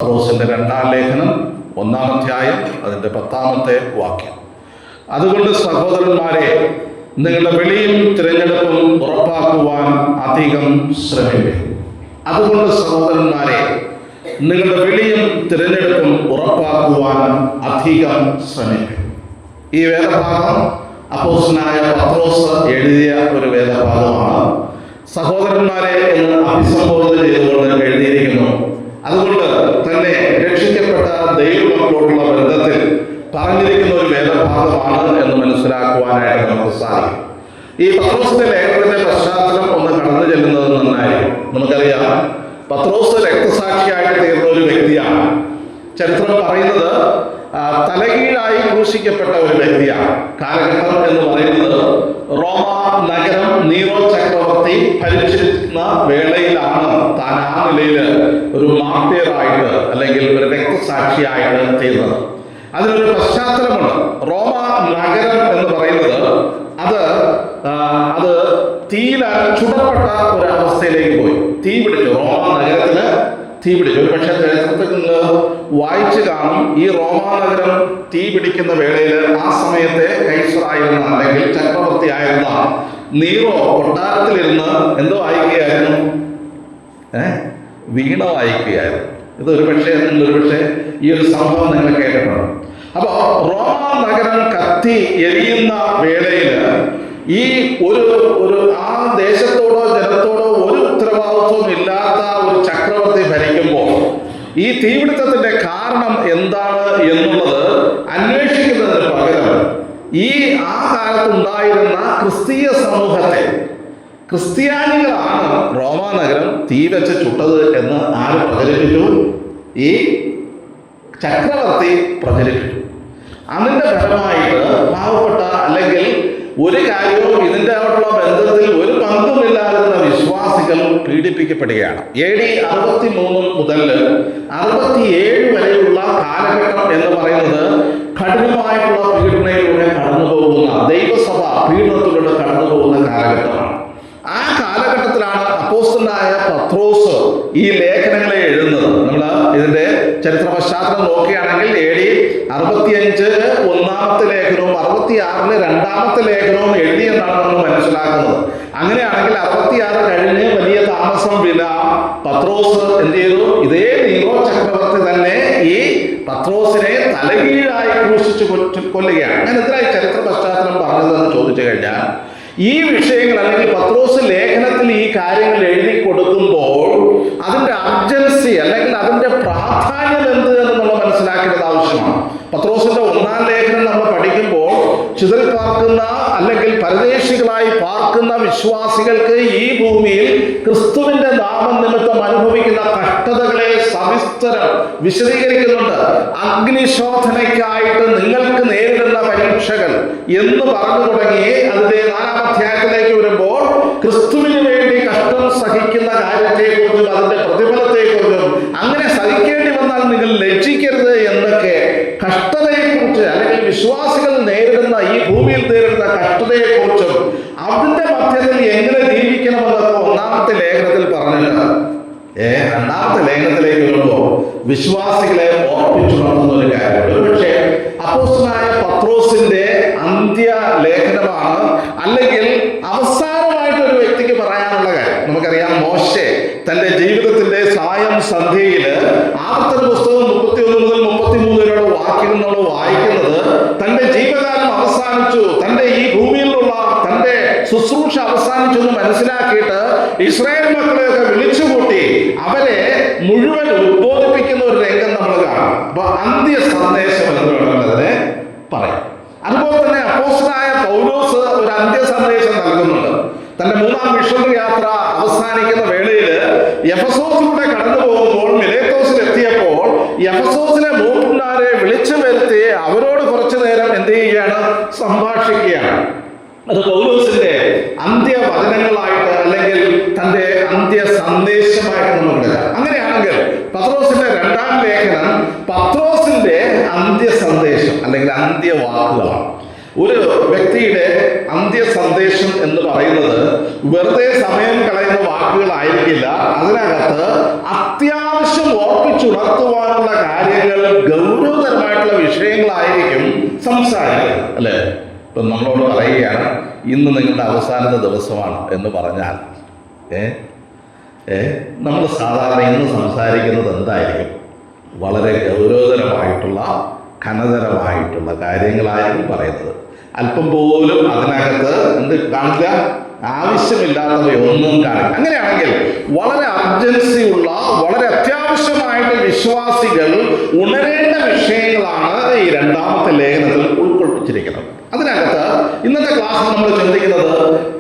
പത്രോസിന്റെ 2-ാം ലേഖനം 1-ാം അധ്യായം അതിന്റെ 10-ാമത്തെ വാക്യം. അതുകൊണ്ട് സഹോദരന്മാരെ, നിങ്ങളുടെ വിളിയും തിരഞ്ഞെടുപ്പും ഉറപ്പാക്കുവാൻ അധികം ശ്രമിക്കും. അതുകൊണ്ട് സഹോദരന്മാരെ, നിങ്ങളുടെ വിളിയും തിരഞ്ഞെടുപ്പും ഉറപ്പാക്കുവാൻ അധികം ശ്രമിക്കും. ഈ വേദഭാഗം അപ്പോസ്തലനായ പത്രോസ് എഴുതിയ ഒരു വേദഭാഗമാണ്. സഹോദരന്മാരെ എന്ന് അഭിസംബോധന ചെയ്തുകൊണ്ട് എഴുതിയിരിക്കുന്നു. അതുകൊണ്ട് തന്നെ രക്ഷിക്കപ്പെട്ട ദൈവമക്കളോടുള്ള ബന്ധത്തിൽ പറഞ്ഞിരിക്കുന്ന ഒരു വേദഭാഗമാണ് എന്ന് മനസ്സിലാക്കുവാനായിട്ട് നമുക്ക് സാധിക്കും. ഈ പത്രോസിന്റെ ലേഖനത്തിന്റെ പശ്ചാത്തലം ഒന്ന് കടന്നു ചെല്ലുന്നത് നന്നായി. നമുക്കറിയാം, പത്രോസ് രക്തസാക്ഷിയായിട്ട് തീർന്ന ഒരു വ്യക്തിയാണ്. ചരിത്രം പറയുന്നത് തലകീഴായി ക്രൂശിക്കപ്പെട്ട ഒരു വ്യക്തിയാണ്. കാലഘട്ടം എന്ന് പറയുന്നത് റോമ നഗരം നീറോ ചക്രവർത്തി ഭരിച്ചിരുന്ന വേളയിലാണ് താൻ ആ നിലയിൽ ഒരു മാർട്ടിയറായിട്ട് അല്ലെങ്കിൽ ഒരു രക്തസാക്ഷിയായിട്ട് തീർന്നത്. അതിനൊരു പശ്ചാത്തലമുണ്ട്. റോമ നഗരം എന്ന് പറയുന്നത് അത് തീയിലാൽ ചുടപ്പെട്ട ഒരവസ്ഥയിലേക്ക് പോയി. തീ പിടിച്ചു. റോമ നഗരത്തിന് തീ പിടിച്ചു. ഒരു പക്ഷേ ചരിത്രത്തിൽ നിന്ന് വായിച്ചു കാണും. ഈ റോമാനഗരം തീ പിടിക്കുന്ന വേളയിൽ ആ സമയത്തെ കൈസറായിരുന്ന അല്ലെങ്കിൽ ചക്രവർത്തിയായിരുന്ന നീറോ കൊട്ടാരത്തിലിരുന്ന് എന്തോ വായിക്കുകയായിരുന്നു? വീണ വായിക്കുകയായിരുന്നു. ഇതൊരു പക്ഷേ ഈ ഒരു സംഭവം നിങ്ങൾ കേട്ടിട്ടുണ്ട്. അപ്പോ റോമ നഗരം കത്തി എരിയുന്ന വേളയിൽ ഈ ഒരു ആ ദേശത്തോടോ ജനത്തോടോ ഒരു ഉത്തരവാദിത്വം ഇല്ലാത്ത ഒരു ചക്രവർത്തി ഭരിക്കുമ്പോൾ ഈ തീപിടുത്തത്തിന്റെ കാരണം എന്താണ് എന്നുള്ളത് അന്വേഷിക്കുന്നതിന് പകരം ആ കാലത്തുണ്ടായിരുന്ന ക്രിസ്തീയ സമൂഹത്തെ, ക്രിസ്ത്യാനികളാണ് റോമാ നഗരം തീ വെച്ച് ചുട്ടത് എന്ന് ആര് പ്രചരിപ്പിച്ചു? ഈ ചക്രവർത്തി പ്രചരിപ്പിച്ചു. അതിന്റെ ഫലമായിട്ട് പാവപ്പെട്ട അല്ലെങ്കിൽ ഒരു കാര്യവും ഇതിൻ്റെ ആയിട്ടുള്ള ബന്ധത്തിൽ ഒരു പങ്കുമില്ലാതിരുന്ന വിശ്വാസികൾ പീഡിപ്പിക്കപ്പെടുകയാണ്. AD 63 മുതൽ 67 വരെയുള്ള കാലഘട്ടം എന്ന് പറയുന്നത് കഠിനമായിട്ടുള്ള പീഡനയിലൂടെ കടന്നു പോകുന്ന, ദൈവസഭ പീഡനത്തിലൂടെ കടന്നു പോകുന്ന കാലഘട്ടമാണ്. ആ കാലഘട്ടത്തിലാണ് അപ്പോസ്തലനായ പത്രോസ് ഈ ലേഖനങ്ങളെ എഴുതുന്നത്. നമ്മൾ ഇതിന്റെ ചരിത്ര പശ്ചാത്തലം നോക്കുകയാണെങ്കിൽ AD 65 1-ാമത്തെ ലേഖനവും 66 2-ാമത്തെ ലേഖനവും എഴുതിയെന്നാണ് നമ്മൾ മനസ്സിലാക്കുന്നത്. അങ്ങനെയാണെങ്കിൽ 66 കഴിഞ്ഞ് വലിയ താമസം വില പത്രോസ് എന്ത് ചെയ്തു? ഇതേ നീറോ ചക്രവർത്തി തന്നെ ഈ പത്രോസിനെ തലകീഴായി ക്രൂശിച്ച് കൊല്ലുകയാണ്. ഞാൻ എന്തിനായി ചരിത്ര പശ്ചാത്തലം പറഞ്ഞതെന്ന് ചോദിച്ചു കഴിഞ്ഞാൽ, ഈ വിഷയങ്ങൾ അല്ലെങ്കിൽ പത്രോസ് ലേഖനത്തിൽ ഈ കാര്യങ്ങൾ എഴുതി കൊടുക്കുമ്പോൾ അതിന്റെ അർജൻസി അല്ലെങ്കിൽ അതിന്റെ പ്രാധാന്യം എന്ത് എന്നുള്ള മനസ്സിലാക്കേണ്ടത് ആവശ്യമാണ്. പത്രോസിന്റെ 1-ാം ലേഖനം നമ്മൾ പഠിക്കുമ്പോൾ ചിതറിപ്പാർക്കുന്ന അല്ലെങ്കിൽ പരദേശികളായി പാർക്കുന്ന വിശ്വാസികൾക്ക് ഈ ഭൂമിയിൽ ക്രിസ്തുവിന്റെ നാമം നിമിത്തം അനുഭവിക്കുന്ന കഷ്ടതകളെ സവിസ്തരം വിശദീകരിക്കുന്നുണ്ട്. അഗ്നിശോധനയ്ക്കായിട്ട് നിങ്ങൾക്ക് നേരിടുന്ന പരീക്ഷകൾ എന്ന് പറഞ്ഞു തുടങ്ങി അതിന്റെ 4-ാം അധ്യായത്തിലേക്ക് വരുമ്പോൾ ക്രിസ്തുവിന് വേണ്ടി കഷ്ടം സഹിക്കുന്ന കാര്യത്തെക്കുറിച്ചും അതിന്റെ പ്രതിഫലത്തെക്കുറിച്ചും, അങ്ങനെ സഹിക്കേണ്ടി വന്നാൽ നിങ്ങൾ ലജ്ജിക്കരുത് എന്നൊക്കെ കഷ്ടതയെക്കുറിച്ച് അല്ലെങ്കിൽ വിശ്വാസികൾ നേരിടുന്ന ഈ ഭൂമിയിൽ നേരിടുന്ന കഷ്ടതയെക്കുറിച്ചും അതിന്റെ മധ്യത്തിൽ എങ്ങനെ ജീവിക്കണമെന്നൊക്കെ 1-ാമത്തെ ലേഖനത്തിൽ പറഞ്ഞിട്ട് 2-ാമത്തെ ലേഖനത്തിലേക്ക് വരുമ്പോൾ വിശ്വാസികളെ ഓർപ്പിച്ചുണർത്തുന്ന ഒരു കാര്യമുണ്ട്. ഒരുപക്ഷെ അപ്പോസ്തലനായ പത്രോസിന്റെ അന്ത്യ ലേഖനമാണ്, അല്ലെങ്കിൽ അവസാനമായിട്ട് ഒരു വ്യക്തിക്ക് പറയാനുള്ള കാര്യം. നമുക്കറിയാം, മോശെ തന്റെ ജീവിതത്തിന്റെ സായം സന്ധ്യയില് ആവർത്തന പുസ്തകം 31 മുതൽ 33 വരെയുള്ള വാക്യങ്ങൾ നമ്മൾ വായിക്കുന്നത് തന്റെ ജീവകാലം അവസാനിച്ചു, തന്റെ ഈ ഭൂമിയിലുള്ള തന്റെ ശുശ്രൂഷ അവസാനിച്ചു എന്ന് മനസ്സിലാക്കിയിട്ട് ഇസ്രായേൽ മക്കളെയൊക്കെ വിളിച്ചുകൂട്ടി അവരെ മുഴുവൻ ഉദ്ബോധിപ്പിക്കുന്ന ഒരു രംഗം നമ്മൾ കാണും. അപ്പൊ അന്ത്യ സന്ദേശം എന്ന് വേണമെങ്കിൽ അതിനെ പറയാം. അതുപോലെ തന്നെ അപ്പോസ്തലനായ പൗലോസ് ഒരു അന്ത്യ സന്ദേശം നൽകുന്നുണ്ട്. തന്റെ 3-ാം മിഷണറി യാത്ര അവസാനിക്കുന്ന വേളയിൽ എഫെസോസിലൂടെ കടന്നു പോകുമ്പോൾ മിലേത്തോസിൽ എത്തിയപ്പോൾ എഫെസോസിലെ മൂപ്പന്മാരെ വിളിച്ചു വരുത്തി അവരോട് കുറച്ചു നേരം എന്ത് ചെയ്യുകയാണ്? സംഭാഷിക്കുകയാണ്. അത് പൗലോസിന്റെ അന്ത്യവചനങ്ങളായിട്ട് അല്ലെങ്കിൽ തന്റെ അന്ത്യ സന്ദേശമായിട്ട് നമുക്ക് എടുക്കാം. അങ്ങനെയാണെങ്കിൽ പത്രോസിന്റെ 2-ാം ലേഖനം പത്രോസിന്റെ അന്ത്യ സന്ദേശം അല്ലെങ്കിൽ അന്ത്യവാക്കുകളാണ്. ഒരു വ്യക്തിയുടെ അന്ത്യ സന്ദേശം എന്ന് പറയുന്നത് വെറുതെ സമയം കളയുന്ന വാക്കുകളായിരിക്കില്ല. അതിനകത്ത് അത്യാവശ്യം ഓർപ്പിച്ചുണർത്തുവാനുള്ള കാര്യങ്ങൾ, ഗൗരവതരമായിട്ടുള്ള വിഷയങ്ങളായിരിക്കും സംസാരിക്കുന്നത്, അല്ലേ? ഇപ്പം നമ്മളോട് പറയുകയാണ് ഇന്ന് നിങ്ങളുടെ അവസാനത്തെ ദിവസമാണ് എന്ന് പറഞ്ഞാൽ നമ്മൾ സാധാരണ ഇന്ന് സംസാരിക്കുന്നത് എന്തായിരിക്കും? വളരെ ഗൗരവതരമായിട്ടുള്ള, ഘനതരമായിട്ടുള്ള കാര്യങ്ങളായിരിക്കും പറയുന്നത്. അല്പം പോലും അതിനകത്ത് എന്ത് കാണില്ല? ആവശ്യമില്ലാത്തവയൊന്നും കാണില്ല. അങ്ങനെയാണെങ്കിൽ വളരെ അർജൻസിയുള്ള, വളരെ അത്യാവശ്യമായിട്ട് വിശ്വാസികൾ ഉണരേണ്ട വിഷയങ്ങളാണ് ഈ രണ്ടാമത്തെ ലേഖനത്തിൽ ഉൾക്കൊള്ളിച്ചിരിക്കുന്നത്. അതിനകത്ത് ഇന്നത്തെ ക്ലാസ്സിൽ നമ്മൾ ചിന്തിക്കുന്നത്,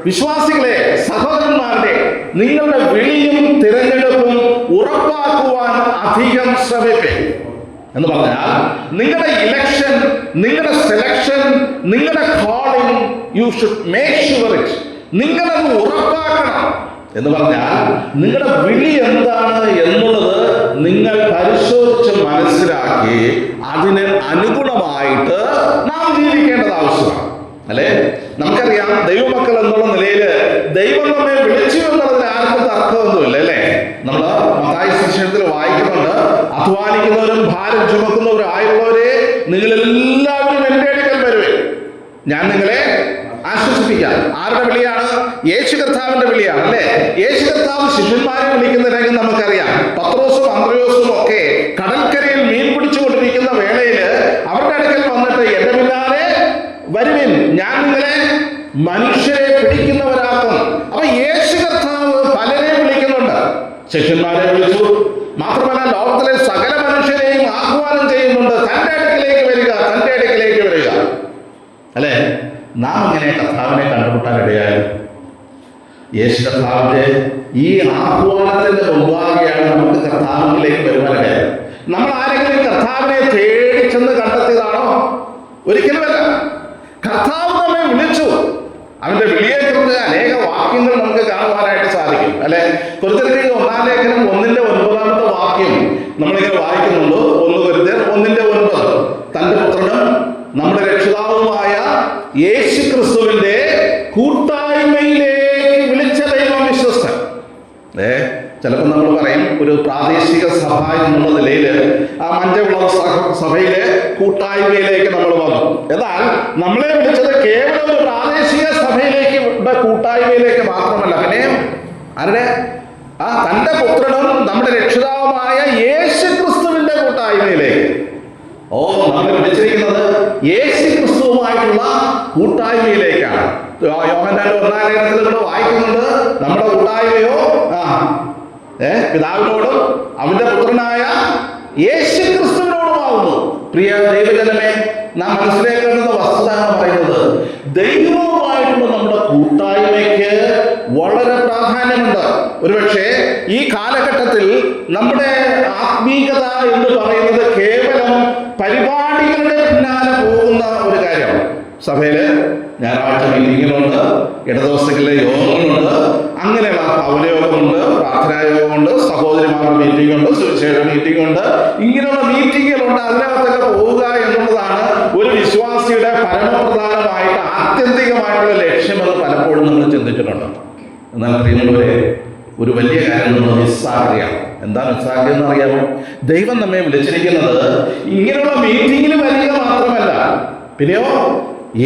വിശ്വാസികളെ, സഹോദരന്മാരുടെ നിങ്ങളുടെ വിളിയും തിരഞ്ഞെടുപ്പും ഉറപ്പാക്കുവാൻ അധികം ശ്രമിപ്പേ എന്ന് പറഞ്ഞാൽ, നിങ്ങളുടെ ഇലക്ഷൻ, നിങ്ങളുടെ സെലക്ഷൻ, നിങ്ങളുടെ calling, you should make sure it. നിങ്ങളത് ഉറപ്പാക്കണം എന്ന് പറഞ്ഞാൽ, നിങ്ങളുടെ വിളി എന്താണ് എന്നുള്ളത് നിങ്ങൾ പരിശോധിച്ച് മനസ്സിലാക്കി അതിന് അനുഗുണമായിട്ട് നാം ജീവിക്കേണ്ടത് ആവശ്യമാണ്, അല്ലേ? നമുക്കറിയാം, ദൈവമക്കൾ എന്നുള്ള നിലയിൽ ദൈവം നമ്മെ വിളിച്ചു എന്നുള്ളതിന് ആർക്കും തർക്കമൊന്നുമില്ല, അല്ലേ? നമ്മൾ മത്തായി സുവിശേഷത്തിൽ വായിക്കുന്നുണ്ട്, അധ്വാനിക്കുന്നവരും ഭാരം ചുമക്കുന്നവരും ആയുള്ളവരെ നിങ്ങളെല്ലാവരും എൻ്റെ അടുക്കൽ വരുവേ, ഞാൻ നിങ്ങളെ ആശ്വസിപ്പിക്കാം. ആരുടെ വിളിയാണ്? യേശു കർത്താവിന്റെ വിളിയാണ്, അല്ലേ? യേശു കർത്താവ് ശിഷ്യന്മാരെ വിളിക്കുന്ന രംഗം നമുക്കറിയാം. പത്രോസും അന്ത്രയോസും ഒക്കെ കടൽക്കരയിൽ മീൻ പിടിച്ചുകൊണ്ടിരിക്കുന്ന വേളയിൽ അവരുടെ അടുക്കൽ വന്നിട്ട്, എന്റെ പിന്നാലെ വരുവിൻ, ഞാൻ നിങ്ങളെ മനുഷ്യരെ പിടിക്കുന്നവരാക്കും. അപ്പൊ യേശു കർത്താവ് പലരെ വിളിക്കുന്നുണ്ട്. ശിഷ്യന്മാരെ വിളിച്ചു, മാത്രമല്ല ലോകത്തിലെ സകല മനുഷ്യരെയും ആഹ്വാനം ചെയ്യുന്നുണ്ട്, തന്റെ അടുക്കിലേക്ക് വരിക, തന്റെ അടുക്കിലേക്ക് വരിക, അല്ലേ? നാം ഇങ്ങനെ കർത്താവിനെ കണ്ടുമുട്ടാൻ ഇടയായി. യേശു കർത്താവിന്റെ ഈ ആഹ്വാനത്തിന്റെ മുമ്പാകെയാണ് നമുക്ക് കർത്താവിലേക്ക് വരുവാനിടയായത്. നമ്മൾ ആരെങ്കിലും കർത്താവിനെ തേടി ചെന്ന് കണ്ടെത്തിയതാണോ? ഒരിക്കലുമല്ല. കർത്താവ് നമ്മെ വിളിച്ചു. അവന്റെ വിളിയെക്കുറിച്ച് അനേക വാക്യങ്ങൾ നമുക്ക് കാണുവാനായിട്ട് സാധിക്കും, അല്ലെ? കൊരിന്ത്യർ 1-ാം ലേഖനം 1-ന്റെ 9 നമ്മളിങ്ങനെ വായിക്കുന്നുണ്ട്. 1 കൊരിന്ത്യർ 1-9. തന്റെ പുത്രനും നമ്മുടെ രക്ഷിതാവുമായ യേശു ക്രിസ്തുവിന്റെ കൂട്ടായ്മയിലേക്ക് വിളിച്ച ദൈവം വിശ്വസ്തൻ. ചിലപ്പോൾ നമ്മൾ പറയും, ഒരു പ്രാദേശിക സഭ എന്നുള്ള നിലയിൽ ആ മഞ്ചവിള സഭയിലെ കൂട്ടായ്മയിലേക്ക് നമ്മൾ വന്നു. എന്നാൽ നമ്മളെ വിളിച്ചത് കേവലം ഒരു പ്രാദേശിക സഭയിലേക്ക്, കൂട്ടായ്മയിലേക്ക് മാത്രമല്ല, പിന്നെ ആരുടെ? തന്റെ പുത്രനും നമ്മുടെ രക്ഷിതാവുമായ യേശു ക്രിസ്തുവിന്റെ കൂട്ടായ്മയിലേക്ക്. നമ്മൾ വിളിച്ചിരിക്കുന്നത് യേശു ക്രിസ്തുവുമായിട്ടുള്ള കൂട്ടായ്മയിലേക്കാണ്. യോഹന്നാന്റെ 1-ാം ലേഖനത്തിൽ നമ്മൾ വായിക്കുന്നുണ്ട്, നമ്മുടെ കൂട്ടായ്മയോ പിതാവിനോടും അവന്റെ പുത്രനായ യേശു ക്രിസ്തുവിനോടുമാവുന്നു. പ്രിയ ദൈവജനമേ, നാം മനസ്സിലാക്കേണ്ടുന്ന വസ്തുത എന്ന് പറയുന്നത്, ദൈവവുമായിട്ടുള്ള നമ്മുടെ കൂട്ടായ്മയ്ക്ക് വളരെ പ്രാധാന്യമുണ്ട്. ഒരുപക്ഷെ ഈ കാലഘട്ടത്തിൽ നമ്മുടെ ആത്മീയത എന്ന് പറയുന്നത് കേവലം പരിപാടികളുടെ പിന്നാലെ പോകുന്ന ഒരു കാര്യമാണ്. സഭയില് ഞായറാഴ്ച മീറ്റിങ്ങുകളുണ്ട്, ഇടദിവസങ്ങളിലെ യോഗങ്ങളുണ്ട്, അങ്ങനെയുള്ള ഭവനയോഗമുണ്ട്, പ്രാർത്ഥനാ യോഗമുണ്ട്, സഹോദരിമാരുടെ മീറ്റിംഗ് ഉണ്ട്, സുവിശേഷ മീറ്റിംഗ് ഉണ്ട്, ഇങ്ങനെയുള്ള മീറ്റിങ്ങുകളുണ്ട്. അതിനകത്തൊക്കെ പോവുക എന്നുള്ളതാണ് ഒരു വിശ്വാസിയുടെ പരമപ്രധാനമായിട്ട് ആത്യന്തികമായിട്ടുള്ള ലക്ഷ്യമെന്ന് പലപ്പോഴും നമ്മൾ ചിന്തിച്ചിട്ടുണ്ട്. എന്നാൽ പ്രിയമുള്ളവരെ, ഒരു വലിയ കാര്യം നമ്മൾ മിസ്സാക്കുകയാണ്. എന്താ മിസ്സാക്കുക എന്ന് അറിയാമോ? ദൈവം നമ്മെ വിളിച്ചിരിക്കുന്നത് ഇങ്ങനെയുള്ള മീറ്റിങ്ങിൽ വരിക മാത്രമല്ല, പിന്നെയോ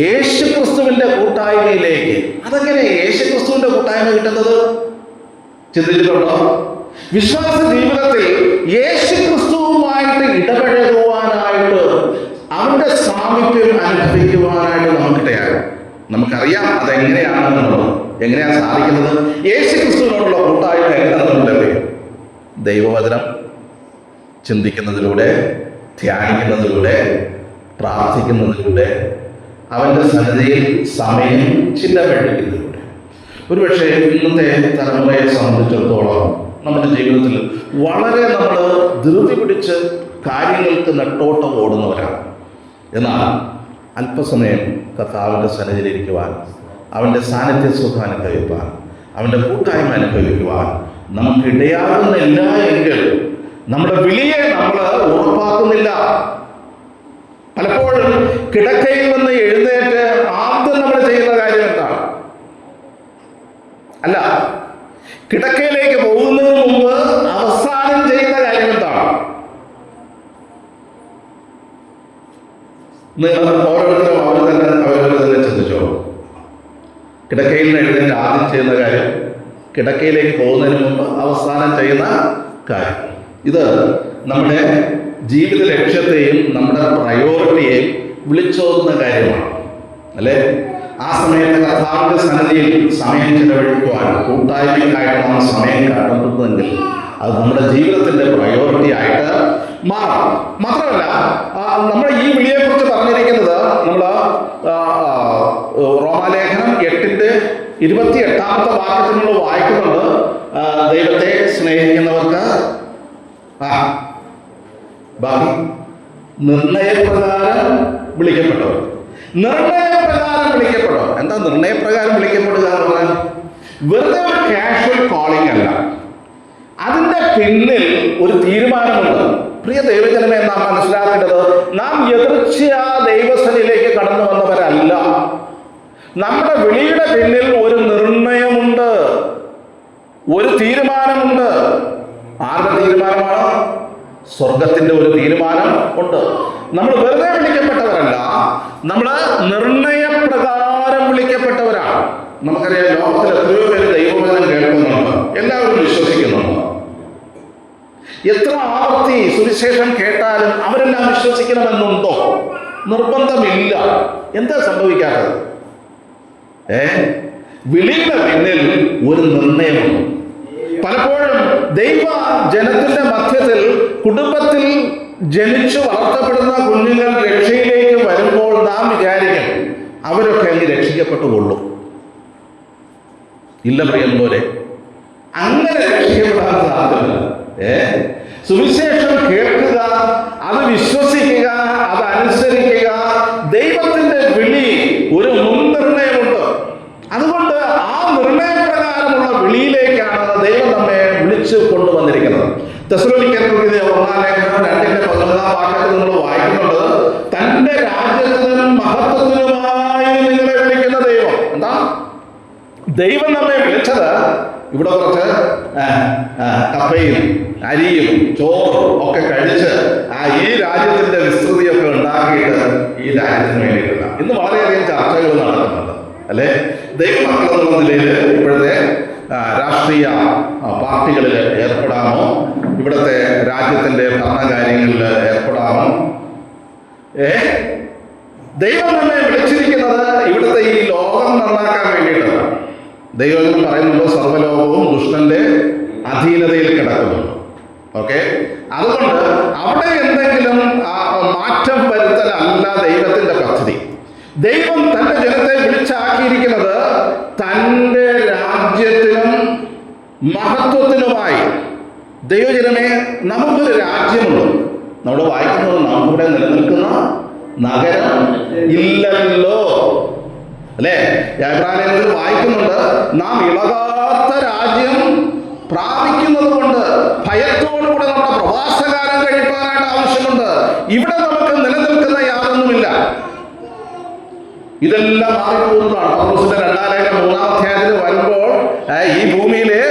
യേശു ക്രിസ്തുവിന്റെ കൂട്ടായ്മയിലേക്ക്. അതെങ്ങനെ യേശു ക്രിസ്തുവിന്റെ കൂട്ടായ്മ കിട്ടുന്നത്? ചിന്തിച്ചിട്ടുണ്ടോ? വിശ്വാസ ജീവിതത്തിൽ യേശു ക്രിസ്തുവുമായിട്ട് ഇടപഴകുവാനായിട്ട്, അവന്റെ സാമീപ്യം അനുഭവിക്കുവാനായിട്ട് നമുക്കിടയാകും. നമുക്കറിയാം അതെങ്ങനെയാണെന്നുള്ളത്. എങ്ങനെയാണ് സാധിക്കുന്നത്? യേശു ക്രിസ്തുവിനോടുള്ള കൂട്ടായ്മ എങ്ങനെയാണെന്നുള്ളത് ദൈവവചനം ചിന്തിക്കുന്നതിലൂടെ, ധ്യാനിക്കുന്നതിലൂടെ, പ്രാർത്ഥിക്കുന്നതിലൂടെ, അവന്റെ സന്നിധിയിൽ സമയം ചിലവഴിക്കുന്നതിലൂടെ. ഒരുപക്ഷെ ഇന്നത്തെ തലമുറയെ സംബന്ധിച്ചിടത്തോളം നമ്മുടെ ജീവിതത്തിൽ വളരെ നമ്മൾ ധൃതി പിടിച്ച് കാര്യങ്ങൾക്ക് നെട്ടോട്ടം ഓടുന്നവരാണ്. എന്നാൽ അല്പസമയം കർത്താവിൻ്റെ സന്നിധിയിലിരിക്കുവാൻ, അവൻ്റെ സാന്നിധ്യ സുഖം അനുഭവിക്കുവാൻ, അവൻ്റെ കൂട്ടായ്മ അനുഭവിക്കുവാൻ നമുക്ക് ഇടയാകുന്നില്ല എങ്കിൽ നമ്മുടെ വിളിയെ നമ്മൾ ഉറപ്പാക്കുന്നില്ല. പലപ്പോഴും കിടക്കയിൽ നിന്ന് എഴുന്നേറ്റ് ചെയ്യുന്ന കാര്യം എന്താണ്? അല്ല, കിടക്കയിലേക്ക് പോകുന്നതിന് മുമ്പ് അവസാനം ചെയ്യുന്ന കാര്യം എന്താണ്? നിങ്ങൾ ഓരോരുത്തരും അവരവർ തന്നെ ചിന്തിച്ചോ. കിടക്കയിൽ നിന്ന് എഴുന്നേറ്റ് ആദ്യം ചെയ്യുന്ന കാര്യം, കിടക്കയിലേക്ക് പോകുന്നതിന് മുമ്പ് അവസാനം ചെയ്യുന്ന കാര്യം. ഇത് നമ്മുടെ ജീവിത ലക്ഷ്യത്തെയും നമ്മുടെ പ്രയോറിറ്റിയെയും വിളിച്ചോതുന്ന കാര്യമാണ്, അല്ലേ? ആ സമയത്ത് കർത്താവിന്റെ സന്നിധിയിൽ സമയം ചെലവഴിക്കുവാൻ കൂട്ടായ്മയ്ക്കായിട്ട് നാം സമയം കണ്ടെത്തുന്നതെങ്കിൽ അത് നമ്മുടെ ജീവിതത്തിന്റെ പ്രയോറിറ്റി ആയിട്ട് മാറും. മാത്രമല്ല, നമ്മൾ ഈ വിളിയെക്കുറിച്ച് പറഞ്ഞിരിക്കുന്നത് നമ്മൾ റോമാലേഖനം 8:28 വാക്യത്തിൽ നമ്മൾ വായിക്കുന്നുണ്ട്. ദൈവത്തെ സ്നേഹിക്കുന്നവർക്ക് ബാക്കി നിർണയപ്രകാരം വിളിക്കപ്പെട്ടവർ. നിർണയപ്രകാരം വിളിക്കപ്പെടുക. എന്താ നിർണയപ്രകാരം വിളിക്കപ്പെടുക എന്ന് പറഞ്ഞാൽ? വെറുതെ ഒരു കാഷ്വൽ കോളിംഗ് അല്ല, അതിന്റെ പിന്നിൽ ഒരു തീരുമാനമുണ്ട്. പ്രിയ ദൈവജനമേ, നാം മനസ്സിലാക്കേണ്ടത്, നാം എതിർച്ചയാ ദൈവസന്നിധിയിലേക്ക് കടന്നു വന്നവരല്ല. നമ്മുടെ വിളിയുടെ പിന്നിൽ ഒരു നിർണയമുണ്ട്, ഒരു തീരുമാനമുണ്ട്. ആരുടെ തീരുമാനമാണ്? സ്വർഗത്തിന്റെ ഒരു തീരുമാനം ഉണ്ട്. നമ്മൾ വെറുതെ വിളിക്കപ്പെട്ടവരല്ല, നമ്മൾ നിർണയപ്രകാരം വിളിക്കപ്പെട്ടവരാണ്. നമുക്കറിയാം, ലോകത്തിൽ എത്രയോ പേര് ദൈവവചനം കേൾക്കുന്നുണ്ട്, എല്ലാവരും വിശ്വസിക്കുന്നുണ്ട്. എത്ര ആവർത്തി സുവിശേഷം കേട്ടാലും അവരെല്ലാം വിശ്വസിക്കണമെന്നുണ്ടോ? നിർബന്ധമില്ല. എന്താ സംഭവിക്കാത്തത്? വിളിയുടെ പിന്നിൽ ഒരു നിർണയമുണ്ട്. പലപ്പോഴും ദൈവ ജനത്തിന്റെ മധ്യത്തിൽ, കുടുംബത്തിൽ ജനിച്ചു വളർത്തപ്പെടുന്ന കുഞ്ഞുങ്ങൾ രക്ഷയിലേക്ക് വരുമ്പോൾ നാം വിചാരിക്കും അവരൊക്കെ അങ്ങ് രക്ഷിക്കപ്പെട്ടുകൊള്ളും. ഇല്ല പ്രിയം പോലെ, അങ്ങനെ രക്ഷിക്കപ്പെടാൻ സാധ്യമല്ല. സുവിശേഷം കേൾക്കുക, അത് വിശ്വസിക്കുക, അത് അനുസരിക്കുക. ദൈവത്തിന്റെ വിളി ഒരു മുൻനിർണയമുണ്ട്. അതുകൊണ്ട് ആ നിർണയപ്രകാരമുള്ള വിളിയിലേക്കാണ് ദൈവം നമ്മെ വിളിച്ചു കൊണ്ടുവന്നിരിക്കുന്നത്. തെസ്സലോനിക്കർക്ക് 1-2 വാക്യത്തിൽ നമ്മൾ വായിക്കുന്നുണ്ട്, തന്റെ രാജ്യത്തിനും മഹത്വത്തിനുമായി നിങ്ങളെ വിളിക്കുന്ന ദൈവം. എന്താ ദൈവം നമ്മെ വിളിച്ചത്? ഇവിടെ കുറച്ച് കപ്പയും അരിയും ചോറും ഒക്കെ കഴിച്ച് ഈ രാജ്യത്തിന്റെ വിസ്തൃതിയൊക്കെ ഉണ്ടാക്കിയിട്ട് ഈ രാജ്യത്തിന് വേണ്ടിയിട്ടില്ല. ഇന്ന് വളരെയധികം ചർച്ചകൾ നടക്കുന്നുണ്ട്, അല്ലെ? ദൈവമക്കൾ എന്നുള്ള നിലയിൽ ഇപ്പോഴത്തെ രാഷ്ട്രീയ പാർട്ടികളിൽ ഏർപ്പെടാമോ? ഇവിടുത്തെ രാജ്യത്തിന്റെ ഭരണകാര്യങ്ങളിൽ ഏർപ്പെടാമോ? ദൈവം നമ്മെ വിളിച്ചിരിക്കുന്നത് ഇവിടുത്തെ ഈ ലോകം നന്നാക്കാൻ വേണ്ടിയിട്ടാണ്. ദൈവം പറയുന്നുണ്ട്, സർവ്വലോകവും ദുഷ്ടന്റെ അധീനതയിൽ കിടക്കുന്നു. ഓക്കെ, അതുകൊണ്ട് അവിടെ എന്തെങ്കിലും മാറ്റം വരുത്തലല്ല ദൈവത്തിന്റെ പദ്ധതി. ദൈവം തന്റെ ജനത്തെ വിളിച്ചാക്കിയിരിക്കുന്നത് തന്റെ രാജ്യത്തിനും മഹത്വത്തിനുമായി. ദൈവജനമേ, നമുക്കൊരു രാജ്യമുണ്ട്. നമ്മൾ വായിക്കുന്നത്, നമുക്കിവിടെ നിലനിൽക്കുന്ന നഗരം ഇല്ലല്ലോ, അല്ലെ? എബ്രായത്തിൽ വായിക്കുന്നുണ്ട്, നാം ഇളകാത്ത രാജ്യം പ്രാപിക്കുന്നത് കൊണ്ട് ഭയത്തോടുകൂടെ നമ്മുടെ പ്രവാസകാലം കഴിപ്പാനായിട്ട് ആവശ്യമുണ്ട്. ഇവിടെ നമുക്ക് നിലനിൽക്കുന്ന യാതൊന്നുമില്ല. ഇതെല്ലാം മാറിപ്പോകുന്നതാണ്. പൗലോസിന്റെ 2-3 വരുമ്പോൾ ഈ ഭൂമിയിലെ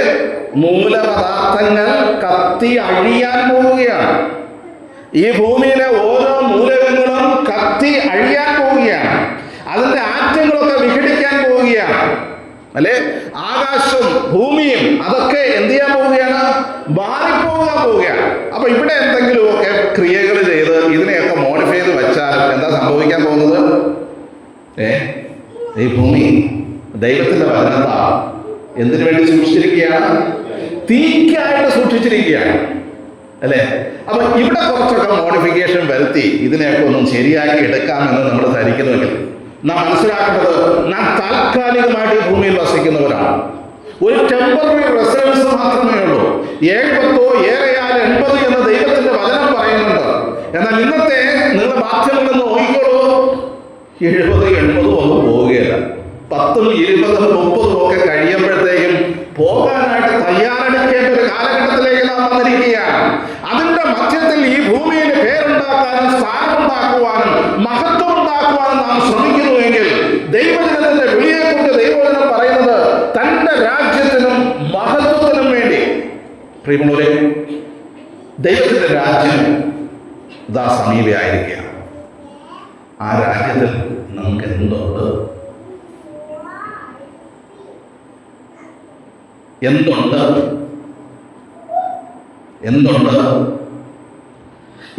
മൂലപദാർത്ഥങ്ങൾ കത്തി അഴിയാൻ പോവുകയാണ്. ഈ ഭൂമിയിലെ ഓരോ മൂലകങ്ങളും കത്തി അഴിയാൻ പോവുകയാണ്. അതിന്റെ ആറ്റങ്ങളൊക്കെ വിഘടിക്കാൻ പോവുകയാണ്, അല്ലെ? ആകാശവും ഭൂമിയും അതൊക്കെ എന്ത് ചെയ്യാൻ പോവുകയാണ്? മാറിപ്പോകാൻ പോവുകയാണ്. അപ്പൊ ഇവിടെ എന്തെങ്കിലുമൊക്കെ ക്രിയകൾ ചെയ്ത് ഇതിനെയൊക്കെ മോഡിഫൈ ചെയ്ത് വെച്ചാൽ എന്താ സംഭവിക്കാൻ പോകുന്നത്? ഈ ഭൂമി ദൈവത്തിന്റെ വചനത്താ എന്തിനു വേണ്ടി സൂക്ഷിച്ചിരിക്കുകയാണ്? തീക്കായിട്ട് സൂക്ഷിച്ചിരിക്കുകയാണ്, അല്ലെ? അപ്പൊ ഇവിടെ കുറച്ചൊക്കെ മോഡിഫിക്കേഷൻ വരുത്തി ഇതിനെയൊക്കെ ഒന്നും ശരിയാക്കി എടുക്കാമെന്ന് നമ്മൾ ധരിക്കുന്നുവെങ്കിൽ നാം മനസ്സിലാക്കേണ്ടത്, നാം താൽക്കാലികമായിട്ട് ഈ ഭൂമിയിൽ വസിക്കുന്നവരാണ്. ഒരു ടെമ്പററി റെസിഡൻസ് മാത്രമേ ഉള്ളൂ. 70 ഏറെയാൽ 80 എന്ന് ദൈവത്തിന്റെ വചനം പറയുന്നുണ്ട്. എന്നാൽ ഇന്നത്തെ നിങ്ങൾ മാധ്യമങ്ങളിൽ നോക്കിക്കോളൂ, 70-80 ഒന്നും പോവുകയില്ല. 10, 20, 30 ഒക്കെ കഴിയുമ്പോഴത്തേക്കും പോകാനായിട്ട് തയ്യാറെടുക്കേണ്ട ഒരു കാലഘട്ടത്തിലേക്ക് നാം വന്നിരിക്കുകയാണ്. അതിന്റെ മധ്യത്തിൽ ഈ ഭൂമിയിൽ പേരുണ്ടാക്കാനും സ്ഥാനമുണ്ടാക്കുവാനും മഹത്വം ഉണ്ടാക്കുവാനും നാം ശ്രമിക്കുന്നുവെങ്കിൽ ദൈവജനത്തിന്റെ പ്രിയമുള്ളവരെ, ദൈവത്തിൻ്റെ രാജ്യം ഇതാ സമീപയായിരിക്കുകയാണ്. ആ രാജ്യത്തിൽ നമുക്ക് എന്തുണ്ട്? എന്തുണ്ട്?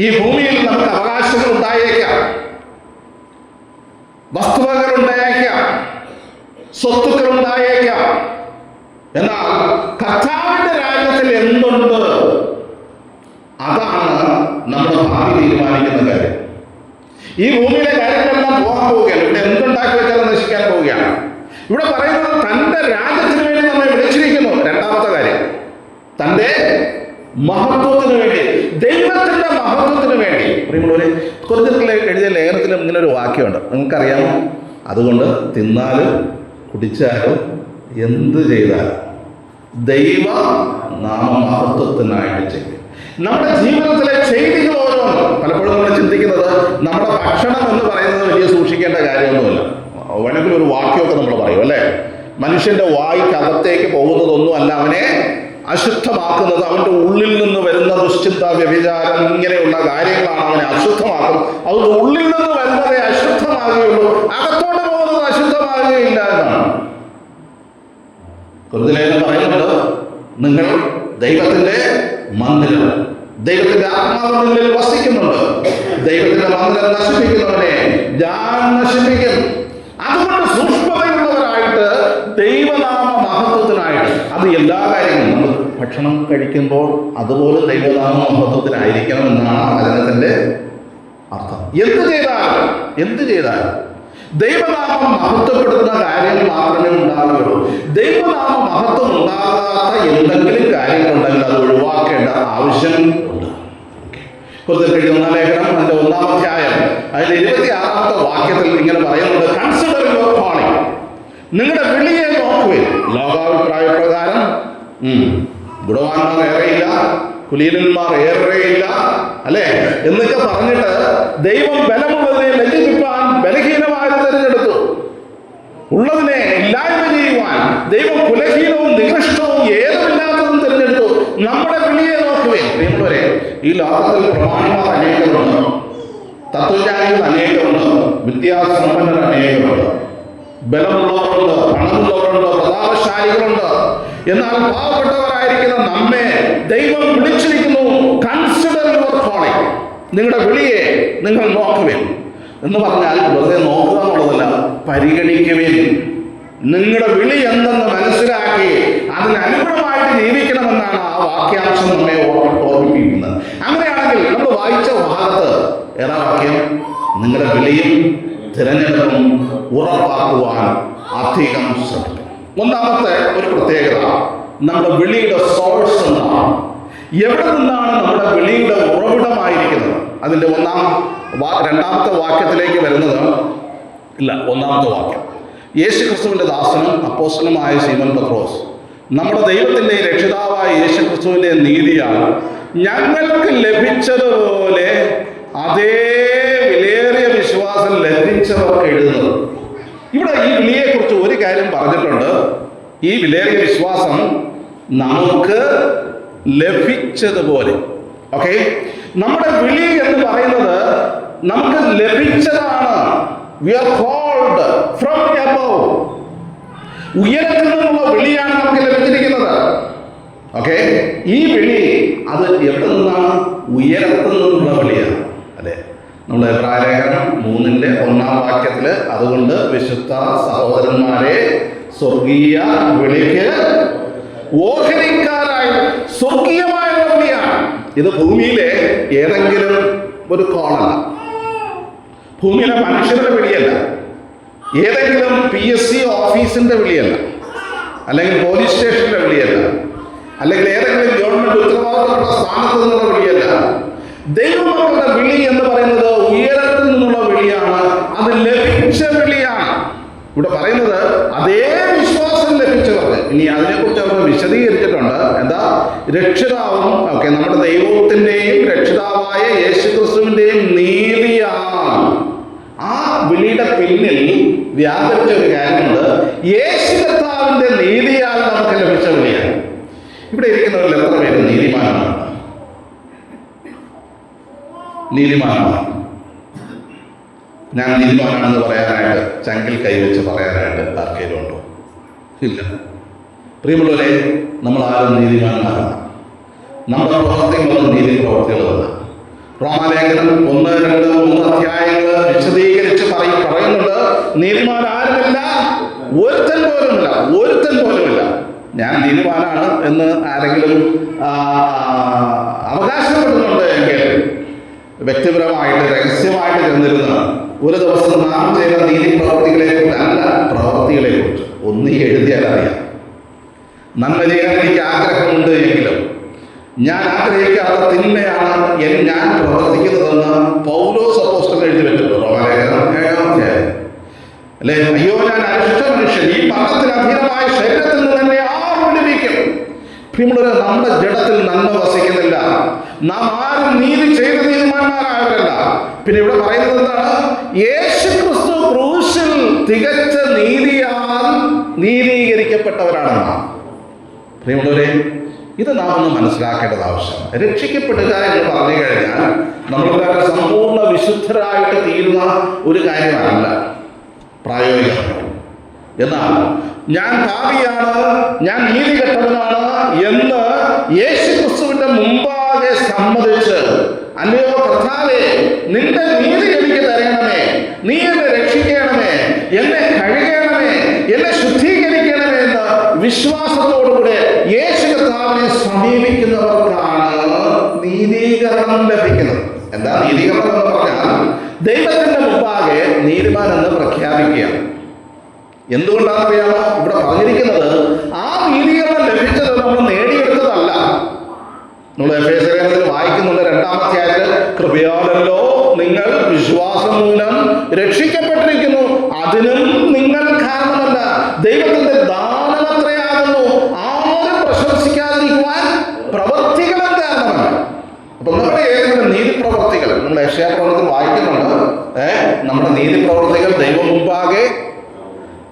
ഈ ഭൂമിയിൽ നമുക്ക് അവകാശങ്ങൾ ഉണ്ടായേക്കാം, വസ്തുവകൾ ഉണ്ടായേക്കാം, സ്വത്തുക്കൾ ഉണ്ടായേക്കാം. എന്നാൽ കർത്താവിന്റെ രാജ്യത്തിൽ എന്തുണ്ട്? അതാണ് നമ്മുടെ ഭാവി തീരുമാനിക്കുന്ന കാര്യം. ഈ ഭൂമിയിലെ കാര്യങ്ങളെല്ലാം പോകാൻ പോവുകയാണ്. ഇവിടെ എന്തുണ്ടാക്കി വെച്ചാലും നശിക്കാൻ പോവുകയാണ്. ഇവിടെ പറയുന്നത് തൻ്റെ രാജ്യത്തിന് വേണ്ടി നമ്മെ വിളിച്ചിരിക്കുന്നു. രണ്ടാമത്തെ കാര്യം, തൻ്റെ മഹത്വത്തിന് വേണ്ടി, ദൈവത്തിൻ്റെ മഹത്വത്തിന് വേണ്ടി. പ്രിയമുള്ളവരെ, കൊരിന്ത്യർക്കിൽ എഴുതിയ ലേഖനത്തിലും ഇങ്ങനെ ഒരു വാക്യമുണ്ട്, നിങ്ങൾക്കറിയാമോ? അതുകൊണ്ട് തിന്നാലും കുടിച്ചാലും എന്ത് ചെയ്താലും ദൈവ നാമമഹത്വത്തിനായിട്ട് ചെയ്യും. നമ്മുടെ ജീവിതത്തിലെ ചെയ്തികൾ ഓരോന്നും പലപ്പോഴും നമ്മൾ ചിന്തിക്കുന്നത് നമ്മുടെ ഭക്ഷണം എന്ന് പറയുന്നത് വലിയ സൂക്ഷിക്കേണ്ട കാര്യമൊന്നുമില്ല. വേണമെങ്കിൽ ഒരു വാക്യമൊക്കെ നമ്മൾ പറയും അല്ലേ? മനുഷ്യന്റെ വായ്ക്കകത്തേക്ക് പോകുന്നതൊന്നും അല്ല അവനെ അശുദ്ധമാക്കുന്നത്. അവൻ്റെ ഉള്ളിൽ നിന്ന് വരുന്ന ദുശ്ചിന്ത, വ്യഭിചാരം, ഇങ്ങനെയുള്ള കാര്യങ്ങളാണ് അവനെ അശുദ്ധമാക്കുന്നത്. അതുകൊണ്ട് ഉള്ളിൽ നിന്ന് വരുന്നതേ അശുദ്ധമാകുകയുള്ളൂ, അകത്തോട്ട് പോകുന്നത് അശുദ്ധമാകുകയില്ല എന്നാണ് കൊരിന്ത്യർ പറയുന്നുണ്ട്. നിങ്ങൾ ദൈവത്തിന്റെ മന്ദിരം, ദൈവത്തിന്റെ ആത്മാവ് നിങ്ങളിൽ വസിക്കുന്നുണ്ട്. ദൈവത്തിന്റെ മന്ദിരം നശിപ്പിക്കുന്നവനെ ഞാൻ നശിപ്പിക്കും. അതുകൊണ്ട് സൂക്ഷ്മതയുള്ളവരായിട്ട് ദൈവനാമ മഹത്വത്തിനായിട്ട്, അത് എല്ലാ കാര്യങ്ങളും നമ്മൾ ഭക്ഷണം കഴിക്കുമ്പോൾ അതുപോലെ ദൈവനാമ മഹത്വത്തിനായിരിക്കണം എന്നാണ് വചനത്തിന്റെ അർത്ഥം. എന്ത് ചെയ്താലും ദൈവനാമം മഹത്വപ്പെടുത്തുന്ന കാര്യങ്ങൾ മാത്രമേ ഉണ്ടാകുകയുള്ളൂ. ദൈവനാമ മഹത്വം ഉണ്ടാകാത്ത എന്തെങ്കിലും കാര്യങ്ങളുണ്ടെങ്കിൽ അത് ഒഴിവാക്കേണ്ട ആവശ്യം ഉണ്ട്. കൊരിന്ത്യർ 1 ലേഖനം അതിന്റെ 1-ാം അധ്യായം അതിന്റെ 26-ാമത്തെ വാക്യത്തിൽ ഇങ്ങനെ പറയുന്നുണ്ട്, കൺസിഡർ യുവർ കോളിംഗ്, നിങ്ങളുടെ വിളിയെ നോക്കുവിൻ. ലോകാഭിപ്രായ പ്രകാരം ഗുണവാന്മാർ ഏറെയില്ല, കുലീനന്മാർ ഏറെയില്ല അല്ലേ എന്നൊക്കെ പറഞ്ഞിട്ട് ദൈവം ബലമുള്ളതിനെ ലജ്ജിപ്പിക്കാൻ ബലഹീനമായത് തിരഞ്ഞെടുത്തു. ഉള്ളതിനെ ഇല്ലായ്മ ചെയ്യുവാൻ ദൈവം കുലഹീനവും നികൃഷ്ടവും ഏതുമില്ലാത്തതും തിരഞ്ഞെടുത്തു. നമ്മുടെ വിളിയെ നോക്കുവേൻ. പ്രിയമുള്ളവരെ, ഈ ലോകത്തിൽ പ്രമാണിമാർ അനേകരുണ്ട്, തത്വജ്ഞാനികൾ അനേകരുണ്ട്, വിദ്യാസമ്പന്നർ അനേകരുണ്ട്, ബലമുള്ളവരുണ്ട്, പണമുള്ളവരുണ്ട്, പ്രതാപശാലികളുണ്ട്. എന്നാൽ പാവപ്പെട്ടവരായിരിക്കുന്ന നമ്മെ ദൈവം വിളിച്ചിരിക്കുന്നു. കൺസിഡർ യുവർ കോളിംഗ്, നിങ്ങളുടെ വിളിയെ നിങ്ങൾ നോക്കുവിൻ എന്ന് പറഞ്ഞാൽ വെറുതെ നോക്കുക എന്നുള്ളതല്ല, പരിഗണിക്കുവിൻ. നിങ്ങളുടെ വിളി എന്തെന്ന് മനസ്സിലാക്കി അതിനനുഗുണമായിട്ട് ജീവിക്കണമെന്നാണ് ആ വാക്യാംശം നമ്മെ ഓർമ്മിപ്പിക്കുന്നത്. അങ്ങനെയാണെങ്കിൽ നമ്മൾ വായിച്ച ഭാഗത്ത് ഏതാ വാക്യം? നിങ്ങളുടെ വിളിയും തിരഞ്ഞെടുപ്പും ഉറപ്പാക്കുവാൻ അധികം ശ്രമിക്കും. ഒന്നാമത്തെ ഒരു പ്രത്യേകത, നമ്മുടെ വിളിയുടെ സോഴ്സ് എന്താണ്? എവിടെ നിന്നാണ് നമ്മുടെ വിളിയുടെ ഉറവിടമായിരിക്കുന്നത്? അതിൻ്റെ 2-ാമത്തെ വാക്യത്തിലേക്ക് വരുന്നത് ഇല്ല. 1-ാമത്തെ വാക്യം, യേശു ക്രിസ്തുവിൻ്റെ ദാസനും അപ്പോസ്തലനുമായ ശീമോൻ പത്രോസ്, നമ്മുടെ ദൈവത്തിൻ്റെ രക്ഷിതാവായ യേശു ക്രിസ്തുവിൻ്റെ നീതിയാൽ ഞങ്ങൾക്ക് ലഭിച്ചതുപോലെ അതേ വിലയേറിയ വിശ്വാസം ലഭിച്ചവർക്ക് എഴുതുന്നത്. ഇവിടെ ഈ വിളിയെക്കുറിച്ച് ഒരു കാര്യം പറഞ്ഞിട്ടുണ്ട്. ഈ വിലയേറിയ വിശ്വാസം നമുക്ക് ലഭിച്ചതുപോലെ. ഓക്കെ, നമ്മുടെ വിളി എന്ന് പറയുന്നത് നമുക്ക് ലഭിച്ചതാണ്. We are called from above. ഉയരത്തിൽ നിന്നുള്ള വിളിയാണ് നമുക്ക് ലഭിച്ചിരിക്കുന്നത്. ഓക്കെ, ഈ വിളി അത് എവിടെ നിന്നാണ്? ഉയരത്തിൽ നിന്നുള്ള വിളിയാണ് അല്ലെ. നമ്മൾ എബ്രായലേഖനം 3-ന്റെ 1-ാം വാക്യത്തില്, അതുകൊണ്ട് വിശുദ്ധ സഹോദരന്മാരെ സ്വർഗീയ വിളിക്ക് ഓഹരിക്കാരായി, സ്വർഗീയമായ വിളിയാണ് ഇത്. ഭൂമിയിലെ ഏതെങ്കിലും ഒരു കോളല്ല, ഭൂമിയിലെ മനുഷ്യരുടെ വിളിയല്ല, ഏതെങ്കിലും PSC ഓഫീസിന്റെ വിളിയല്ല, അല്ലെങ്കിൽ പോലീസ് സ്റ്റേഷന്റെ വിളിയല്ല, അല്ലെങ്കിൽ ഏതെങ്കിലും ഗവൺമെന്റ് ഉത്തരവാദിത്തമുള്ള സ്ഥാനത്ത് നിന്നുള്ള വിളിയല്ല. ദൈവമക്കളുടെ വിളി എന്ന് പറയുന്നത് ഉയരത്തിൽ നിന്നുള്ള വിളിയാണ്. അത് ലഭിച്ച വിളിയാണ്. ഇവിടെ പറയുന്നത് അതേ വിശ്വാസം ലഭിച്ചവർക്ക്. ഇനി അതിനെക്കുറിച്ച് അവർ വിശദീകരിച്ചിട്ടുണ്ട്. എന്താ? രക്ഷിതാവും ഓക്കെ, നമ്മുടെ ദൈവത്തിൻ്റെയും രക്ഷിതാവായ യേശു ക്രിസ്തുവിൻ്റെയും നീതിയാണ്. ആ വിളിയുടെ പിന്നിൽ വ്യാപരിച്ച ഒരു കാര്യമുണ്ട്. യേശു കർത്താവിൻ്റെ നീതിയാൽ നമുക്ക് ലഭിച്ച വിളിയാണ്. ഇവിടെ ഇരിക്കുന്നവരിൽ എത്ര പേര് നീതിമാനാണ്? നീതിമാനാണ്. ഞാൻ നീതിമാനാണെന്ന് പറയാനായിട്ട്, ചങ്കിൽ കൈവച്ച് പറയാനായിട്ട് ആർക്കെങ്കിലും ഉണ്ടോ? ഇല്ല. പ്രിയമുള്ളവരെ, നമ്മൾ ആരും നീതിമാന്മാരാണ്. നമ്മുടെ പ്രവർത്തികളൊന്നും നീതി പ്രവർത്തികളല്ല. റോമാലേഖനം 1, 2, 3 അധ്യായങ്ങൾ വിശദീകരിച്ച് പറയുന്നുണ്ട്, നീതിമാൻ ആരുമില്ല, ഒരുത്തൻ പോലുമില്ല. ഞാൻ നീതിമാനാണ് എന്ന് ആരെങ്കിലും അവകാശപ്പെടുന്നുണ്ട് എങ്കിൽ വ്യക്തിപരമായിട്ട് രഹസ്യമായിട്ട് ചെന്നിരുന്ന് ഒരു ദിവസം നാം ചെയ്ത നീതി പ്രവർത്തികളെക്കുറിച്ചല്ല, പ്രവർത്തികളെക്കുറിച്ച് ഒന്ന് എഴുതിയാൽ അറിയാം. നന്മ ചെയ്യാൻ എനിക്ക് ആഗ്രഹമുണ്ട് എങ്കിലും ഞാൻ ആഗ്രഹിക്കാത്ത തിന്മയാണ് ഞാൻ പ്രവർത്തിക്കുന്നതെന്ന് പൗലോസ് അപ്പോസ്തലൻ എഴുതി വെച്ചിട്ടുണ്ട്. റോമാലേഖനം 7-ാം അധ്യായം അല്ലെ, അയ്യോ ഞാൻ അരിഷ്ട മനുഷ്യൻ, ഈ മരണത്തിന് അധീനമായ ശരീരത്തിൽ നിന്ന് എന്നെ ആർ വിടുവിക്കും? പ്രിയമുള്ളവരെ, നമ്മുടെ ജഡത്തിൽ നന്മ വസിക്കുന്നില്ല. നാം ആരും നീതി ചെയ്ത നീതിമാന്മാരായവരല്ല. പിന്നെ ഇവിടെ പറയുന്നത് എന്താണ്? യേശുക്രിസ്തു ക്രൂശിൽ തികച്ച നീതിയാൽ നീതീകരിക്കപ്പെട്ടവരാണ് നാം. പ്രിയമുള്ളവരെ, ഇത് നാം ഒന്ന് മനസ്സിലാക്കേണ്ടത് ആവശ്യമാണ്. രക്ഷിക്കപ്പെടുക എന്ന് പറഞ്ഞു കഴിഞ്ഞാൽ നമ്മളെല്ലാവരും സമ്പൂർണ്ണ വിശുദ്ധരായിട്ട് തീരുന്ന ഒരു കാര്യമല്ല പ്രായോഗികമാണ്. എന്നാൽ ഞാൻ പാപിയാണ്, ഞാൻ നീതികെട്ടവനാണ് എന്ന് യേശുക്രിസ്തുവിന്റെ മുമ്പാകെ സമ്മതിച്ച്, അല്ലയോ കർത്താവേ, നിന്റെ നീതി എനിക്ക് തരണമേ, നീ എന്നെ രക്ഷിക്കണമേ, എന്നെ കഴുകണമേ, എന്നെ ശുദ്ധീകരിക്കണമേ എന്ന് വിശ്വാസത്തോടുകൂടെ യേശു കർത്താവിനെ സമീപിക്കുന്നവർക്കാണ് നീതീകരണം ലഭിക്കുന്നത്. എന്താ നീതീകരണം എന്ന് പറഞ്ഞാൽ? ദൈവത്തിന്റെ മുമ്പാകെ നീതിമാൻ എന്ന് പ്രഖ്യാപിക്കുകയാണ്. എന്തുകൊണ്ടാണെന്നറിയാമോ? ഇവിടെ പറഞ്ഞിരിക്കുന്നത് ആ നീതീകരണം ലഭിച്ചത് നമ്മൾ നേടിയെടുത്തതല്ല. നമ്മൾ എഫേസ്യർ വായിക്കുന്നുണ്ട് 2-ാം അധ്യായത്തിൽ, കൃപയാലല്ലോ നിങ്ങൾ വിശ്വാസം മൂലം രക്ഷിക്കപ്പെട്ടിരിക്കുന്നു, അതിനും നിങ്ങൾ കാരണമല്ല, ദൈവത്തിന്റെ ദാനമത്രയാകുന്നു, ആരും പ്രശംസിക്കാതിരിക്കുവാൻ പ്രവർത്തികളും കാരണമല്ല. അപ്പൊ നമ്മുടെ ഏതെങ്കിലും നീതി പ്രവർത്തികൾ നമ്മൾ യശയാപ്രവചനത്തിൽ വായിക്കുന്നുണ്ട്, നമ്മുടെ നീതി പ്രവർത്തികൾ ദൈവം മുമ്പാകെ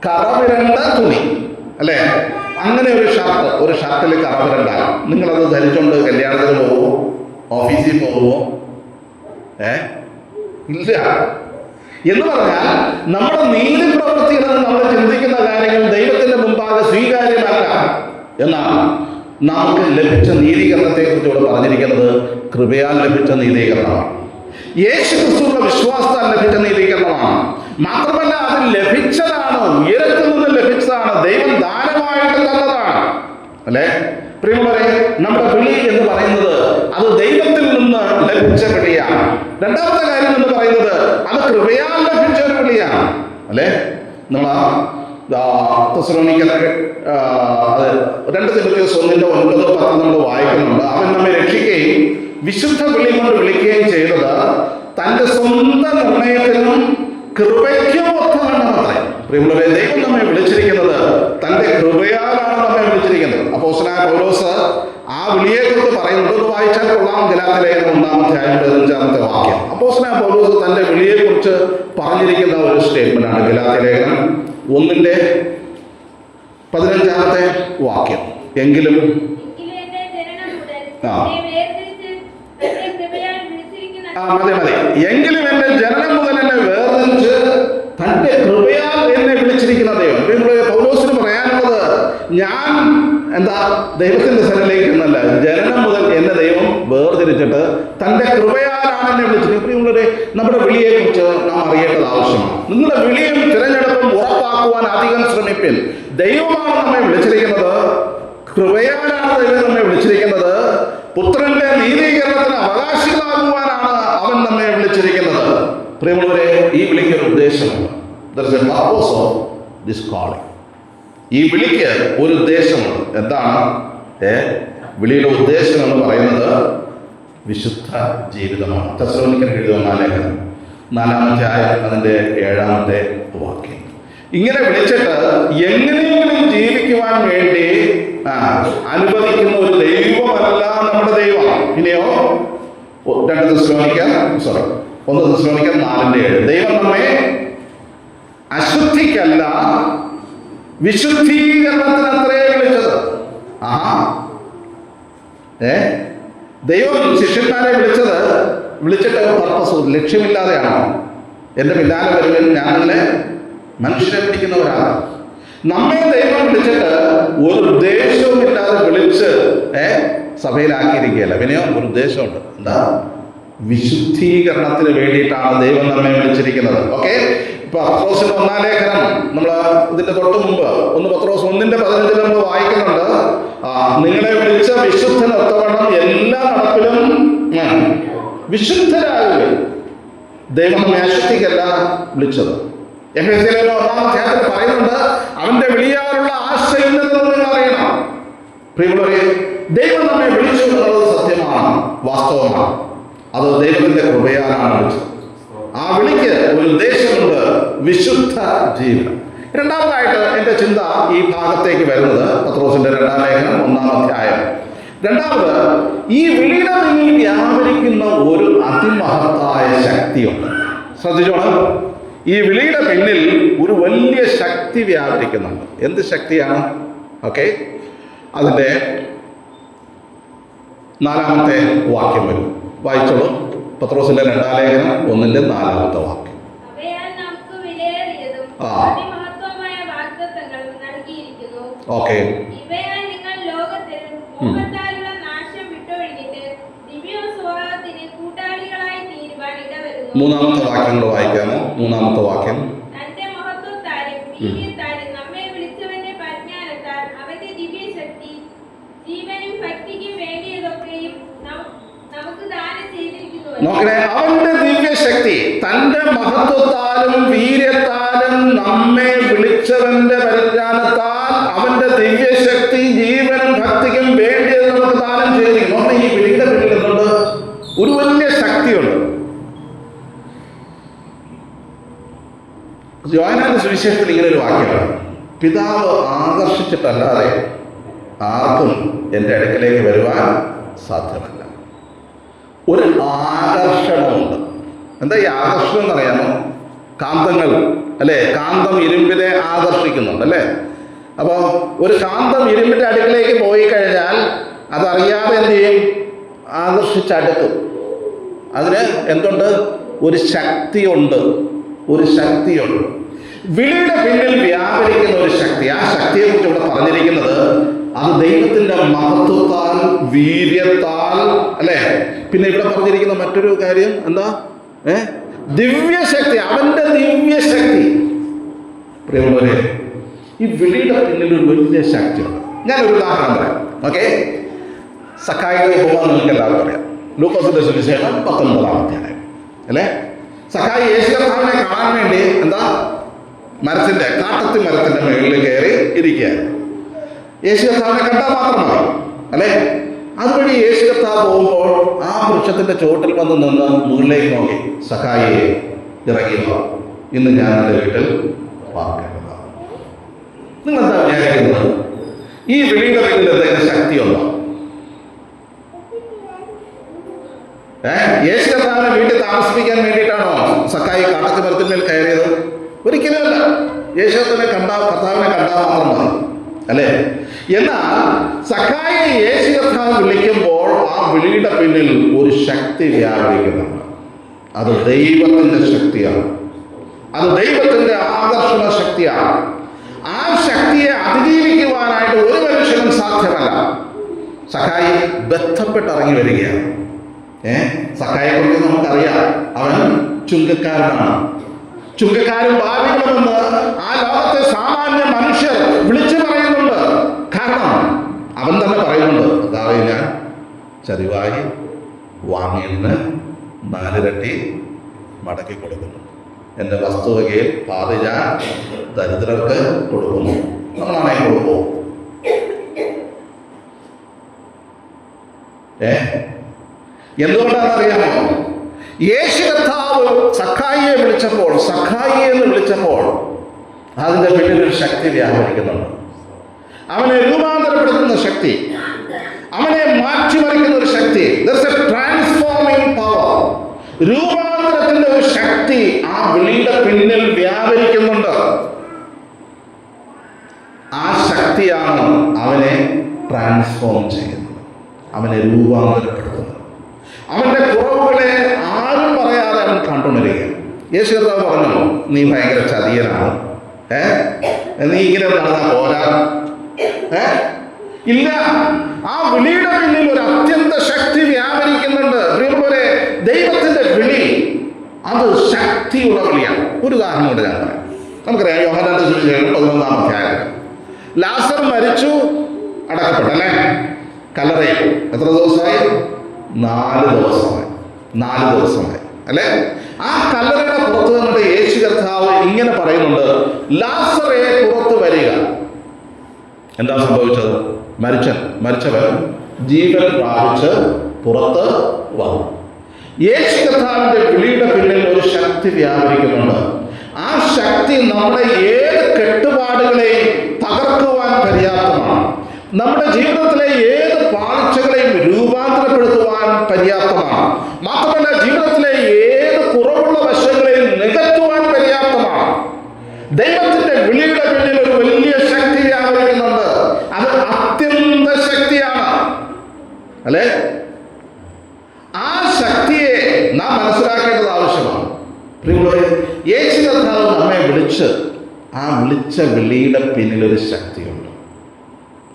കറവിരണ്ട തുണി, അല്ലെ? അങ്ങനെ ഒരു ഷർട്ടിൽ കറവിരണ്ടാൽ നിങ്ങളത് ധരിച്ചുകൊണ്ട് കല്യാണത്തിന് പോകുമോ? ഓഫീസിൽ പോകുമോ? ഇല്ല. എന്ന് പറഞ്ഞാൽ നമ്മുടെ നീതി പ്രവൃത്തികൾ, നമ്മൾ ചിന്തിക്കുന്ന കാര്യങ്ങൾ ദൈവത്തിന്റെ മുമ്പാകെ സ്വീകാര്യമല്ല. എന്നാൽ നമുക്ക് ലഭിച്ച നീതീകരണത്തെ കുറിച്ച് ഇവിടെ പറഞ്ഞിരിക്കുന്നത് കൃപയാൽ ലഭിച്ച നീതീകരണമാണ്. യേശുക്രിസ്തുവിന്റെ വിശ്വാസത്താൽ ലഭിച്ച നീതീകരണമാണ്. മാത്രമല്ല, അത് ലഭിച്ചതാണ്, ഉയരത്തിൽ നിന്ന് ലഭിച്ചതാണ്, ദൈവം ദാനമായിട്ട് തന്നതാണ്. അല്ലെ പ്രിയമുള്ളവരെ, നമ്മുടെ വിളി എന്ന് പറയുന്നത് അത് ദൈവത്തിൽ നിന്ന് ലഭിച്ച വിളിയാണ്. രണ്ടാമത്തെ കാര്യം എന്ന് പറയുന്നത് അത് കൃപയാൽ ലഭിച്ച ഒരു വിളിയാണ്. അല്ലെ, നമ്മൾ തെസ്സലോനിക്കർ 2 തിമോഥെയോസ് 1:9-10 നമ്മൾ വായിക്കുന്നുണ്ട്. അവൻ നമ്മെ രക്ഷിക്കുകയും വിശുദ്ധ വിളി കൊണ്ട് വിളിക്കുകയും ചെയ്തത് തന്റെ സ്വന്തം നിർണയത്തിനും കൃപയ്ക്കും ഒത്തവണ്ണമത്രേ. പ്രിയമുള്ളവരെ, ദൈവം നമ്മെ വിളിച്ചിരിക്കുന്നത് തന്റെ കൃപയാലാണ് നമ്മെ വിളിച്ചിരിക്കുന്നത്. അപ്പോസ്തലനായ പൗലോസ് ആ വിളിയെക്കുറിച്ച് പറയുന്നത് വായിച്ചാൽ കൊള്ളാം. ഗലാത്യലേഖനം 1-ാം അധ്യായം 15-ാമത്തെ വാക്യം. അപ്പോസ്തലനായ പൗലോസ് തന്റെ വിളിയെക്കുറിച്ച് പറഞ്ഞിരിക്കുന്ന ഒരു സ്റ്റേറ്റ്മെന്റ് ആണ്. ഗലാത്യലേഖനം 1:15-ാമത്തെ വാക്യം. എങ്കിലും മതി. എങ്കിലും എന്റെ ജനനം മുതൽ എന്നെ വേർതിരിച്ച് തന്റെ കൃപയാൽ എന്നെ വിളിച്ചിരിക്കുന്ന ദൈവം. പൗലോസിന് പറയാനുള്ളത്, ഞാൻ ദൈവത്തിന്റെ സ്ഥലത്തിലേക്ക് എന്നല്ല, ജനനം മുതൽ എന്നെ ദൈവം വേർതിരിച്ചിട്ട് തന്റെ കൃപയാലാണ് എന്നെ വിളിച്ചിരിക്കുന്നത്. പ്രിയമുള്ളവരെ, നമ്മുടെ വിളിയെ കുറിച്ച് നാം അറിയേണ്ടത് ആവശ്യമാണ്. നിങ്ങളുടെ വിളിയും തിരഞ്ഞെടുപ്പും ഉറപ്പാക്കുവാൻ അധികം ശ്രമിപ്പിൻ. ദൈവമാണ് നമ്മെ വിളിച്ചിരിക്കുന്നത്, കൃപയാലാണ് ദൈവം നമ്മെ വിളിച്ചിരിക്കുന്നത്, പുത്രന്റെ നീതീകരണത്തിന് അവകാശികളാകുവാനാണ് അവൻ നമ്മെ വിളിച്ചിരിക്കുന്നത്. പ്രിയമുള്ളവരെ, ഈ വിളിക്കൊരു ഉദ്ദേശമുണ്ട്. ഈ വിളിക്ക് ഒരു ഉദ്ദേശമുണ്ട്. എന്താണ് വിളിയുടെ ഉദ്ദേശം എന്ന് പറയുന്നത്? വിശുദ്ധ ജീവിതമാണ്. തെസ്സലോനിക്കർക്ക് എഴുതിയ 4-ാം അധ്യായം അതിന്റെ 7-ാമത്തെ വാക്യം. ഇങ്ങനെ വിളിച്ചിട്ട് എങ്ങനെയെങ്കിലും ജീവിക്കുവാൻ വേണ്ടി അനുവദിക്കുന്ന ഒരു ദൈവമല്ല നമ്മുടെ ദൈവം. പിന്നെയോ 1 തെസ്സലോനിക്കർ 4:7. ദൈവം നമ്മെ അശുദ്ധിക്കല്ല വിശുദ്ധീകരണത്തിന് അത്രേ വിളിച്ചത്. ദൈവം ശിഷ്യന്മാരെ വിളിച്ചിട്ട് പർപ്പസ് ലക്ഷ്യമില്ലാതെയാണോ? എൻ്റെ പിന്നാലെ വരുവാൻ ഞാൻ നിങ്ങളെ മനുഷ്യരെ പിടിക്കുന്നവരാണ്. നമ്മെ ദൈവം വിളിച്ചിട്ട് ഒരു ഉദ്ദേശവും ഇല്ലാതെ വിളിച്ച് സഭയിലാക്കിയിരിക്കുകയല്ല. പിന്നെയോ ഒരു ഉദ്ദേശമുണ്ട്. എന്താ? വിശുദ്ധീകരണത്തിന് വേണ്ടിയിട്ടാണ് ദൈവം നമ്മെ വിളിച്ചിരിക്കുന്നത്. ഓക്കെ, ഇപ്പൊ പത്രോസിന്റെ 1-ാം ലേഖനം നമ്മൾ ഇതിന്റെ തൊട്ട് മുമ്പ് പത്രോസ് 1:15 നമ്മൾ വായിക്കുന്നുണ്ട്. നിങ്ങളെ വിളിച്ച വിശുദ്ധനൊത്തവണ്ണം എല്ലാ നടപ്പിലും വിശുദ്ധരാകുക. ദൈവം നമ്മെ അശുദ്ധിക്കല്ല വിളിച്ചത്. എഫെസ്യരിലെ 1-ാം അധ്യായത്തിൽ പറയുന്നുണ്ട്, അവന്റെ വിളിയാലുള്ള ആശയില്ലെന്ന് നിങ്ങൾ അറിയണം. പ്രിയമുള്ളവരെ, ദൈവം നമ്മെ വിളിച്ചു എന്നുള്ളത് സത്യമാണ്, വാസ്തവമാണ്. അത് ദൈവത്തിന്റെ കൃപയാലാണ് വിളിച്ചത്. ആ വിളിക്ക് ഒരു ഉദ്ദേശമുണ്ട്, വിശുദ്ധ ജീവിതം. രണ്ടാമതായിട്ട് എൻ്റെ ചിന്ത ഈ ഭാഗത്തേക്ക് വരുന്നത് പത്രോസിന്റെ 2-ാം ലേഖനം 1-ാം അധ്യായം. രണ്ടാമത്, ഈ വിളിയുടെ പിന്നിൽ വ്യാപരിക്കുന്ന ഒരു അതിമഹത്തായ ശക്തിയുണ്ട്. ശ്രദ്ധിച്ചോണം, ഈ വിളിയുടെ പിന്നിൽ ഒരു വലിയ ശക്തി വ്യാപരിക്കുന്നുണ്ട്. എന്ത് ശക്തിയാണ്? ഓക്കെ, അതിൻ്റെ 4-ാമത്തെ വാക്യം വരും, വായിച്ചോളൂ. പത്രോസിന്റെ 2-ാം ലേഖനം 1-4 വാക്യം. ഓക്കെ, 3-ാമത്തെ വാക്യം കൂടെ വായിക്കാമോ? 3-ാമത്തെ വാക്യം. നോക്കണേ, അവന്റെ ദിവ്യശക്തി തന്റെ മഹത്വത്താലും വീര്യത്താലും നമ്മെ വിളിച്ചവന്റെ പരിജ്ഞാനത്താൽ അവന്റെ ദിവ്യശക്തി ജീവനും ഭക്തിക്കും വേണ്ടിയത് നമുക്ക് ദാനം ചെയ്തിരിക്കുന്നു. നോക്കണേ, ഈ വിളിയുടെ പിന്നിൽ എന്തുണ്ട്? ഒരു വലിയ ശക്തിയുണ്ട്. യോഹന്നാന്റെ സുവിശേഷത്തിൽ ഇങ്ങനെ ഒരു വാക്യമാണ്, പിതാവ് ആകർഷിച്ചിട്ടല്ലാതെ ആർക്കും എൻ്റെ അടുക്കലേക്ക് വരുവാൻ സാധ്യമല്ല. ഒരു ആകർഷണമുണ്ട്. എന്താ ഈ ആകർഷണം എന്നറിയാമോ? കാന്തങ്ങൾ അല്ലേ? കാന്തം ഇരുമ്പിനെ ആകർഷിക്കുന്നുണ്ട് അല്ലേ? അപ്പോൾ ഒരു കാന്തം ഇരുമ്പിൻ്റെ അടുക്കിലേക്ക് പോയി കഴിഞ്ഞാൽ അതറിയാതെ എന്ത് ചെയ്യും? ആകർഷിച്ചടുക്കും. അതിന് എന്തുണ്ട്? ഒരു ശക്തിയുണ്ട്. ഒരു ശക്തിയുണ്ട്. വിളിയുടെ പിന്നിൽ വ്യാപരിക്കുന്ന ഒരു ശക്തി. ആ ശക്തിയെ കുറിച്ച് ഇവിടെ പറഞ്ഞിരിക്കുന്നത് അത് ദൈവത്തിന്റെ മഹത്വത്താൽ വീര്യത്താൽ അല്ലേ? പിന്നെ ഇവിടെ പറഞ്ഞിരിക്കുന്ന മറ്റൊരു കാര്യം എന്താ? ദിവ്യശക്തി, അവന്റെ ദിവ്യശക്തി. പ്രിയമുള്ളവരെ, ഈ വിളിയുടെ പിന്നിൽ ഒരു വലിയ ശക്തിയുണ്ട്. ഞാനൊരു ഉദാഹരണം പറയാം. ഓക്കെ, സക്കായിയുടെ ഉപമ നിങ്ങൾക്ക് എല്ലാവർക്കും അറിയാം. ലൂക്കോസിന്റെ സുവിശേഷം 19-ാം അധ്യായം അല്ലേ? സക്കായി യേശു കർത്താവിനെ കാണാൻ വേണ്ടി എന്താ കാട്ടത്തി മരത്തിന്റെ മുകളിൽ കയറി ഇരിക്കുകയാണ്. യേശു കർത്താവിനെ കണ്ടാൽ മാത്രം മതി അല്ലേ? അതുവഴി യേശു കർത്താവ് പോകുമ്പോൾ ആ വൃക്ഷത്തിന്റെ ചോട്ടിൽ വന്ന് നിന്ന് മുകളിലേക്ക് നോക്കി, സഖായിയെ ഇറങ്ങിയോ, ഇന്ന് ഞാൻ എൻ്റെ വീട്ടിൽ പാർക്കേണ്ടതാണ്. നിങ്ങളെന്താ വിചാരിക്കുന്നത്? ഈ വിളിയുടെ പിന്നിൽ എന്തെങ്കിലും ശക്തിയുണ്ടോ? യേശു കർത്താവിനെ വീട്ടിൽ താമസിപ്പിക്കാൻ വേണ്ടിയിട്ടാണോ സഖായി കാട്ടത്തി മരത്തിന്മേൽ കയറിയത്? ഒരിക്കലുമല്ല. യേശുവിനെ കർത്താവിനെ കണ്ടാൽ മാത്രം മതി അല്ലേ? എന്നാൽ സഖായിയെ യേശു കർത്താവ് വിളിക്കുമ്പോൾ ആ വിളിയുടെ പിന്നിൽ ഒരു ശക്തി വ്യാപരിക്കുന്നുണ്ട്. അത് ദൈവത്തിന്റെ ശക്തിയാണ്. അത് ദൈവത്തിന്റെ ആകർഷണ ശക്തിയാണ്. ആ ശക്തിയെ അതിജീവിക്കുവാനായിട്ട് ഒരു മനുഷ്യനും സാധ്യമല്ല. സഖായി ബന്ധപ്പെട്ടിറങ്ങി വരികയാണ്. സഖായിയെ കുറിച്ച് നമുക്കറിയാം, അവൻ ചുങ്കക്കാരനാണ്. ചുങ്കക്കാരും പാപികളുമെന്ന് ആ ലോകത്തെ സാമാന്യ മനുഷ്യർ വിളിച്ചു പറയുന്നുണ്ട്. കാരണം അവൻ തന്നെ പറയുന്നുണ്ട്, കർത്താവേ, ഞാൻ ചതിവായി വാങ്ങിയതിന് 4 ഇരട്ടി മടക്കി കൊടുക്കുന്നു. എൻ്റെ വസ്തുവകയിൽ പാതി ഞാൻ ദരിദ്രർക്ക് കൊടുക്കുന്നു. നമ്മളാണെങ്കിൽ കൊടുക്കുമോ? എന്തുകൊണ്ടാണെന്നറിയാമോ? യേശു കർത്താവ് സഖായിയെ വിളിച്ചപ്പോൾ, സഖായിയെ എന്ന് വിളിച്ചപ്പോൾ അതിൻ്റെ പിന്നിലൊരു ശക്തി വ്യാപരിക്കുന്നുണ്ട്. അവനെ രൂപാന്തരപ്പെടുത്തുന്ന ശക്തി, അവനെ മാറ്റിമറിക്കുന്ന ഒരു ശക്തി. There's a transforming power. രൂപാന്തരത്തിന്റെ ഒരു ശക്തി ആ വിളിയുടെ പിന്നിൽ വ്യാപരിക്കുന്നുണ്ട്. ആ ശക്തിയാണ് അവനെ ട്രാൻസ്ഫോം ചെയ്യുന്നത്. അവനെ രൂപാന്തരപ്പെടുത്തുന്നത്. അവൻ്റെ കുറവുകളെ ആരും പറയാതെ അവൻ കണ്ടുണരുക. യേശു കർത്താവ് പറഞ്ഞു, നീ ഭയങ്കര ചതിയനാണ്, നീ ഇങ്ങനെ നടന്നാൽ പോരാ. ഇല്ല, ആ വിളിയുടെ പിന്നിൽ ഒരു അത്യന്ത ശക്തി വ്യാപരിക്കുന്നുണ്ട്. പ്രിയമുള്ളവരെ, ദൈവത്തിന്റെ വിളി അത് ശക്തിയുള്ള വിളിയാണ്. ഒരു ഉദാഹരണം കൊണ്ട് ഞാൻ പറയാം. നമുക്കറിയാം, യോഹന്നാന്റെ സുവിശേഷം 11-ാം അധ്യായം, ലാസർ മരിച്ചു, അടക്കപ്പെട്ടല്ലേ, കല്ലറയിൽ എത്ര ദിവസമായി? 4 ദിവസമായി അല്ലെ? ആ കല്ലറയുടെ പുറത്ത് നിന്നിട്ട് യേശു കർത്താവ് ഇങ്ങനെ പറയുന്നുണ്ട്, ലാസറെ പുറത്ത് വരിക. എന്താ സംഭവിച്ചത്? മരിച്ചവൻ ജീവൻ പ്രാപിച്ച് പുറത്ത് വന്നു. യേശു കർത്താവിന്റെ വിളിയുടെ പിന്നിൽ ഒരു ശക്തി വ്യാപരിക്കുന്നുണ്ട്. ആ ശക്തി നമ്മുടെ ഏത് കെട്ടുപാടുകളെയും തകർക്കുവാൻ പര്യാപ്തമാണ്. നമ്മുടെ ജീവിതത്തിലെ ഏത് പാളിച്ചകളെയും രൂപാന്തരപ്പെടുത്തുവാൻ പര്യാപ്തമാണ്. മാത്രമല്ല, ജീവിതത്തിലെ ഏത് കുറവുള്ള വശങ്ങളെയും നികത്തുവാൻ പര്യാപ്തമാണ്. ദൈവത്തിന്റെ വിളിയുടെ പിന്നിൽ ഒരു വലിയ ശക്തി വ്യാപരിക്കുന്നുണ്ട്. അത് അത്യന്ത ശക്തിയാണ്, അല്ലെ? ആ ശക്തിയെ നാം മനസ്സിലാക്കേണ്ടത് ആവശ്യമാണ്. പ്രിയമുള്ളവരെ, യേശു കർത്താവ് നമ്മെ ആ വിളിച്ച വിളിയുടെ പിന്നിലൊരു ശക്തിയുണ്ട്.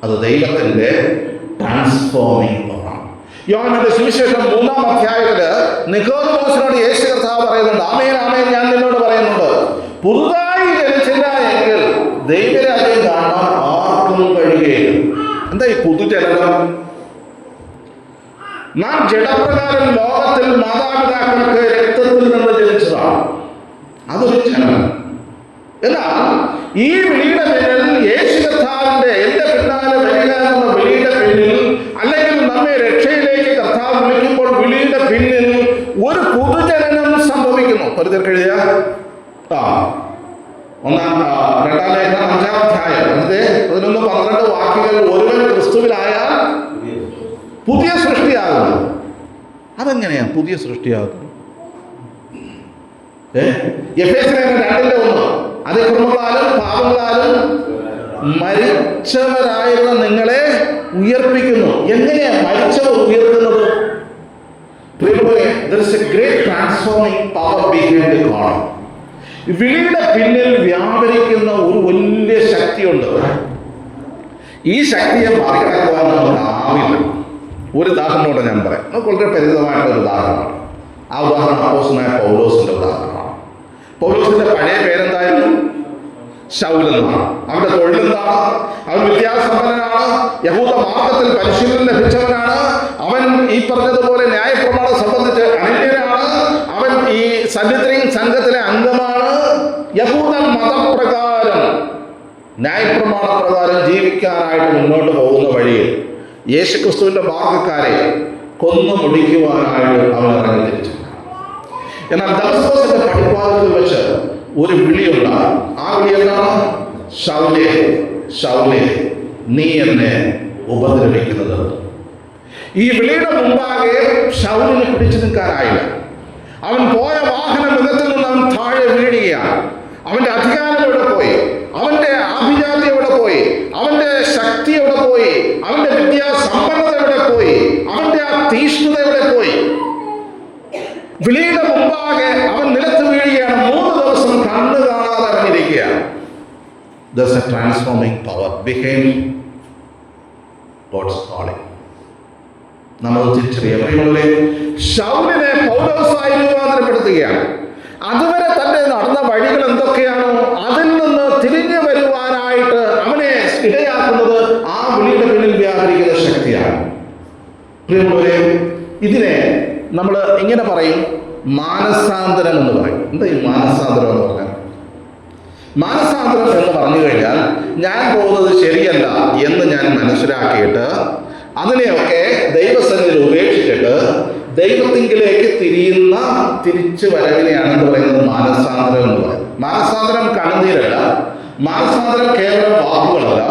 അത് ദൈവത്തിന്റെ ട്രാൻസ്ഫോമിംഗ് പവറാണ്. യോഹന്നാന്റെ സുവിശേഷം 3-ാം അധ്യായത്തില് നിക്കോദെമോസിനോട് യേശു കർത്താവ് പറയുന്നുണ്ട്, ആമേൻ ആമേൻ ഞാൻ നിന്നോട് പറയുന്നുണ്ട്, പുതുതായി ജനിച്ചില്ല എങ്കിൽ ദൈവരാജ്യം കാണാൻ ആർക്കും കഴിയുകയില്ല. എന്താ ഈ പുതുജനനം? നാം ജഡപ്രകാരം ലോകത്തിൽ മാതാപിതാക്കൾക്ക് രക്തത്തിൽ നിന്ന് ജനിച്ചതാണ്. അതൊരു ജനനം. എന്നാൽ ഈ വിളിയുടെ പിന്നിൽ, യേശു കർത്താവിന്റെ എന്റെ പിന്നാലെ വരിക എന്ന വിളിയുടെ പിന്നിൽ, അല്ലെങ്കിൽ നമ്മെ രക്ഷയിലേക്ക് കർത്താവ് വിളിക്കുമ്പോൾ വിളിയുടെ പിന്നിൽ ഒരു പുതുജനനം സംഭവിക്കുന്നു. കൊരിന്ത്യർക്ക് എഴുതിയ 2-ാം ലേഖനം 5-ാം അധ്യായം 11-12 വാക്യങ്ങൾ, ഒരുവൻ ക്രിസ്തുവിലായാൽ പുതിയ സൃഷ്ടിയാകുന്നു. അതെങ്ങനെയാ പുതിയ സൃഷ്ടിയാകുന്നത്? എഫേസ്യർ 2:1, അതിക്രമങ്ങളാലും പാപങ്ങളാലും മരിച്ചവരായിരുന്ന നിങ്ങളെ ഉയർപ്പിക്കുന്നു. എങ്ങനെയാ മരിച്ചവർ ഉയർത്തുന്നത്? There is a great transforming power behind the call. വിളിയുടെ പിന്നിൽ വ്യാപരിക്കുന്ന ഒരു വലിയ ശക്തിയുണ്ട്. ഈ ശക്തിയെ മറികടക്കുവാൻ നമുക്ക് ആവില്ല. ഒരു ഉദാഹരണത്തോടെ ഞാൻ പറയാം. നമുക്ക് വളരെ പരിചിതമായിട്ടുള്ള ഒരു ഉദാഹരണമാണ്. ആ ഉദാഹരണം അപ്പോസ്തലനായ പൗലോസിന്റെ ഉദാഹരണമാണ്. പൗലോസിന്റെ പഴയ പേരെന്തായിരുന്നു? ശൗൽ എന്നാണ്. അവന്റെ തൊഴിലെന്താണ്? അവൻ വിദ്യാസമ്പന്നനാണ്, യഹൂദ മാർഗത്തിൽ പരിശീലനം ലഭിച്ചവനാണ്, അവൻ ഈ പറഞ്ഞതുപോലെ ന്യായപ്രമാണം സംബന്ധിച്ച് അനന്യനാണ്, അവൻ ഈ സന്നിധിയും സംഘത്തിലെ അംഗമാണ്. യഹൂദ മതപ്രകാരം ന്യായപ്രമാണ പ്രകാരം ജീവിക്കാനായിട്ട് മുന്നോട്ട് പോകുന്ന വഴിയിൽ യേശുക്രിസ്തുവിന്റെ മാർഗക്കാരെ കൊന്നു മുടിക്കുവാനായിട്ട് അവൻ ഇറങ്ങി തിരിച്ചു. എന്നാൽ ദമസ്കസിന്റെ പടിവാതിൽക്കൽ വെച്ച് ഒരു വിളിയുണ്ടാകും. ആ വിളി എന്താണ്? ശൗലേ ശൗലേ, നീ എന്നെ ഉപദ്രവിക്കുന്നത്. ഈ വിളിയുടെ മുമ്പാകെ ശൗലിനെ പിടിച്ചു നിൽക്കാനായില്ല. അവൻ പോയ വാഹന മൃഗത്തിൽ നിന്ന് അവൻ താഴെ വീഴുകയാണ്. അവന്റെ അധികാരം എവിടെ പോയി? അവന്റെ ആഭിജാത്യം എവിടെ പോയി? അവന്റെ ശക്തി എവിടെ പോയി? അവന്റെ വിദ്യാസമ്പന്നത എവിടെ പോയി? അവന്റെ ആ തീഷ്ണത എവിടെ പോയി? വിളിയുടെ മുമ്പാകെ അവൻ നിലത്ത് വീഴുകയാണ്. 3 ദിവസം കണ്ണു കാണാതെ അറിഞ്ഞിരിക്കുകയാണ്. There's a transforming power behind God's calling. നമ്മൾ തിരിച്ചറിയുന്നത് ശൗലിനെ പൗലോസായി രൂപാന്തരപ്പെടുത്തുകയാണ്. അതുവരെ തന്നെ നടന്ന വഴികൾ എന്തൊക്കെയാണോ അതിൽ നിന്ന് തിരിഞ്ഞു വരുവാനായിട്ട് അവനെ ഇടയാക്കുന്നത് ആ വിളിയുടെ പിന്നിൽ വ്യാപരിക്കുന്ന ശക്തിയാണ്. പ്രിയമുള്ളവരെ, ഇതിനെ നമ്മൾ ഇങ്ങനെ പറയും, മാനസാന്തരം എന്ന് പറയും. എന്താ ഈ മാനസാന്തരം എന്ന് പറഞ്ഞാൽ? മാനസാന്തരം എന്ന് പറഞ്ഞു കഴിഞ്ഞാൽ, ഞാൻ പോകുന്നത് ശരിയല്ല എന്ന് ഞാൻ മനസ്സിലാക്കിയിട്ട് അതിനെയൊക്കെ ദൈവസന്നിധിയിൽ ഉപേക്ഷിച്ചിട്ട് ദൈവത്തിങ്കിലേക്ക് തിരിച്ചു വരവിനെയാണ് എന്ന് പറയുന്നത് മാനസാന്തരം എന്ന് പറയുന്നത്. മാനസാന്തരം കണ്ണുനീരല്ല, മാനസാന്തരം കേവലം വാക്കുകളല്ല.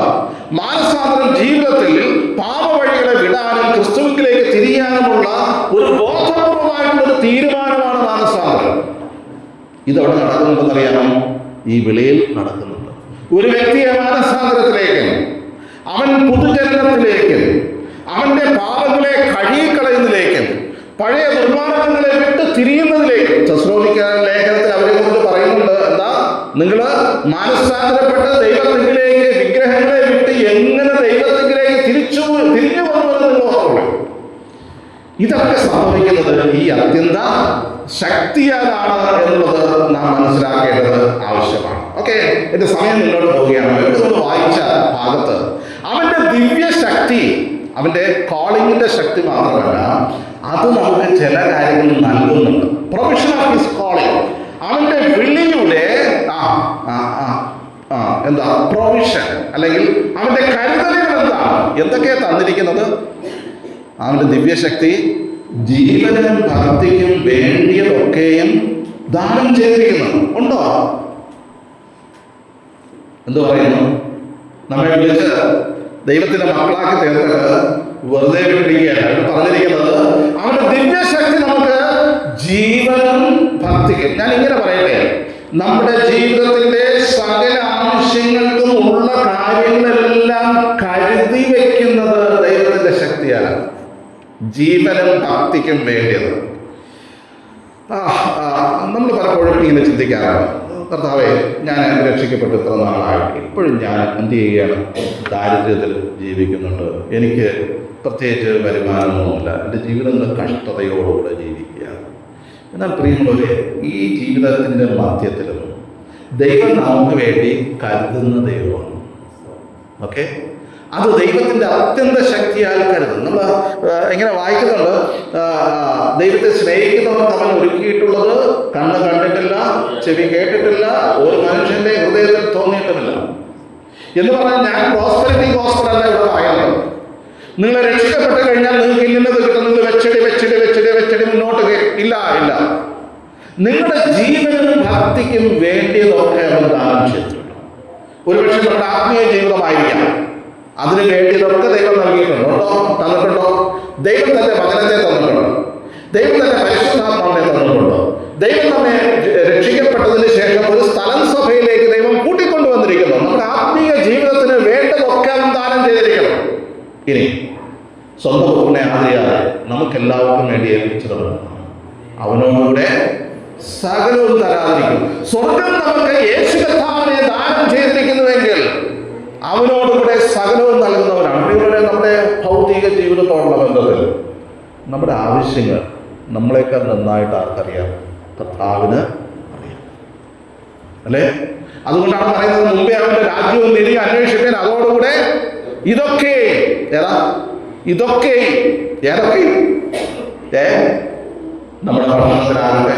മാനസാന്തരം ജീവിതത്തിൽ പാപവഴികളെ വിടാനും ക്രിസ്തുവിലേക്ക് തിരിയാനുമുള്ള ഒരു ബോധപൂർവമായിട്ടുള്ള ഒരു തീരുമാനമാണ് മാനസാന്തരം. ഇതവിടെ നടക്കുന്നുണ്ടെന്നറിയാമോ? ഈ വിളിയിൽ നടക്കുന്നുണ്ട്. ഒരു വ്യക്തിയെ മാനസാന്തരത്തിലേക്ക്, അവൻ പുതുജനനത്തിലേക്ക്, അവന്റെ പാപങ്ങളെ കഴുകിക്കളയുന്നതിലേക്കും പഴയ നിർമ്മാണങ്ങളെ വിട്ട് തിരിയുന്നതിലേക്കും. തെസ്സലോനിക്കൻ ലേഖനത്തിൽ അവരെ കുറിച്ച് പറയുന്നുണ്ട്, എന്താ, നിങ്ങൾ മാനസാന്തരപ്പെട്ട് ദൈവത്തിലേക്ക് വിഗ്രഹങ്ങളെ വിട്ട് എങ്ങനെ ദൈവത്തിലേക്ക് തിരിഞ്ഞു വന്നു എന്ന് നിങ്ങൾ ഓർക്കുള്ളൂ. ഇതൊക്കെ സംഭവിക്കുന്നത് ഈ അത്യന്ത ശക്തിയാലാണ് എന്നുള്ളത് നാം മനസ്സിലാക്കേണ്ടത് ആവശ്യമാണ്. ഓക്കെ, എന്റെ സമയം മുന്നോട്ട് പോവുകയാണ്. ഇവിടെ നമ്മൾ വായിച്ച ഭാഗത്ത് അവന്റെ ദിവ്യശക്തി, അവന്റെ കോളിങ്ങിന്റെ ശക്തി മാത്രമല്ല, അത് നമുക്ക് ചില കാര്യങ്ങൾ നൽകുന്നുണ്ട്. പ്രൊവിഷൻ ഓഫ് ഹിസ് കോളിംഗ്, അവന്റെ വിളിയുടെ എന്താ പ്രൊവിഷൻ, അല്ലെങ്കിൽ അവന്റെ കരുതലുകൾ എന്താണ്, എന്തൊക്കെയാ തന്നിരിക്കുന്നത്? അവന്റെ ദിവ്യശക്തി ജീവനും ഭക്തിക്കും വേണ്ടിയതൊക്കെയും ദാനം ചെയ്തിരിക്കുന്നു. ഉണ്ടോ? എന്തു പറയുന്നു? നമ്മെ വിളിച്ച് ദൈവത്തിന്റെ മക്കളാക്കി തീർത്തിട്ട് വെറുതെ വിട്ടിരിക്കുകയാണ്. പറഞ്ഞിരിക്കുന്നത് അവന്റെ ദിവ്യശക്തി നമുക്ക് ജീവനും ഭക്തിക്കും. ഞാൻ ഇങ്ങനെ പറയട്ടെ, നമ്മുടെ ജീവിതത്തിന്റെ സകല ആവശ്യങ്ങൾക്കും ഉള്ള കാര്യങ്ങളെല്ലാം കരുതി വെക്കുന്നത് ദൈവത്തിന്റെ ശക്തിയാണ്. ജീവനും ഭക്തിക്കും വേണ്ടിയത്. നമ്മൾ പലപ്പോഴും ഇങ്ങനെ ചിന്തിക്കാറുണ്ട്, കർത്താവേ, ഞാൻ രക്ഷിക്കപ്പെട്ട് ഇത്ര നാളായിട്ട് ഇപ്പോഴും ഞാൻ എന്ത് ചെയ്യുകയാണ്? ദാരിദ്ര്യത്തിൽ ജീവിക്കുന്നുണ്ട്. എനിക്ക് പ്രത്യേകിച്ച് വരുമാനമൊന്നുമില്ല. എൻ്റെ ജീവിതം കഷ്ടതയോടുകൂടെ ജീവിക്കുകയാണ്. എന്നാൽ പ്രിയമുള്ളവരെ, ഈ ജീവിതത്തിൻ്റെ മധ്യത്തിലും ദൈവം നമുക്ക് വേണ്ടി കരുതുന്ന ദൈവമാണ്. ഓക്കെ, അത് ദൈവത്തിൻ്റെ അത്യന്ത ശക്തിയാൽ കരുതും. നമ്മൾ ഇങ്ങനെ വായിക്കുന്നുണ്ട്, ദൈവത്തെ സ്നേഹിക്കുന്നവർക്ക് അവൻ ഒരുക്കിയിട്ടുള്ളത് കണ്ണ് കണ്ടിട്ടില്ല, ചെവി കേട്ടിട്ടില്ല, ഒരു മനുഷ്യന്റെ ഹൃദയത്തിൽ തോന്നിയിട്ടുമില്ല എന്ന് പറഞ്ഞാൽ, ഞാൻ പ്രോസ്പെരിറ്റി ഗോസ്പൽ അല്ല ഇവിടെ പറയുന്നത്. നിങ്ങൾ രക്ഷിക്കപ്പെട്ട് കഴിഞ്ഞാൽ നിങ്ങൾക്ക് ഇന്നത് കിട്ടും, നിങ്ങൾ വെച്ചടി മുന്നോട്ട് ഇല്ല. നിങ്ങളുടെ ജീവനും ഭക്തിക്കും വേണ്ടിയതൊക്കെ അവൻ ദാനം ചെയ്തിട്ടുണ്ട്. ഒരുപക്ഷെ നമ്മുടെ ആത്മീയ ജീവിതമായിരിക്കാം, അതിന് വേണ്ടിയതൊക്കെ ദൈവം നൽകിയിട്ടുണ്ടോ? തന്നിട്ടുണ്ടോ? ദൈവം തന്റെ വചനത്തെ തന്നിട്ടുണ്ടോ? ദൈവം തന്റെ പരിശുദ്ധാത്മാവിനെ തന്നിട്ടുണ്ടോ? ദൈവം നമ്മെ രക്ഷിക്കപ്പെട്ടതിന് ശേഷം ഒരു സ്ഥലം സഭയിലേക്ക് ദൈവം കൂട്ടിക്കൊണ്ടുവന്നിരിക്കുന്നു. നമ്മുടെ ആത്മീയ ജീവിതത്തിന് വേണ്ടതൊക്കെ അവൻ ദാനം ചെയ്തിരിക്കണം. ഇനി സ്വന്തം പുത്രനെ ആദരിയാതെ നമുക്കെല്ലാവർക്കും വേണ്ടി ഏൽപ്പിച്ചത് അവനോടുകൂടെ സകലവും തരാതിരിക്കും. സ്വർഗം നമുക്ക് യേശു കർത്താവിനെ ദാനം ചെയ്തിരിക്കുന്നുവെങ്കിൽ അവനോടുകൂടെ സകലവും നൽകുന്നവരാണ്. ഇവിടെ നമ്മുടെ ഭൗതിക ജീവിതത്തോടുള്ള ബന്ധത്തിൽ നമ്മുടെ ആവശ്യങ്ങൾ നമ്മളെക്കാൾ നന്നായിട്ട് ആർക്കറിയാം? കർത്താവിന് അറിയാം, അല്ലേ? അതുകൊണ്ടാണ് പറയുന്നത്, മുമ്പേ അവന്റെ രാജ്യവും നീതിയും അന്വേഷിക്കാൻ, അതോടുകൂടെ ഇതൊക്കെ ഏതൊക്കെ നമ്മുടെ ഭക്ഷണത്തിലാകട്ടെ,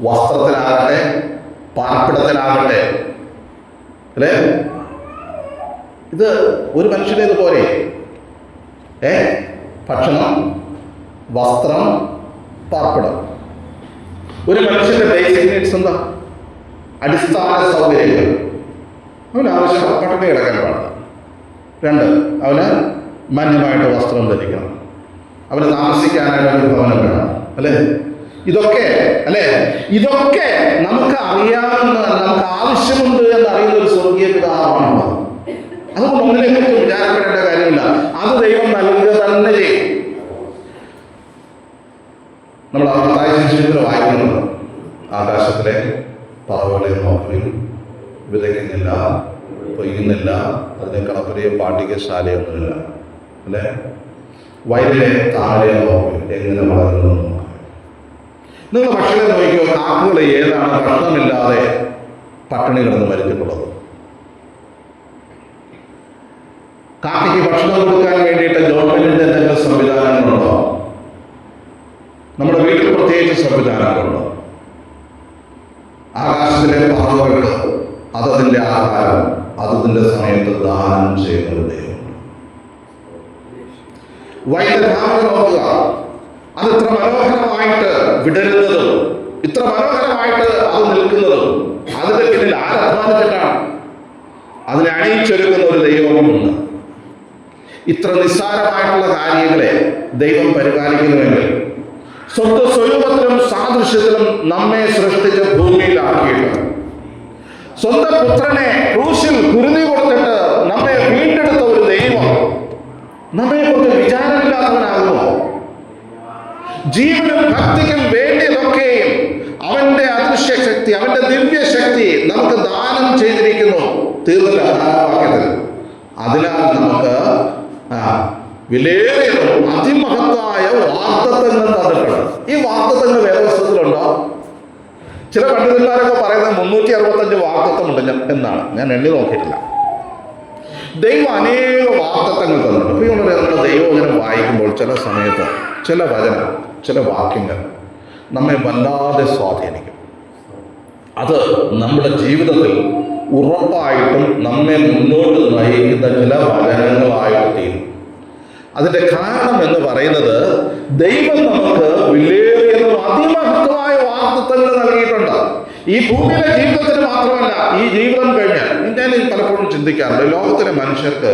വസ്ത്രത്തിലാകട്ടെ, പാർപ്പിടത്തിലാകട്ടെ, അല്ലേ? ഇത് ഒരു മനുഷ്യനേത് പോരെ? ഭക്ഷണം, വസ്ത്രം, പാർപ്പിടം. ഒരു മനുഷ്യന്റെ ബേസിക് നീഡ്സ് എന്താ? അടിസ്ഥാന സൗകര്യങ്ങൾ. അവന് ആവശ്യം പട്ടിണി കിടക്കാൻ പാടില്ല. 2, അവന് മാന്യമായിട്ട് വസ്ത്രം ധരിക്കണം. അവന് താമസിക്കാനായിട്ട് ഒരു ഭവനം വേണം, അല്ലേ? ഇതൊക്കെ ഇതൊക്കെ നമുക്ക് അറിയാവുന്ന, നമുക്ക് ആവശ്യമുണ്ട് എന്നറിയുന്ന ഒരു സ്വർഗീയ പിതാവാണ്. അതുകൊണ്ട് ഒന്നിനെക്കുറിച്ച് വിചാരപ്പെടേണ്ട കാര്യമില്ല, അത് ദൈവം നൽകുക തന്നെ ചെയ്യും. നമ്മൾ മത്തായി സുവിശേഷത്തിൽ വായിക്കുന്നത്, ആകാശത്തിലെ പറവകളെ നോക്കുകയും വിതയ്ക്കുന്നില്ല, കൊയ്യുന്നില്ല, അതിനെ കളപ്പുരയോ പാട്ടികശാലയൊന്നുമില്ല, അല്ലേ? വയലിലെ താഴെ നോക്കുകയും എങ്ങനെ വളരുന്നു നോക്കുക. നിങ്ങൾ ഭക്ഷണം നോക്കിയോ, കാക്കുകൾ ഏതാണ് ഭക്ഷണമില്ലാതെ പട്ടിണി കിടന്ന് മരിച്ചിട്ടുള്ളത്? കാക്കയ്ക്ക് ഭക്ഷണം കൊടുക്കാൻ വേണ്ടിയിട്ട് ഗവൺമെന്റിന്റെ എന്തെങ്കിലും സംവിധാനങ്ങളുണ്ടോ? നമ്മുടെ വീട്ടിൽ പ്രത്യേകിച്ച് സംവിധാനങ്ങളുണ്ടോ? ആകാശത്തിലെ പറവകൾക്ക് അതതിന്റെ ആഹാരം അതതിന്റെ സമയത്ത് ദാനം ചെയ്യുന്ന ദൈവമുണ്ട്. വൈദ്യധാമ നോക്കുക, അത് ഇത്ര മനോഹരമായിട്ട് വിടരുന്നതും ഇത്ര മനോഹരമായിട്ട് അത് നിൽക്കുന്നതും അതിന്റെ പിന്നിൽ ആരധ്വാനിച്ചിട്ടാണ്? അതിനെ അണിയിച്ചൊരുക്കുന്ന ഒരു ദൈവമുണ്ട്. ഇത്ര നിസ്സാരമായിട്ടുള്ള കാര്യങ്ങളെ ദൈവം പരിപാലിക്കുന്നുവെങ്കിൽ സ്വന്തം സ്വരൂപത്തിലും സാദൃശ്യത്തിലും നമ്മെ സൃഷ്ടിച്ച ഭൂമിയിലാക്കിയിട്ട് സ്വന്തം പുത്രനെ ക്രൂശിൽ കുരുതി കൊടുത്തിട്ട് നമ്മെ വീണ്ടെടുത്ത ഒരു ദൈവം നമ്മെ കുറിച്ച് വിചാരം കഴിവില്ലാത്തവനാകുമോ? ജീവനും ഭക്തിക്കും വേണ്ടിയതൊക്കെയും അവന്റെ അദൃശ്യശക്തി, അവന്റെ ദിവ്യശക്തി നമുക്ക് ദാനം ചെയ്തിരിക്കുന്നു. തീർന്നില്ല വാക്യത്തിൽ. അതിനാൽ നമുക്ക് വിലയേറിയതും അതിമഹത്തായ വാഗ്ദത്തങ്ങൾ തന്നിട്ടുണ്ട്. ഈ വാഗ്ദത്തങ്ങൾ വേദപുസ്തകത്തിലുണ്ടോ? ചില പണ്ഡിതന്മാരൊക്കെ പറയുന്നത് 365 വാഗ്ദത്തമുണ്ട് എന്നാണ്. ഞാൻ എണ്ണി നോക്കിയിട്ടില്ല. ദൈവം അനേക വാഗ്ദത്തങ്ങൾ തന്നിട്ടുണ്ട്. അപ്പോൾ നമ്മുടെ ദൈവവചനം വായിക്കുമ്പോൾ ചില സമയത്ത് ചില വചനം, ചില വാക്യങ്ങൾ നമ്മെ വല്ലാതെ സ്വാധീനിക്കും. അത് നമ്മുടെ ജീവിതത്തിൽ ഉറപ്പായിട്ടും നമ്മെ മുന്നോട്ട് നയിക്കുന്ന ചില വചനങ്ങളായിട്ട് തീരും. അതിൻ്റെ കാരണം എന്ന് പറയുന്നത് ദൈവം നമുക്ക് വിലയേറിയതും അതിമഹത്വമായ വാഗ്ദത്തങ്ങൾ നൽകിയിട്ടുണ്ട്. ഈ ഭൂമിയിലെ ജീവിതത്തിന് മാത്രമല്ല, ഈ ജീവിതം കഴിഞ്ഞാൽ ഞാൻ പലപ്പോഴും ചിന്തിക്കാറുണ്ട്, ലോകത്തിലെ മനുഷ്യർക്ക്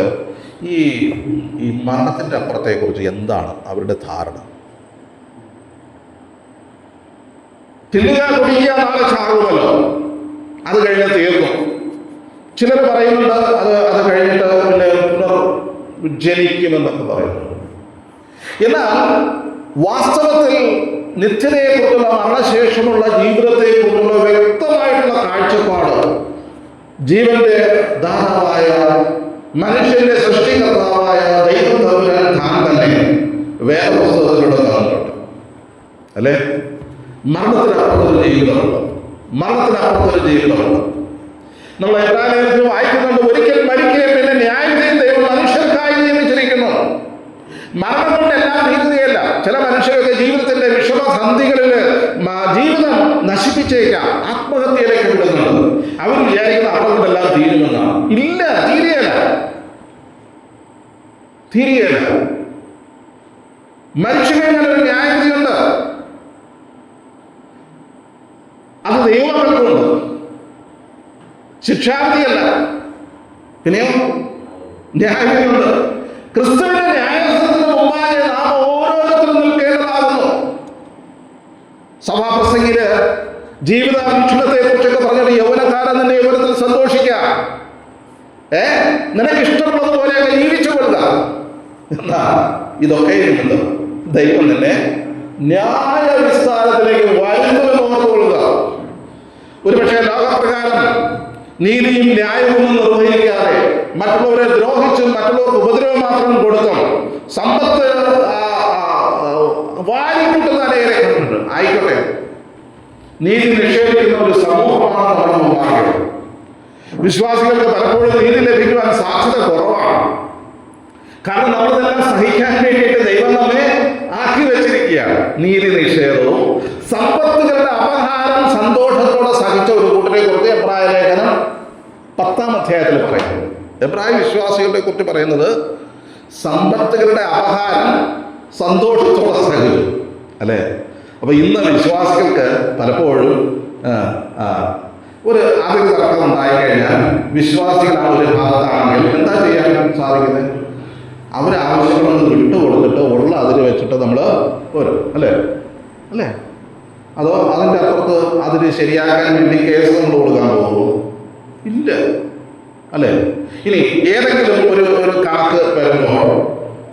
ഈ മരണത്തിൻ്റെ അപ്പുറത്തെക്കുറിച്ച് എന്താണ് അവരുടെ ധാരണ? തിന്നുക കുടിക്കുക, നാളെ ചാകുമല്ലോ, അത് കഴിഞ്ഞ് തീർന്നു. ചിലർ പറയുന്നുണ്ട് അത് കഴിഞ്ഞിട്ട് പിന്നെ പുനർജനിക്കുമെന്നൊക്കെ പറയുന്നു. എന്നാൽ വാസ്തവത്തിൽ നിത്യതയെക്കുറിച്ചുള്ള, മരണശേഷമുള്ള ജീവിതത്തെക്കുറിച്ചുള്ള വ്യക്തമായിട്ടുള്ള കാഴ്ചപ്പാട് ജീവന്റെ ദാതാവായ, മനുഷ്യന്റെ സൃഷ്ടികർത്താവായ ദൈവം തമ്പുരാൻ താൻ തന്നെ വേദപുസ്തകത്തിലൂടെ തന്നിട്ടുണ്ട്. അല്ലേ? മരണത്തിനപ്പുറത്തൊരു ജീവിതമുണ്ട്. മരണത്തിനപ്പുറത്തൊരു ജീവിതമുണ്ട്. നമ്മൾ എബ്രായലേഖനത്തിൽ വായിക്കുന്നുണ്ട്, ഒരിക്കൽ മരിക്കുകയും പിന്നെ ന്യായവിധിയും ദൈവം മനുഷ്യർക്കായി നിയമിച്ചിരിക്കുന്നു. മരണം കൊണ്ടെല്ലാം തീരുകയല്ല. ചില മനുഷ്യരൊക്കെ ജീവിതത്തിന്റെ വിഷമസന്ധികളിൽ ജീവിതം നശിപ്പിച്ചേക്കാം, ആത്മഹത്യയിലേക്ക് വിടുന്നുണ്ട്. അവർ വിചാരിക്കുന്ന അവിടെ കൊണ്ടെല്ലാം തീരുമെന്നാണ്. ഇല്ല, തീരുകയല്ല. മരിച്ചു കഴിഞ്ഞാൽ ഒരു ന്യായവിധിയുണ്ട്. അത് ദൈവമക്കൾക്കുണ്ട്, ശിക്ഷാവിധിയല്ല. പിന്നെയോ ന്യായവിധിയുണ്ട്. ക്രിസ്തുവിന്റെ ന്യായത്തിന് മുമ്പാകെ നാം ഓരോരുത്തരും നിൽക്കേണ്ടതാകുന്നു. സഭാപ്രസംഗില് ജീവിത വീക്ഷണത്തെ കുറിച്ചൊക്കെ പറഞ്ഞിട്ട്, യൗവനക്കാരൻ നിന്റെ യൗവനത്തിൽ സന്തോഷിക്കാം, നിനക്ക് ഇഷ്ടമുള്ളതുപോലെയൊക്കെ ജീവിച്ചു കൊള്ളുക എന്നാ. ഇതൊക്കെ ഇരുന്നത് ദൈവം നിന്നെ ന്യായവിസ്താരത്തിലേക്ക് വരുന്നുവെന്ന് ഓർത്തുകൊള്ളുക. ഒരുപക്ഷെ ലോകപ്രകാരം നീതിയും ന്യായവും നിർവഹിക്കാതെ മറ്റുള്ളവരെ ദ്രോഹിച്ചും മറ്റുള്ളവർക്ക് ഉപദ്രവം മാത്രം കൊടുത്തും സമ്പത്ത് വാരിക്കൂട്ടുന്ന അനേകരെ കണ്ടിട്ടുണ്ട്. ആയിക്കോട്ടെ, നീതി നിഷേധിക്കുന്ന ഒരു സമൂഹമാണ് നമ്മുടെ മുമ്പാകെ. വിശ്വാസികൾക്ക് പലപ്പോഴും നീതി ലഭിക്കുവാൻ സാധ്യത കുറവാണ്. കാരണം നമ്മളതെല്ലാം സഹിക്കാൻ വേണ്ടിയിട്ട് ദൈവം നമ്മെ ആക്കി വെച്ചിരിക്കുകയാണ്. നീതി നിഷേധവും സമ്പത്തുകളുടെ അപഹാരം സന്തോഷത്തോടെ സഹിച്ച ഒരു കൂട്ടരെ കുറിച്ച് എബ്രായ ലേഖനം 10-ാം അധ്യായത്തിൽ പറയുന്നു. എബ്രായ വിശ്വാസികളെ കുറിച്ച് പറയുന്നത് സമ്പത്തുകളുടെ അപഹാരം സന്തോഷത്തോടെ സഹിച്ചു. അല്ലേ? അപ്പൊ ഇന്ന് വിശ്വാസികൾക്ക് പലപ്പോഴും ഒരു അതിൽ തർക്കം ഉണ്ടായിക്കഴിഞ്ഞാൽ വിശ്വാസികളാണ് ഒരു ഭാഗത്താണെങ്കിൽ എന്താ ചെയ്യാൻ സാധിക്കുന്നത്? അവരാവശ്യങ്ങളൊന്നും വിട്ടുകൊടുത്തിട്ട് ഉള്ള അതിൽ വെച്ചിട്ട് നമ്മൾ പോരും. അല്ലേ? അതോ അതിൻ്റെ അപ്പുറത്ത് അതിന് ശരിയാക്കാൻ വേണ്ടി കേസ് നമ്മൾ കൊടുക്കാൻ പോകുമോ? ഇല്ല. അല്ലേ? ഇനി ഏതെങ്കിലും ഒരു കണക്ക് വരുമ്പോൾ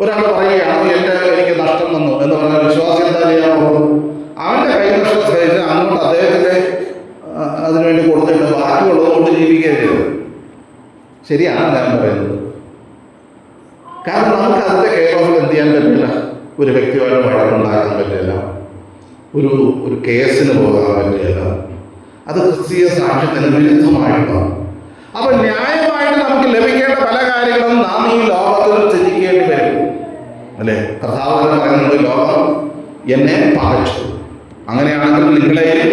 ഒരാൾ പറയുകയാണോ എനിക്ക് നഷ്ടം വന്നു എന്ന് പറഞ്ഞാൽ വിശ്വാസം എന്താ ചെയ്യാൻ പോകും? അവൻ്റെ കൈനഷ്ടം സഹിച്ച് അങ്ങോട്ട് അദ്ദേഹത്തിൻ്റെ അതിനുവേണ്ടി കൊടുത്തിട്ട് ബാക്കിയുള്ളത് കൊണ്ട് ജീവിക്കുകയും ചെയ്തു. ശരിയാണ് ഞാൻ പറയുന്നത്. കാരണം നമുക്ക് അതിൻ്റെ കെയർ ഓഫിൽ എന്ത് ചെയ്യാൻ പറ്റില്ല. ഒരു വ്യക്തിയുമായിട്ട് വഴക്കുണ്ടാക്കാൻ പറ്റില്ല, ഒരു കേസിന് പോകാൻ പറ്റില്ല. അത് ക്രിസ്തീയ സാക്ഷ്യത്തിന് വിരുദ്ധമായിട്ടാണ്. അപ്പൊ ന്യായമായിട്ട് നമുക്ക് ലഭിക്കേണ്ട പല കാര്യങ്ങളും നാം ഈ ലോകത്തിൽ ത്യജിക്കേണ്ടി വരും. അല്ലേ? കർത്താവ് പറയുന്നത്, ലോകം എന്നെ പകച്ചു, അങ്ങനെയാണെങ്കിൽ നിങ്ങളെയും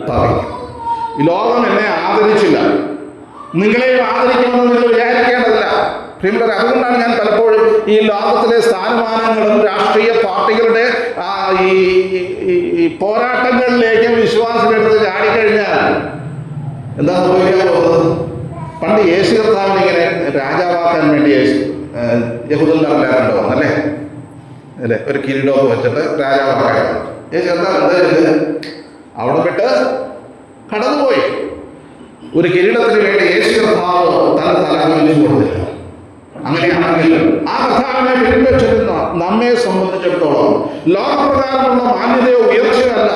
പകയ്ക്കും. ഈ ലോകം എന്നെ ആദരിച്ചില്ല, നിങ്ങളെയും ആദരിക്കുമെന്ന് നിങ്ങൾ വിചാരിക്കേണ്ടതില്ല. പ്രിയപ്പെട്ടവരെ, അതുകൊണ്ടാണ് ഞാൻ പലപ്പോഴും ഈ ലോകത്തിലെ സ്ഥാനമാനങ്ങളും രാഷ്ട്രീയ പാർട്ടികളുടെ ഈ പോരാട്ടങ്ങളിലേക്ക് വിശ്വാസമെടുത്ത് ചാടിക്കഴിഞ്ഞാൽ എന്താ സംഭവിക്കാൻ പോകുന്നത്? പണ്ട് യേശു കർത്താവിനെ ഇങ്ങനെ രാജാവാക്കാൻ വേണ്ടി യഹൂദന്മാരെല്ലാവരും വന്നല്ലേ? ഒരു കിരീടമൊക്കെ വെച്ചിട്ട് രാജാവാക്കാൻ യേശു കർത്താവ് എന്താ ചെയ്തത്? അവിടെ വിട്ട് കടന്നുപോയി. ഒരു കിരീടത്തിന് വേണ്ടി യേശു കർത്താവ് തല കുനിച്ചു കൊടുത്തില്ല. അങ്ങനെയാണെങ്കിൽ ആ കർത്താവിനെ പിൻപറ്റുന്ന നമ്മെ സംബന്ധിച്ചിടത്തോളം ലോകപ്രകാരമുള്ള മാന്യതയോ ഉയർച്ചയോ അല്ല,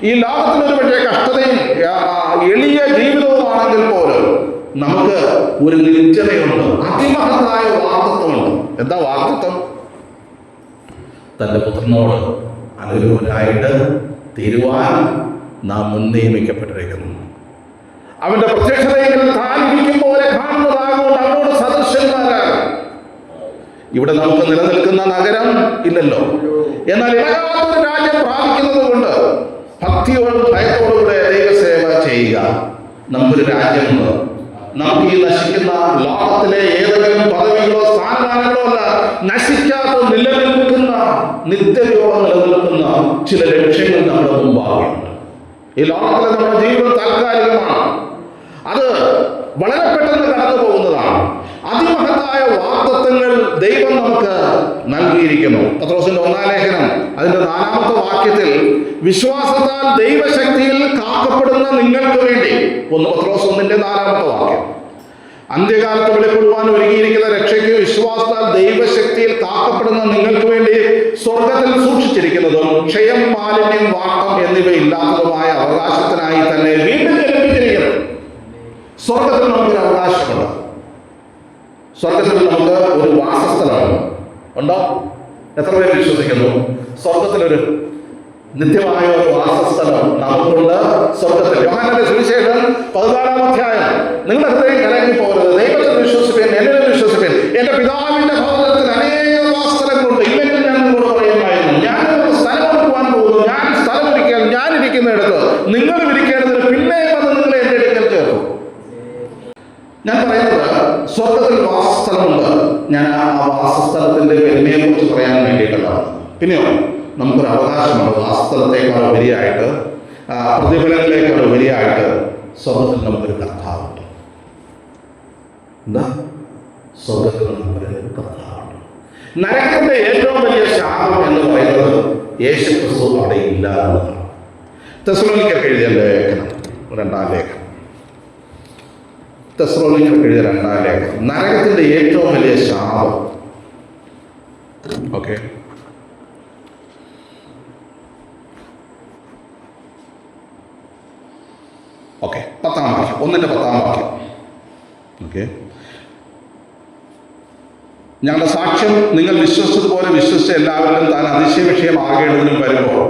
ഈ ലോകത്തിനൊരു പക്ഷേ കഷ്ടതയും എളിയ ജീവിതവുമാണെങ്കിൽ പോലും നമുക്ക് ഒരു നിത്യതയുണ്ട്, അതിമഹത്തായ വാഗ്ദത്തമുണ്ട്. എന്താ വാഗ്ദത്തം? തൻ്റെ പുത്രനോട് അനുരൂപനായിട്ട് തീരുവാൻ നാം മുൻനിയമിക്കപ്പെട്ടിരിക്കുന്നു. അവന്റെ പ്രത്യക്ഷതയിൽ താൻ ഇരിക്കും പോലെ കാണുന്നതാകൊണ്ട് അവനോട് സദൃശന്മാരാകും. ഇവിടെ നമുക്ക് നിലനിൽക്കുന്ന നഗരം ഇല്ലല്ലോ, എന്നാൽ ഇളകാത്തൊരു രാജ്യം പ്രാപിക്കുന്നത് കൊണ്ട് ഭക്തിയോടും ഭയത്തോടുകൂടെ ദൈവസേവ ചെയ്യുക. നമുക്കൊരു രാജ്യമുണ്ട്. നമുക്ക് ഈ നശിക്കുന്ന ലോകത്തിലെ ഏതെങ്കിലും പദവികളോ സ്ഥാനമാനങ്ങളോ അല്ല, നശിക്കാത്ത നിലനിൽക്കുന്ന നിത്യതയോളം നിലനിൽക്കുന്ന ചില ലക്ഷ്യങ്ങൾ നമ്മുടെ മുമ്പാകുന്നുണ്ട്. ഈ ലോകത്തിലെ നമ്മുടെ ജീവിതം താൽക്കാലികമാണ്, അത് വളരെ പെട്ടെന്ന് കടന്നു പോകുന്നതാണ്. അതിമഹത്തായ വാഗ്ദത്തങ്ങൾ ദൈവം നമുക്ക് നൽകിയിരിക്കുന്നു. പത്രോസിന്റെ 1-ാം ലേഖനം അതിന്റെ 4-ാമത്തെ വാക്യത്തിൽ വിശ്വാസത്താൽ ദൈവശക്തിയിൽ കാക്കപ്പെടുന്ന നിങ്ങൾക്ക് വേണ്ടി, 1 പത്രോസ് 1-ന്റെ 4-ാമത്തെ വാക്യം, അന്ത്യകാലത്ത് വെളിപ്പെടുവാൻ ഒരുങ്ങിയിരിക്കുന്ന രക്ഷയ്ക്ക് വിശ്വാസത്താൽ ദൈവശക്തിയിൽ കാക്കപ്പെടുന്ന നിങ്ങൾക്ക് വേണ്ടി സ്വർഗത്തിൽ സൂക്ഷിച്ചിരിക്കുന്നതും ക്ഷയം, മാലിന്യം, വാട്ടം എന്നിവയില്ലാത്തതുമായ അവകാശത്തിനായി തന്നെ വീണ്ടും ജനിപ്പിച്ചിരിക്കുന്നു. സ്വർഗത്തിൽ നമുക്കൊരു അവകാശമുണ്ട്. സ്വർഗത്തിൽ നമുക്ക് ഒരു വാസസ്ഥലമാണ്. ഉണ്ടോ? എത്ര പേര് വിശ്വസിക്കുന്നു സ്വർഗത്തിലൊരു നിത്യമായ ഒരു വാസസ്ഥലം നമുക്കുണ്ട്? സ്വർഗത്തിൽ യോഹന്നാന്റെ സുവിശേഷം 14-ാം അധ്യായം, നിങ്ങളുടെ ഹൃദയം കലങ്ങി പോകരുത്, ദൈവത്തിൽ വിശ്വസിപ്പീൻ, എന്നിലും വിശ്വസിപ്പീൻ, എന്റെ പിതാവിന്റെ ഭവനത്തിൽ അനേക വാസസ്ഥലങ്ങളുണ്ട്, ഇല്ലെങ്കിൽ ഞാൻ നിങ്ങളോട് പറയുമായിരുന്നു. ഞാൻ സ്ഥലം കൊടുക്കുവാൻ പോകുന്നു, ഞാൻ സ്ഥലമൊരുക്കിയാൽ ഞാൻ ഇരിക്കുന്നിടത്ത് നിങ്ങൾ ഇരിക്കേണ്ടതിന് പിന്നെ വന്ന് നിങ്ങളെ എന്റെ അടുക്കൽ ചേർക്കും. ഞാൻ പറയുന്നത് സ്വർഗത്തിൽ വാസസ്ഥലമുണ്ട്. ഞാൻ ആ വാസസ്ഥലത്തിന്റെ പെരുമയെ കുറിച്ച് പറയാൻ വേണ്ടിയിട്ടല്ല. പിന്നെയോ നമുക്കൊരു അവകാശമുണ്ട്. വാസസ്ഥലത്തേക്കാൾ ഉപരിയായിട്ട്, പ്രതിഫലങ്ങളേക്കാൾ ഉപരിയായിട്ട് സ്വർഗത്തിൽ നമുക്കൊരു കർത്താവുണ്ട്. എന്താ? സ്വർഗത്തിൽ നമുക്കൊരു കർത്താവുണ്ട്. നരകത്തിന്റെ ഏറ്റവും വലിയ ശാപം എന്ന് പറയുന്നത് യേശുക്രിസ്തു അവിടെ ഇല്ല എന്നതാണ്. തെസ്സലോനിക്കർക്ക് എഴുതിയ ലേഖനം, 2-ാം ലേഖനം, തെസ്സലോനിക്കർക്ക് എഴുതിയ 2-ാം ലേഖനം, നരകത്തിന്റെ ഏറ്റവും വലിയ ശാപം. ഓക്കെ, ഓക്കെ, 10-ാം വാക്യം, 1-ന്റെ 10-ാം വാക്യം. ഓക്കെ, ഞങ്ങളുടെ സാക്ഷ്യം നിങ്ങൾ വിശ്വസിച്ചതുപോലെ വിശ്വസിച്ച എല്ലാവരിലും താൻ അതിശയ വിഷയമാകേണ്ടതിനും വരുമ്പോൾ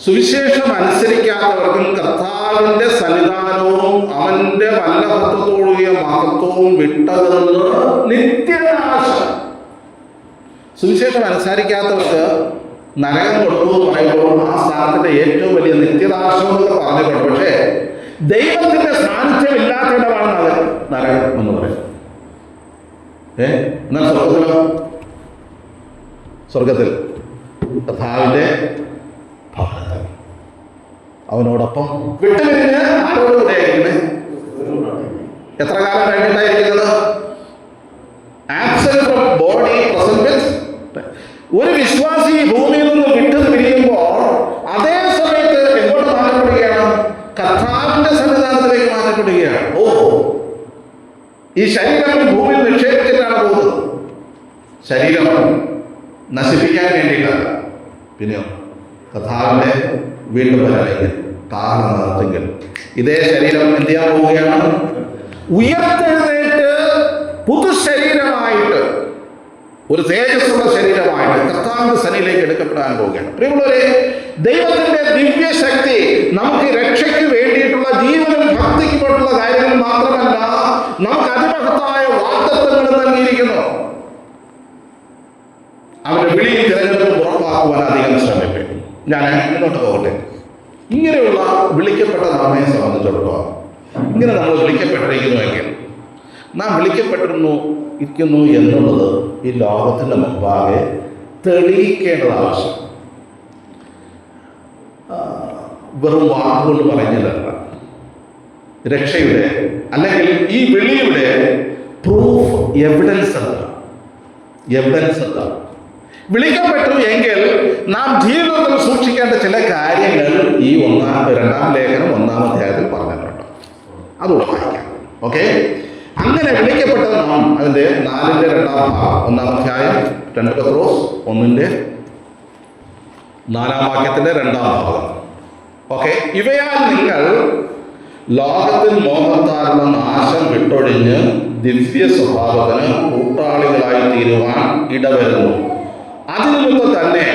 സുവിശേഷം അനുസരിക്കാത്തവർക്കും കർത്താവിന്റെ സന്നിധാനവും അവന്റെ വല്ലഭത്വത്തോടുകൂടിയ മഹത്വവും വിട്ടതെന്ന് നിത്യനാശം. സുവിശേഷം അനുസരിക്കാത്തവർക്ക് നരകം കൊടുക്കുമെന്ന് പറയുമ്പോൾ ആ സ്ഥാനത്തിന്റെ ഏറ്റവും വലിയ നിത്യനാശം എന്നൊക്കെ പറഞ്ഞിട്ടുണ്ട്. പക്ഷേ ദൈവത്തിന്റെ സാന്നിധ്യം ഇല്ലാത്തിടമാണ് നരകം എന്ന് പറയുന്നത്. എന്നാൽ സ്വർഗത്തിലോ? സ്വർഗത്തിൽ കർത്താവിന്റെ ഭവനത്തിൽ അവനോടൊപ്പം വിട്ടുപിരിഞ്ഞ് ആരോടുകൂടെ ആയിരിക്കുന്നത്? എത്ര കാലം കഴിഞ്ഞിട്ടായിരിക്കുന്നത്? ആബ്സെന്റ് ഫ്രം ബോഡി പ്രസന്റ് വിത്ത്. ഒരു വിശ്വാസി ഭൂമിയിൽ നിന്ന് വിട്ടു പിരിയുമ്പോൾ അതേ സമയത്ത് എങ്ങോട്ട് മാറ്റപ്പെടുകയാണ്? കർത്താവിന്റെ സന്നിധാനത്തിലേക്ക് മാറ്റപ്പെടുകയാണ്. ഓ, ഈ ശരീരം ഭൂമിയിൽ നിക്ഷേപിച്ചിട്ടാണ് പോകുന്നത്. ശരീരം നശിപ്പിക്കാൻ വേണ്ടിയിട്ടല്ല, പിന്നെയോ കർത്താവിന്റെ വീണ്ടും വരലെങ്കിൽ കാരണത്തിൽ ഇതേ ശരീരം എന്ത് ചെയ്യാൻ പോവുകയാണ്? ഉയർത്തെഴുന്നേറ്റ് പുതുശരീരമായിട്ട്, ഒരു തേജസ്സുള്ള ശരീരമായിട്ട് കർത്താവിന്റെ സന്നിധിയിലേക്ക് എടുക്കപ്പെടാൻ പോവുകയാണ്. പ്രിയമുള്ളവരെ, ദൈവത്തിന്റെ ദിവ്യശക്തി നമുക്ക് രക്ഷയ്ക്ക് വേണ്ടിയിട്ടുള്ള ജീവനും ഭക്തിക്കുമായിട്ടുള്ള കാര്യങ്ങൾ മാത്രമല്ല, നമുക്ക് അതിമഹത്തായ വാഗ്ദത്തങ്ങൾ നൽകിയിരിക്കുന്നു. അവന്റെ വിളിയും തിരഞ്ഞെടുപ്പും ഉറപ്പാക്കുവാൻ അധികം ശ്രമിക്കും. ഞാൻ മുന്നോട്ട് പോകട്ടെ. ഇങ്ങനെയുള്ള വിളിക്കപ്പെട്ട നമ്മെ സംബന്ധിച്ചിടത്തോളം, ഇങ്ങനെ നമ്മൾ വിളിക്കപ്പെട്ടിരിക്കുന്നുവെങ്കിൽ, നാം ഇരിക്കുന്നു എന്നുള്ളത് ഈ ലോകത്തിന്റെ മുമ്പാകെ തെളിയിക്കേണ്ടത് ആവശ്യം. വെറും വാക്കുകൊണ്ട് പറയുന്നതല്ല. രക്ഷയുടെ അല്ലെങ്കിൽ ഈ വിളിയുടെ പ്രൂഫ്, എവിഡൻസ് എന്താ? വിളിക്കപ്പെട്ടു എങ്കിൽ നാം ജീവിതത്തിൽ സൂക്ഷിക്കേണ്ട ചില കാര്യങ്ങൾ ഈ 2-ാം ലേഖനം 1-ാം അധ്യായത്തിൽ പറഞ്ഞിട്ടുണ്ട്. അതുകൂടെ വായിക്കാം. ഓക്കെ, അങ്ങനെ വിളിക്കപ്പെട്ട നാം അതിന്റെ 4-ന്റെ 2-ാം ഭാഗം, 1-ാം അധ്യായം 2 പത്രോസ് 1:4 2-ാം ഭാഗം. ഓക്കെ, ഇവയാൽ നിങ്ങൾ ലോകത്തിൽ മോഹത്താലുള്ള നാശം വിട്ടൊഴിഞ്ഞ് ദിവ്യ സ്വഭാവത്തിന് കൂട്ടാളികളായി തീരുവാൻ ഇടവരുന്നു. അതിനിമിത്തം തന്നെ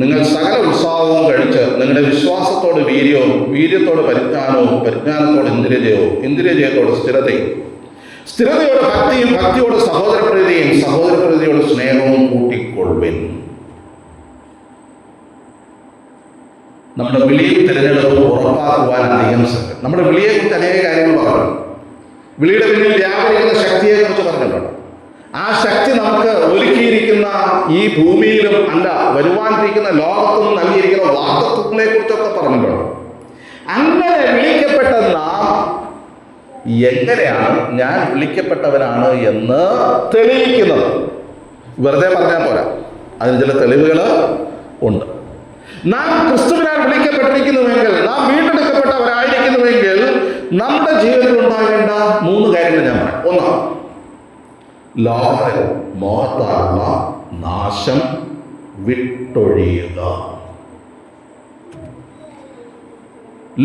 നിങ്ങൾ സകല ഉത്സാഹവും കഴിച്ച് നിങ്ങളുടെ വിശ്വാസത്തോട് വീര്യവും, വീര്യത്തോട് പരിജ്ഞാനവും, പരിജ്ഞാനത്തോട് ഇന്ദ്രിയജയവും, ഇന്ദ്രിയജയത്തോട് സ്ഥിരതയും, സ്ഥിരതയോട് ഭക്തിയും, ഭക്തിയോട് സഹോദരപ്രീതിയും, സഹോദരപ്രീതിയോട് സ്നേഹവും കൂട്ടിക്കൊള്ളുവിൻ. നമ്മുടെ വിളിയും തിരഞ്ഞെടുപ്പും ഉറപ്പാക്കുവാൻ അധികം ശ്രദ്ധ. നമ്മുടെ വിളിയെക്കുറിച്ച് അനേക കാര്യങ്ങൾ പറഞ്ഞു. വിളിയുടെ പിന്നിൽ വ്യാപരിക്കുന്ന ശക്തിയെക്കുറിച്ച് പറഞ്ഞിട്ടുണ്ട്. ആ ശക്തി നമുക്ക് ഒരുക്കിയിരിക്കുന്ന ഈ ഭൂമിയിലും അല്ല, വരുവാനിരിക്കുന്ന ലോകത്തും നൽകിയിരിക്കുന്ന വാഗ്ദത്തങ്ങളെ കുറിച്ചൊക്കെ പറഞ്ഞിട്ടുണ്ട്. അങ്ങനെ വിളിക്കപ്പെട്ട നാം എങ്ങനെയാണ് ഞാൻ വിളിക്കപ്പെട്ടവനാണ് എന്ന് തെളിയിക്കുന്നത്? വെറുതെ പറഞ്ഞാൽ പോരാ, അതിന് ചില തെളിവുകൾ ഉണ്ട്. നാം ക്രിസ്തുവിനാൽ വിളിക്കപ്പെട്ടിരിക്കുന്നുവെങ്കിൽ, നാം വീണ്ടെടുക്കപ്പെട്ടവരായിരിക്കുന്നുവെങ്കിൽ നമ്മുടെ ജീവിതത്തിൽ ഉണ്ടാകേണ്ട 3 കാര്യങ്ങൾ ഞാൻ പറയാം. 1, ലോകത്തിൽ മോഹത്താലുള്ള നാശം വിട്ടൊഴിയുക.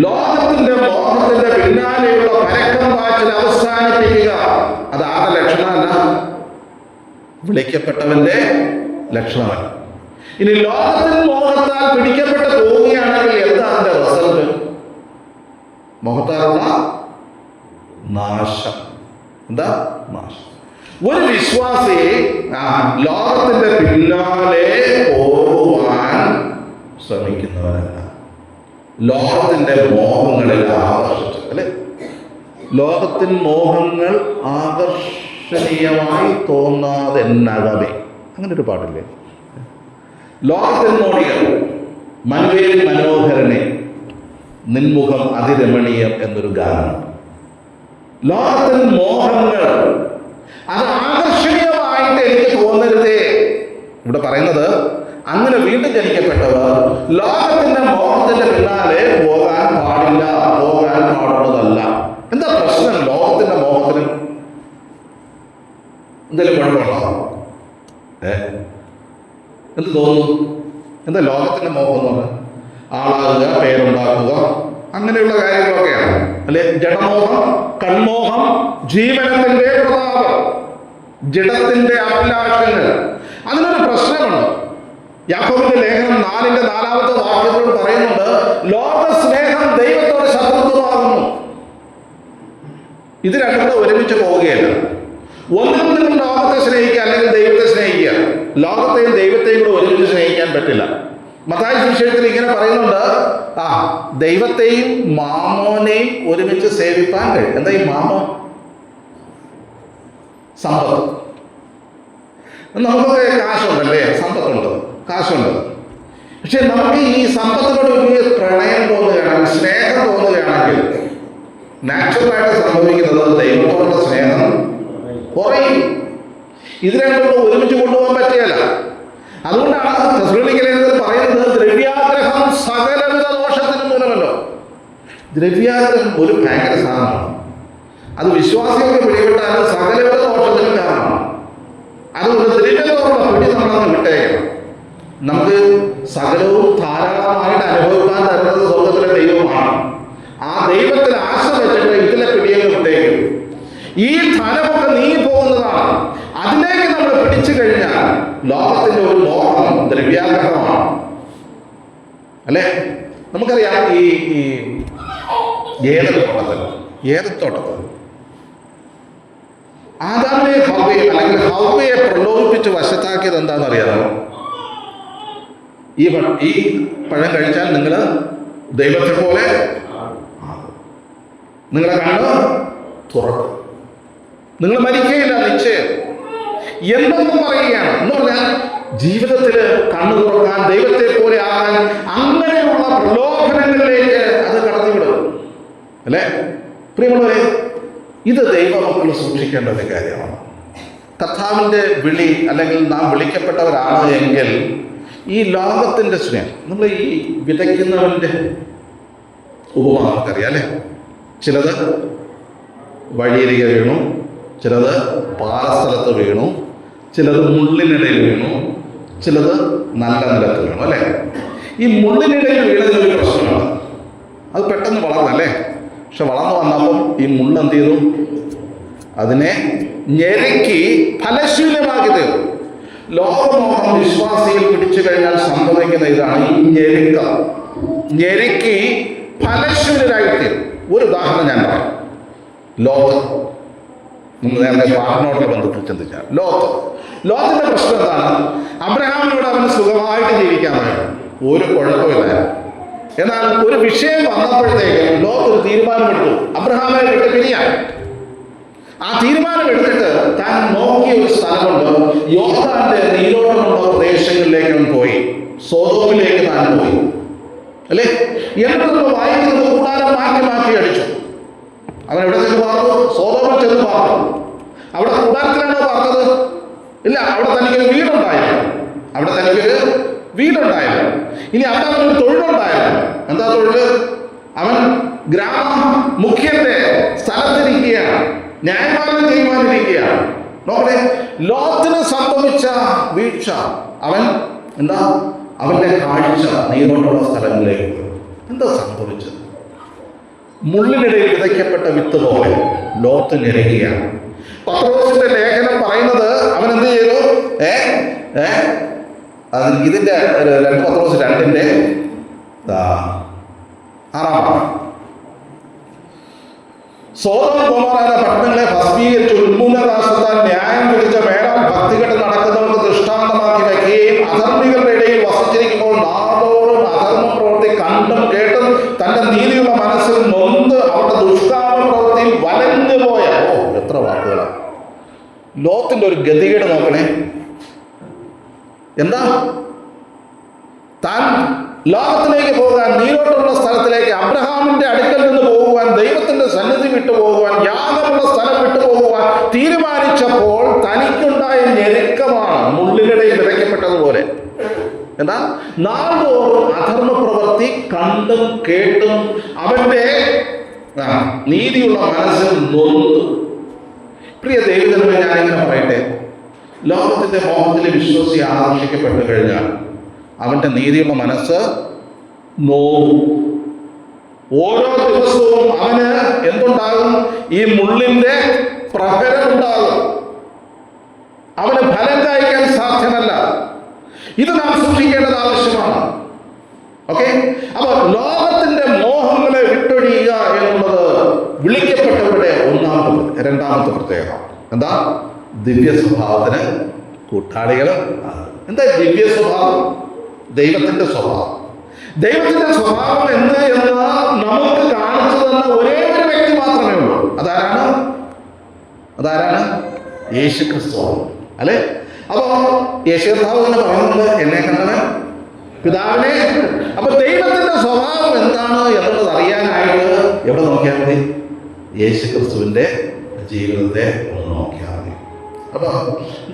ലോകത്തിന്റെ മോഹത്തിന്റെ പിന്നാലെയുള്ള പരക്കം പാച്ചിൽ അവസാനിപ്പിക്കുക. അത് ആരുടെ ലക്ഷണമല്ല, വിളിക്കപ്പെട്ടവന്റെ ലക്ഷണമല്ല. ഇനി ലോകത്തിൽ മോഹത്താൽ പിടിക്കപ്പെട്ട് പോവുകയാണെങ്കിൽ എന്താ അതിന്റെ റിസൾട്ട്? മോഹത്താലുള്ള നാശം. എന്താ നാശം? ഒരു വിശ്വാസി ലോകത്തിന്റെ പിന്നാലെ പോകുവാൻ ശ്രമിക്കുന്നവരല്ല, ലോകത്തിന്റെ മോഹങ്ങളിൽ ആകർഷിച്ചു, അല്ലെ? ലോകത്തിൻ മോഹങ്ങൾ ആകർഷണീയമായി തോന്നാതെന്നകമേ, അങ്ങനെ ഒരു പാട്ടില്ലേ? ലോകത്തിൻ മോടികൾ മനുവേൽ മനോഹരനെ നിൻമുഖം അതിരമണീയം എന്നൊരു ഗാനം. ലോകത്തിൻ മോഹങ്ങൾ അത് ആകർഷണീയമായിട്ട് എനിക്ക് തോന്നരുതേ. ഇവിടെ പറയുന്നത് അങ്ങനെ വീണ്ടും ജനിക്കപ്പെട്ടവർ ലോകത്തിന്റെ മോഹത്തിന്റെ പിന്നാലെ പോകാൻ പാടില്ല, പോകാൻ പാടുള്ളതല്ല. എന്താ പ്രശ്നം? ലോകത്തിന്റെ മോഹത്തിന് എന്തെങ്കിലും കുഴപ്പമുണ്ടോ? എന്ത് തോന്നുന്നു? എന്താ ലോകത്തിന്റെ മോഹം എന്ന് പറഞ്ഞാൽ? ആളാകുക, പേരുണ്ടാക്കുക, അങ്ങനെയുള്ള കാര്യങ്ങളൊക്കെയാണ്, അല്ലെ? ജഡമോഹം, കൺമോഹം, ജീവനത്തിന്റെ പ്രതാപം, ജഡത്തിന്റെ അഭിലാഷങ്ങൾ. അതിനൊരു പ്രശ്നമുണ്ട്. യാക്കോബിന്റെ ലേഖനം 4-ാമത്തെ വാക്യത്തോട് പറയുന്നുണ്ട്, ലോക സ്നേഹം ദൈവത്തോട് ശത്രുത്വമാകുന്നു. ഇത് രണ്ടും കൂടെ ഒരുമിച്ച് പോവുകയല്ല. ഒന്നും നിങ്ങൾ ലോകത്തെ സ്നേഹിക്കുക അല്ലെങ്കിൽ ദൈവത്തെ സ്നേഹിക്കുക. ലോകത്തെയും ദൈവത്തെയും കൂടെ ഒരുമിച്ച് സ്നേഹിക്കാൻ പറ്റില്ല. മത്തായി സുവിശേഷത്തിൽ ഇങ്ങനെ പറയുന്നുണ്ട്, ദൈവത്തെയും മാമോനെയും ഒരുമിച്ച് സേവിപ്പാൻ കഴിയും. എന്താ ഈ മാമോൻ? സമ്പത്ത്. നമുക്കൊക്കെ കാശുണ്ടല്ലേ, സമ്പത്തുണ്ട്, കാശുണ്ട്. പക്ഷെ നമുക്ക് ഈ സമ്പത്തിനോട് വലിയ പ്രണയം തോന്നുകയാണെങ്കിൽ, സ്നേഹം തോന്നുകയാണെങ്കിൽ, നാച്ചുറലായിട്ട് സംഭവിക്കുന്നത് ദൈവത്തോടുള്ള സ്നേഹം കുറയും. ഇത് രണ്ടും ഒരുമിച്ച് കൊണ്ടുപോകാൻ പറ്റുകയില്ല. അതുകൊണ്ടാണ് തെസ്സലോനിക്കയിൽ പറയുന്നത്, ദ്രവ്യാഗ്രഹം സകലവിധ ദോഷത്തിനും മൂലമല്ലോ. ദ്രവ്യാഗ്രഹം ഒരു ഭയങ്കര സാധനമാണ്. അത് വിശ്വാസികൾക്ക് പിടിപെട്ടാൽ സകലവിധ ദോഷത്തിനും കാരണമാണ്. അതുകൊണ്ട് ദ്രവ്യത്തോടുള്ള പിടി നമ്മളങ്ങ് വിട്ടേക്കണം. നമുക്ക് സകലവും ധാരാളമായിട്ട് അനുഭവിക്കാൻ തരുന്നത് സ്വർഗത്തിലെ ദൈവമാണ്. ആ ദൈവത്തിൽ ആശ വെച്ചിട്ട് ഇതിലെ പിടിയൊക്കെ വിട്ടേക്കും. ഈ ധനമൊക്കെ നീങ്ങി പോകുന്നതാണ്. അതിലേക്ക് നമ്മൾ പിടിച്ചു കഴിഞ്ഞാൽ ലോകത്തിന്റെ ഒരു മോഹം ദ്രവ്യാഗ്രഹമാണ്, അല്ലെ? നമുക്കറിയാം, ഈ ഏതത്തോട്ടത്തിൽ ആദാമിനെ ഹവ്വയെ അല്ലെങ്കിൽ ഹവ്വയെ പ്രലോഭിപ്പിച്ച് വശത്താക്കിയത് എന്താണെന്ന് അറിയാമോ? ഈ പഴം കഴിച്ചാൽ നിങ്ങൾ ദൈവത്തെ പോലെ നിങ്ങളെ കണ്ണ് തുറക്കും, നിങ്ങൾ മരിക്കുകയില്ല നിശ്ചയം എന്തെന്നും പറയുകയാണ്. എന്ന് പറഞ്ഞാൽ ജീവിതത്തിൽ കണ്ണു തുറക്കാൻ, ദൈവത്തെ പോലെ ആകാൻ, അങ്ങനെയുള്ള പ്രലോഭനങ്ങളിലേക്ക് അത് കടത്തിവിടും, അല്ലെ? പ്രിയമുള്ളവരെ, ഇത് ദൈവമക്കൾ സൂക്ഷിക്കേണ്ട ഒരു കാര്യമാണ്. കർത്താവിൻ്റെ വിളി അല്ലെങ്കിൽ നാം വിളിക്കപ്പെട്ടവരാണ് എങ്കിൽ ഈ ലോകത്തിൻ്റെ സ്നേഹം, നമ്മൾ ഈ വിതയ്ക്കുന്നവൻ്റെ ഉപമ നമുക്കറിയാം, അല്ലേ? ചിലത് വഴിയരികെ വീണു, ചിലത് പാറസ്ഥലത്ത് വീണു, ചിലത് മുള്ളിനിടയിൽ വീണു, ചിലത് നല്ല നിലത്ത് വീണു. അല്ലേ? ഈ മുള്ളിനിടയിൽ വീണതിന് ഒരു പ്രശ്നമാണ്. അത് പെട്ടെന്ന് വളർന്നല്ലേ, പക്ഷെ വളർന്നു വന്നപ്പം ഈ മുള്ള എന്ത് ചെയ്തു? അതിനെ ഞെരുക്കി ഫലശൂന്യമാക്കി തീർന്നു. ലോകമോഹം വിശ്വാസിയിൽ പിടിച്ചു കഴിഞ്ഞാൽ സംഭവിക്കുന്ന ഇതാണ് ഈ ഞെരുക്കി ഫലശൂന്യരായി തീരും. ഒരു ഉദാഹരണം ഞാൻ പറയാം. ലോത്ത്, നമ്മൾ നേരത്തെ പാട്ടിനോടുള്ള ബന്ധത്തിൽ ചിന്തിച്ചാൽ ലോത്തിന്റെ പ്രശ്നം എന്താണ്? അബ്രഹാമിനോട് അവന് സുഖമായിട്ട് ജീവിക്കാമായിരുന്നു, ഒരു കുഴപ്പമില്ല. എന്നാൽ ഒരു വിഷയം വന്നപ്പോഴത്തേക്ക് ലോത്ത് ഒരു തീരുമാനമെടുത്തു, അബ്രഹാമിനെ വിട്ട് പിരിയാൻ. ആ തീരുമാനം എടുത്തിട്ട് താൻ നോക്കിയ ഒരു സ്ഥലമുണ്ട്, യോർദാന്റെ നീരോട്ടമുള്ള പ്രദേശങ്ങളിലേക്ക് അവൻ പോയി, സോദോമിലേക്ക് താൻ പോയി. അല്ലേ? എന്നിട്ട് വായിക്കുന്നത് കൂടാരം മാറ്റി അടിച്ചു. അവൻ എവിടെ ചെന്ന് പാർത്തു? സോദോമിൽ ചെന്ന് പാർത്തു. അവിടെ കൂടാരത്തിലാണോ പാർത്തത്? ഇല്ല, അവിടെ തനിക്കൊരു വീടുണ്ടായിരുന്നു. ഇനി അവിടെ അവനൊരു തൊഴിലുണ്ടായിരുന്നു. എന്താ തൊഴില്? അവൻ ഗ്രാമ മുഖ്യന്റെ സ്ഥലത്തിരിക്കുകയാണ്, ന്യായപാലനം ചെയ്യുവാനിരിക്കുകയാണ്. നോക്കണേ, ലോത്തിന് സംഭവിച്ച വീഴ്ച. അവൻ എന്താ? അവന്റെ കാഴ്ച നീരോട്ടുള്ള സ്ഥലങ്ങളിലേക്ക്. എന്താ സംഭവിച്ചത്? മുള്ളിനിടയിൽ വിതയ്ക്കപ്പെട്ട വിത്ത് പോലെ ലോത്ത് ഞെരുക്കുകയാണ്. പത്രോസിന്റെ ലേഖനം പറയുന്നത് അവൻ എന്ത് ചെയ്തു? ഇതിന്റെ 2 പത്രോസ് 2-ന്റെ 6 സോദോം ഗൊമോറ പട്ടണങ്ങളെ ഭസ്മീകരിച്ച് ഉന്മൂലന രാഷ്ട്രത്താൽ ന്യായം വിധിച്ച മേലാൽ ഭക്തികെട്ട് നടക്കുന്നവർക്ക് ദൃഷ്ടാന്തമാക്കി വയ്ക്കുകയും അധർമ്മികളുടെ ഇടയിൽ വസിച്ചിരിക്കുമ്പോൾ നാടോറും അധർമ്മ പ്രവൃത്തി കണ്ടും കേട്ടും തന്റെ നീതിയുള്ള മനസ്സിൽ നൊന്ത് അവരുടെ ദുഷ്കാമ പ്രവൃത്തിയിൽ വലഞ്ഞു പോയ. എത്ര വാക്കുകളാണ്! ലോത്തിന്റെ ഒരു ഗതികേട് നോക്കണേ. എന്താ? താൻ ലോകത്തിലേക്ക് പോകാൻ, നീരോട്ടുള്ള സ്ഥലത്തിലേക്ക്, അബ്രഹാമിന്റെ അടുക്കൽ നിന്ന് പോകുവാൻ, ദൈവത്തിന്റെ സന്നിധി വിട്ടുപോകുവാൻ, യാഗമുള്ള സ്ഥലം വിട്ടുപോകുവാൻ തീരുമാനിച്ചപ്പോൾ തനിക്കുണ്ടായ ഞെരുക്കമാണ് മുള്ളിനിടയിൽ വിതയ്ക്കപ്പെട്ടതുപോലെ. എന്താ? നാൾതോറും അധർമ്മ പ്രവൃത്തി കണ്ടും കേട്ടും അവന്റെ നീതിയുള്ള മനസ്സിൽ നൊന്തു. പ്രിയ ദൈവജനമേ, ഞാനിങ്ങനെ പറയട്ടെ, ലോകത്തിന്റെ മോഹത്തിൽ വിശ്വസി ആകർഷിക്കപ്പെട്ടു കഴിഞ്ഞാൽ അവന്റെ നീതിയുള്ള മനസ്സ് നോവും. ഓരോ ദിവസവും അവന് എന്തുണ്ടാകും? ഈ മുള്ളിന്റെ പ്രഹരമുണ്ടാകും. അവന് ഫലം കായ്ക്കാൻ സാധ്യമല്ല. ഇത് നാം സൂക്ഷിക്കേണ്ടത് ആവശ്യമാണ്. ഓക്കെ? അപ്പൊ ലോകത്തിന്റെ മോഹങ്ങളെ വിട്ടൊഴിയുക എന്നുള്ളത് വിളിക്കപ്പെട്ടവരുടെ രണ്ടാമത്തെ പ്രത്യേകത. എന്താ? ദിവ്യ സ്വഭാവത്തിന് കൂട്ടാളികൾ. എന്താ ദിവ്യ സ്വഭാവം? ദൈവത്തിന്റെ സ്വഭാവം. ദൈവത്തിന്റെ സ്വഭാവം എന്ന് നമുക്ക് കാണിച്ചു തന്ന ഒരേ ഒരു വ്യക്തി മാത്രമേ ഉള്ളൂ. അതാരാണ്? യേശുക്രിസ്തു. അല്ലെ? അപ്പോ യേശുക്രിസ്തു എന്ന് പറയുന്നത് എന്നെ കണ്ടവൻ പിതാവിനെ. അപ്പൊ ദൈവത്തിന്റെ സ്വഭാവം എന്താണ് എന്നുള്ളത് അറിയാനായിട്ട് എവിടെ നോക്കിയാൽ മതി? യേശുക്രിസ്തുവിന്റെ ജീവിതത്തെ ഒന്ന് നോക്കിയാൽ മതി. അപ്പൊ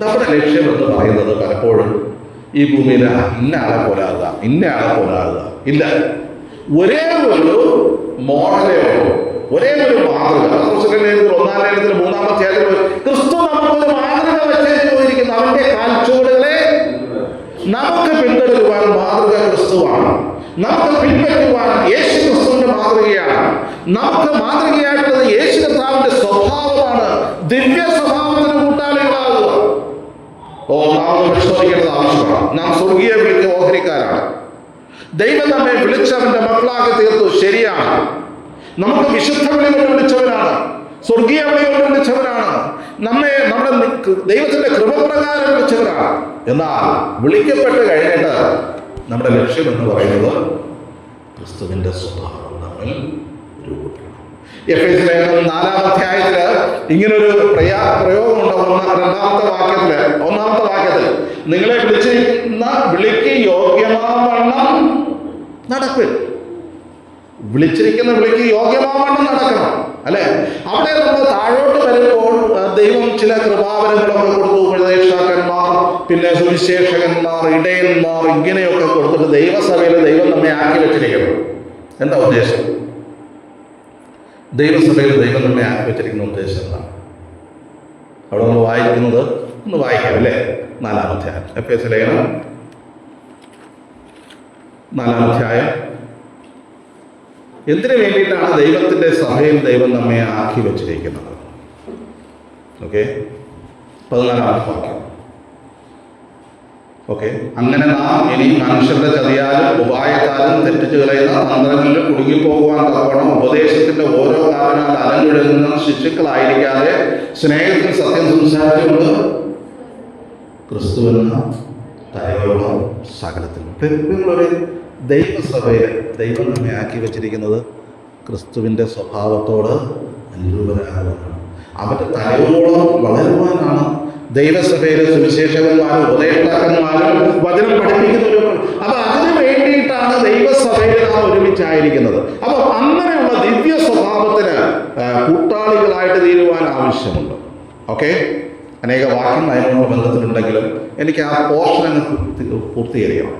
നമ്മുടെ ലക്ഷ്യം എന്ന് പറയുന്നത് പലപ്പോഴും ഈ ഭൂമിയിൽ ഇന്ന ആളെ പോലാകുക ഇല്ല. ഒരേ ഒരു മോഡലേ ഉള്ളൂ, ഒരേ ഒരു മാതൃക. 1-ാം ലേഖനത്തിൽ 3-ാം അധ്യായത്തിൽ ക്രിസ്തു നമുക്കൊരു മാതൃക വെച്ചു പോയിരിക്കുന്നു. അവന്റെ കാൽച്ചുവടുകളെ നമുക്ക് പിന്തുടരുവാൻ മാതൃക ക്രിസ്തുവാണ്. നമുക്ക് പിൻപറ്റുവാൻ യേശു ക്രിസ്തുവിന്റെ മാതൃകയാണ്. നമുക്ക് മാതൃകയായിട്ടുള്ളത് യേശു കർത്താവിന്റെ സ്വഭാവമാണ്. ദിവ്യ സ്വഭാവത്തിന് കൂട്ടാളികളാകുക. നാം പരിശോധിക്കേണ്ടത് ആവശ്യമാണ്. നാം സ്വർഗീയ വിളിക്ക് ഓഹരിക്കാരാണ്. ദൈവം നമ്മെ വിളിച്ചവന്റെ മക്കളാക്കി തീർത്തു. ശരിയാണ്. നമുക്ക് വിശുദ്ധ വിളി കൊണ്ട് വിളിച്ചവരാണ്, സ്വർഗീയ വിളി കൊണ്ട് വിളിച്ചവരാണ്, നമ്മുടെ ദൈവത്തിന്റെ കൃപപ്രകാരം വിളിച്ചവരാണ്. എന്നാൽ വിളിക്കപ്പെട്ട് കഴിഞ്ഞിട്ട് നമ്മുടെ ലക്ഷ്യം എന്ന് പറയുന്നത് ക്രിസ്തുവിന്റെ സ്വഭാവം നമ്മിൽ രൂപപ്പെടും. എഫേസ്യ ലേഖനം 4-ാം അധ്യായത്തില് ഇങ്ങനൊരു പ്രയോഗമുണ്ട്. 1-ാമത്തെ വാക്യത്തിൽ നിങ്ങളെ വിളിച്ചിരിക്കുന്ന വിളിക്ക് യോഗ്യമാവണ്ണം നടക്കും. വിളിച്ചിരിക്കുന്ന വിളിക്ക് യോഗ്യമാവണ്ണം നടക്കണം. അല്ലെ? അവിടെ നമ്മൾ താഴോട്ട് വരുമ്പോൾ ദൈവം ചില കൃപാവരങ്ങളൊക്കെ കൊടുത്തു. ഉപദേശകന്മാർ, പിന്നെ സുവിശേഷകന്മാർ, ഇടയന്മാർ, ഇങ്ങനെയൊക്കെ കൊടുത്തിട്ട് ദൈവസഭയിൽ ദൈവം നമ്മെ ആക്കി വെച്ചിരിക്കണം. എന്താ ഉദ്ദേശം? ദൈവസഭയിൽ ദൈവം നമ്മെ ആക്കി വെച്ചിരിക്കുന്ന ഉദ്ദേശം എന്താണ്? അവിടെ നമ്മൾ വായിക്കുന്നത് ഒന്ന് വായിക്കാം അല്ലേ? 4-ാം അധ്യായം, എഫേസ്യ ലേഖനം 4-ാം അധ്യായം. എന്തിനു വേണ്ടിയിട്ടാണ് ദൈവത്തിൻ്റെ സഭയിൽ ദൈവം നമ്മെ ആക്കി വച്ചിരിക്കുന്നത്? ഓക്കെ, 14-ാമത്തെ വാക്യം. ഓക്കെ, അങ്ങനെ നാം ഇനി മനുഷ്യരുടെ ചതിയാലും ഉപായത്താലും തെറ്റിച്ചു കളയുന്ന തന്ത്രങ്ങളിൽ കുടുങ്ങിപ്പോകുവാൻ തക്കവണ്ണം ഉപദേശത്തിന്റെ ഓരോ കാരണാൽ അലങ്കുഴലുന്ന ശിശുക്കളായിരിക്കാതെ സ്നേഹത്തിൽ സത്യം സംസാരിച്ചുകൊണ്ട് ക്രിസ്തുവെന്ന തലയോളം സകലത്തിൽ. നിങ്ങളൊരു ദൈവസഭയിൽ ദൈവം നമ്മെ ആക്കി വെച്ചിരിക്കുന്നത് ക്രിസ്തുവിൻ്റെ സ്വഭാവത്തോട് അനുരൂപരാകുവാനാണ്, അവൻ്റെ തലയോളം വളരുവാനാണ്. ദൈവസഭയിലെ സുവിശേഷകന്മാരും ഉപദേഷ്ടാക്കന്മാരും വചനം പഠിപ്പിക്കുന്നവരും. അപ്പൊ അതിനു വേണ്ടിയിട്ടാണ് ദൈവസഭയിൽ നാം ഒരുമിച്ചായിരിക്കുന്നത്. അപ്പൊ അങ്ങനെയുള്ള ദിവ്യ സ്വഭാവത്തിന് കൂട്ടാളികളായിട്ട് തീരുവാൻ ആവശ്യമുണ്ട്. ഓക്കെ, അനേക വാക്യം അതിനോട് ബന്ധത്തിലുണ്ടെങ്കിലും എനിക്ക് ആ പോർഷൻ പൂർത്തീകരിക്കണം.